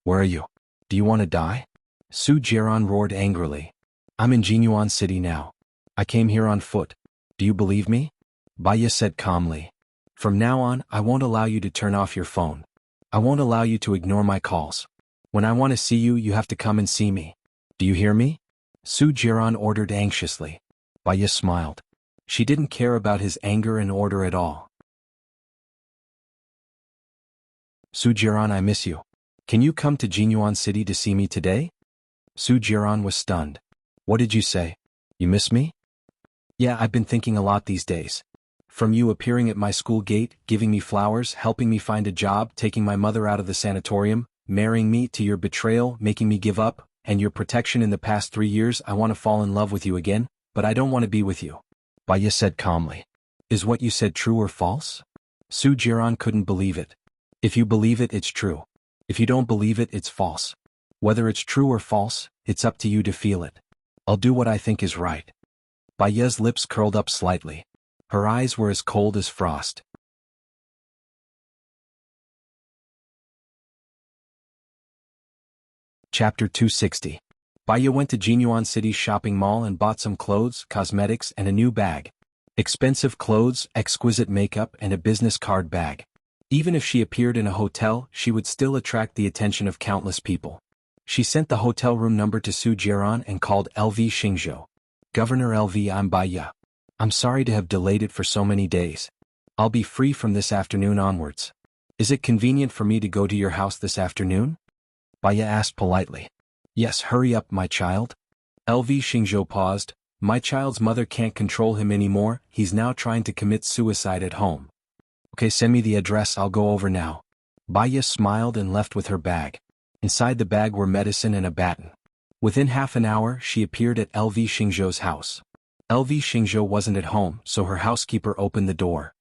"Where are you? Do you want to die?" Su Jiran roared angrily. "I'm in Jianghu City now. I came here on foot. Do you believe me?" Baya said calmly. "From now on, I won't allow you to turn off your phone. I won't allow you to ignore my calls. When I want to see you, you have to come and see me. Do you hear me?" Su Jiran ordered anxiously. Baya smiled. She didn't care about his anger and order at all. "Su Jiran, I miss you. Can you come to Jianghu City to see me today?" Su Jiran was stunned. "What did you say? You miss me?" "Yeah, I've been thinking a lot these days. From you appearing at my school gate, giving me flowers, helping me find a job, taking my mother out of the sanatorium, marrying me, to your betrayal, making me give up, and your protection in the past 3 years, I want to fall in love with you again, but I don't want to be with you," Baya said calmly. "Is what you said true or false?" Su Jiran couldn't believe it. "If you believe it, it's true. If you don't believe it, it's false. Whether it's true or false, it's up to you to feel it. I'll do what I think is right." Baya's lips curled up slightly. Her eyes were as cold as frost. Chapter 260. Baya went to Jianghu City's shopping mall and bought some clothes, cosmetics, and a new bag. Expensive clothes, exquisite makeup, and a business card bag. Even if she appeared in a hotel, she would still attract the attention of countless people. She sent the hotel room number to Su Jiran and called LV Xingzhou. "Governor LV, I'm Baya. I'm sorry to have delayed it for so many days. I'll be free from this afternoon onwards. Is it convenient for me to go to your house this afternoon?" Baya asked politely. "Yes, hurry up, my child." LV Xingzhou paused. "My child's mother can't control him anymore, he's now trying to commit suicide at home." "Okay, send me the address, I'll go over now." Baya smiled and left with her bag. Inside the bag were medicine and a baton. Within half an hour, she appeared at LV Xingzhou's house. LV Xingzhou wasn't at home, so her housekeeper opened the door.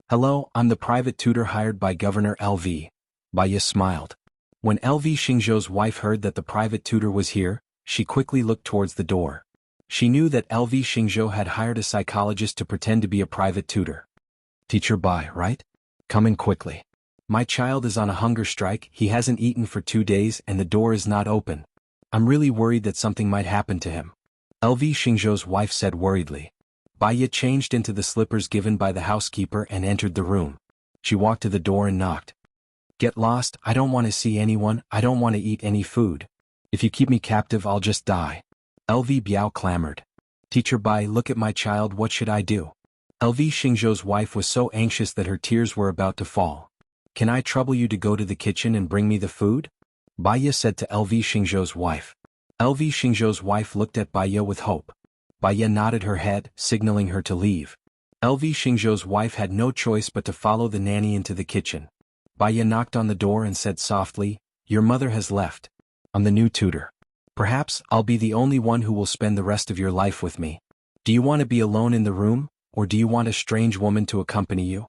"Hello, I'm the private tutor hired by Governor LV." Baya smiled. When LV Xingzhou's wife heard that the private tutor was here, she quickly looked towards the door. She knew that LV Xingzhou had hired a psychologist to pretend to be a private tutor. "Teacher Bai, right? Come in quickly. My child is on a hunger strike, he hasn't eaten for 2 days and the door is not open. I'm really worried that something might happen to him," LV Xingzhou's wife said worriedly. Baya changed into the slippers given by the housekeeper and entered the room. She walked to the door and knocked. "Get lost, I don't want to see anyone, I don't want to eat any food. If you keep me captive, I'll just die," LV Biao clamored. "Teacher Bai, look at my child, what should I do?" LV Xingzhou's wife was so anxious that her tears were about to fall. Can I trouble you to go to the kitchen and bring me the food? Baiya said to LV Xingzhou's wife. LV Xingzhou's wife looked at Baiya with hope. Baiya nodded her head, signaling her to leave. LV Xingzhou's wife had no choice but to follow the nanny into the kitchen. Baiya knocked on the door and said softly, "Your mother has left. I'm the new tutor. Perhaps I'll be the only one who will spend the rest of your life with me. Do you want to be alone in the room, or do you want a strange woman to accompany you?"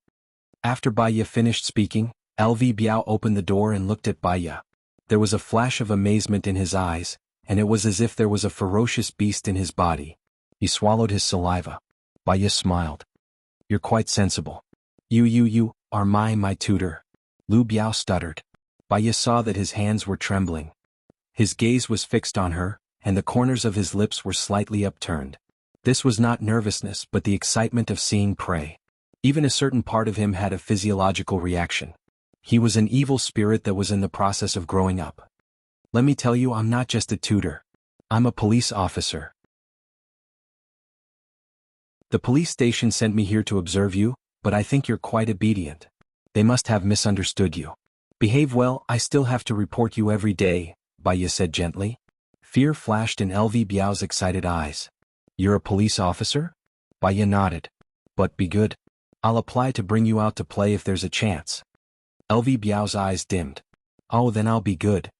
After Baiya finished speaking, LV Biao opened the door and looked at Baiya. There was a flash of amazement in his eyes, and it was as if there was a ferocious beast in his body. He swallowed his saliva. Baiya smiled. "You're quite sensible. You are my tutor." Lu Biao stuttered. Baiya saw that his hands were trembling. His gaze was fixed on her, and the corners of his lips were slightly upturned. This was not nervousness but the excitement of seeing prey. Even a certain part of him had a physiological reaction. He was an evil spirit that was in the process of growing up. "Let me tell you, I'm not just a tutor. I'm a police officer. The police station sent me here to observe you, but I think you're quite obedient. They must have misunderstood you. Behave well, I still have to report you every day," Baiya said gently. Fear flashed in LV Biao's excited eyes. "You're a police officer?" Baiya nodded. "But be good. I'll apply to bring you out to play if there's a chance." LV Biao's eyes dimmed. "Oh, then I'll be good."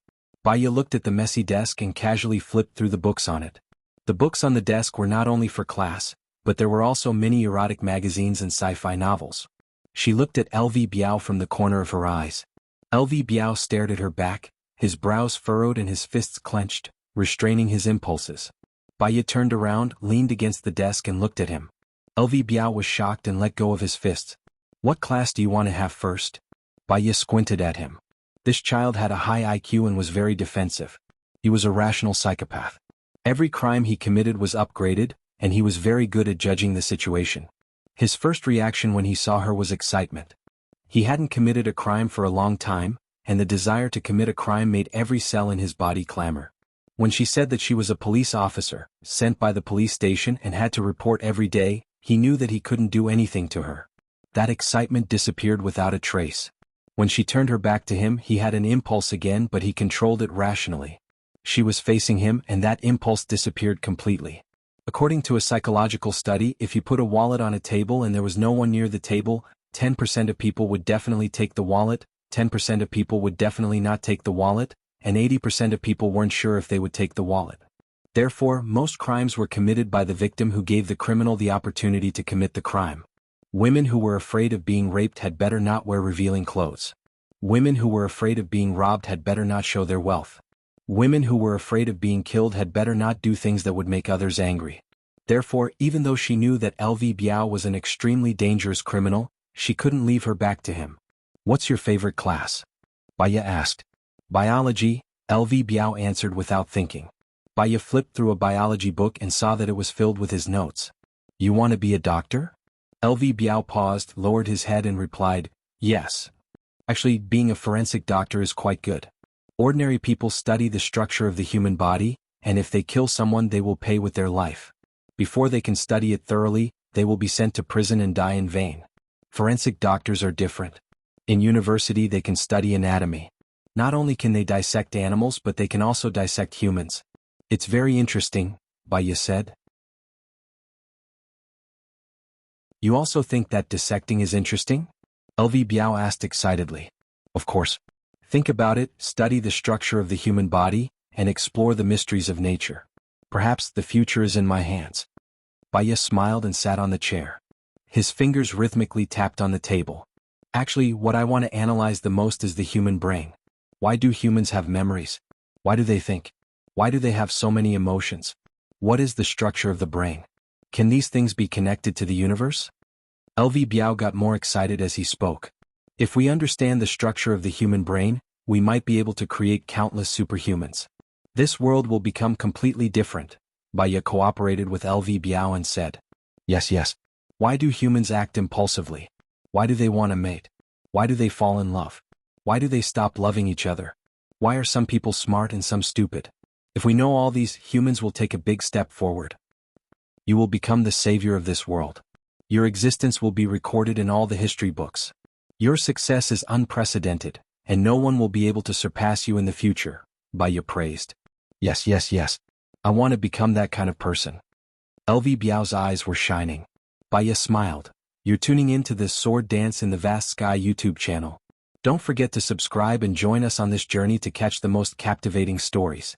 Baiya looked at the messy desk and casually flipped through the books on it. The books on the desk were not only for class, but there were also many erotic magazines and sci-fi novels. She looked at LV Biao from the corner of her eyes. LV Biao stared at her back, his brows furrowed and his fists clenched, restraining his impulses. Baiya turned around, leaned against the desk and looked at him. LV Biao was shocked and let go of his fists. "What class do you want to have first?" Baiya squinted at him. This child had a high IQ and was very defensive. He was a rational psychopath. Every crime he committed was upgraded, and he was very good at judging the situation. His first reaction when he saw her was excitement. He hadn't committed a crime for a long time, and the desire to commit a crime made every cell in his body clamor. When she said that she was a police officer, sent by the police station and had to report every day, he knew that he couldn't do anything to her. That excitement disappeared without a trace. When she turned her back to him, he had an impulse again, but he controlled it rationally. She was facing him, and that impulse disappeared completely. According to a psychological study, if you put a wallet on a table and there was no one near the table, 10% of people would definitely take the wallet, 10% of people would definitely not take the wallet, and 80% of people weren't sure if they would take the wallet. Therefore, most crimes were committed by the victim who gave the criminal the opportunity to commit the crime. Women who were afraid of being raped had better not wear revealing clothes. Women who were afraid of being robbed had better not show their wealth. Women who were afraid of being killed had better not do things that would make others angry. Therefore, even though she knew that LV Biao was an extremely dangerous criminal, she couldn't leave her back to him. "What's your favorite class?" Baiya asked. "Biology," LV Biao answered without thinking. Baiya flipped through a biology book and saw that it was filled with his notes. "You want to be a doctor?" LV Biao paused, lowered his head and replied, "Yes. Actually, being a forensic doctor is quite good. Ordinary people study the structure of the human body, and if they kill someone they will pay with their life. Before they can study it thoroughly, they will be sent to prison and die in vain. Forensic doctors are different. In university they can study anatomy. Not only can they dissect animals but they can also dissect humans. It's very interesting," Baiya said. "You also think that dissecting is interesting?" LV Biao asked excitedly. "Of course. Think about it, study the structure of the human body, and explore the mysteries of nature. Perhaps the future is in my hands." Baiya smiled and sat on the chair. His fingers rhythmically tapped on the table. "Actually, what I want to analyze the most is the human brain. Why do humans have memories? Why do they think? Why do they have so many emotions? What is the structure of the brain? Can these things be connected to the universe?" LV Biao got more excited as he spoke. "If we understand the structure of the human brain, we might be able to create countless superhumans. This world will become completely different." Baiya cooperated with LV Biao and said, Yes. Why do humans act impulsively? Why do they want to mate? Why do they fall in love? Why do they stop loving each other? Why are some people smart and some stupid? If we know all these, humans will take a big step forward. You will become the savior of this world. Your existence will be recorded in all the history books. Your success is unprecedented, and no one will be able to surpass you in the future. Baya praised. Yes, yes, yes. I want to become that kind of person. LV Biao's eyes were shining. Baya smiled. You're tuning in to this sword dance in the vast sky YouTube channel. Don't forget to subscribe and join us on this journey to catch the most captivating stories.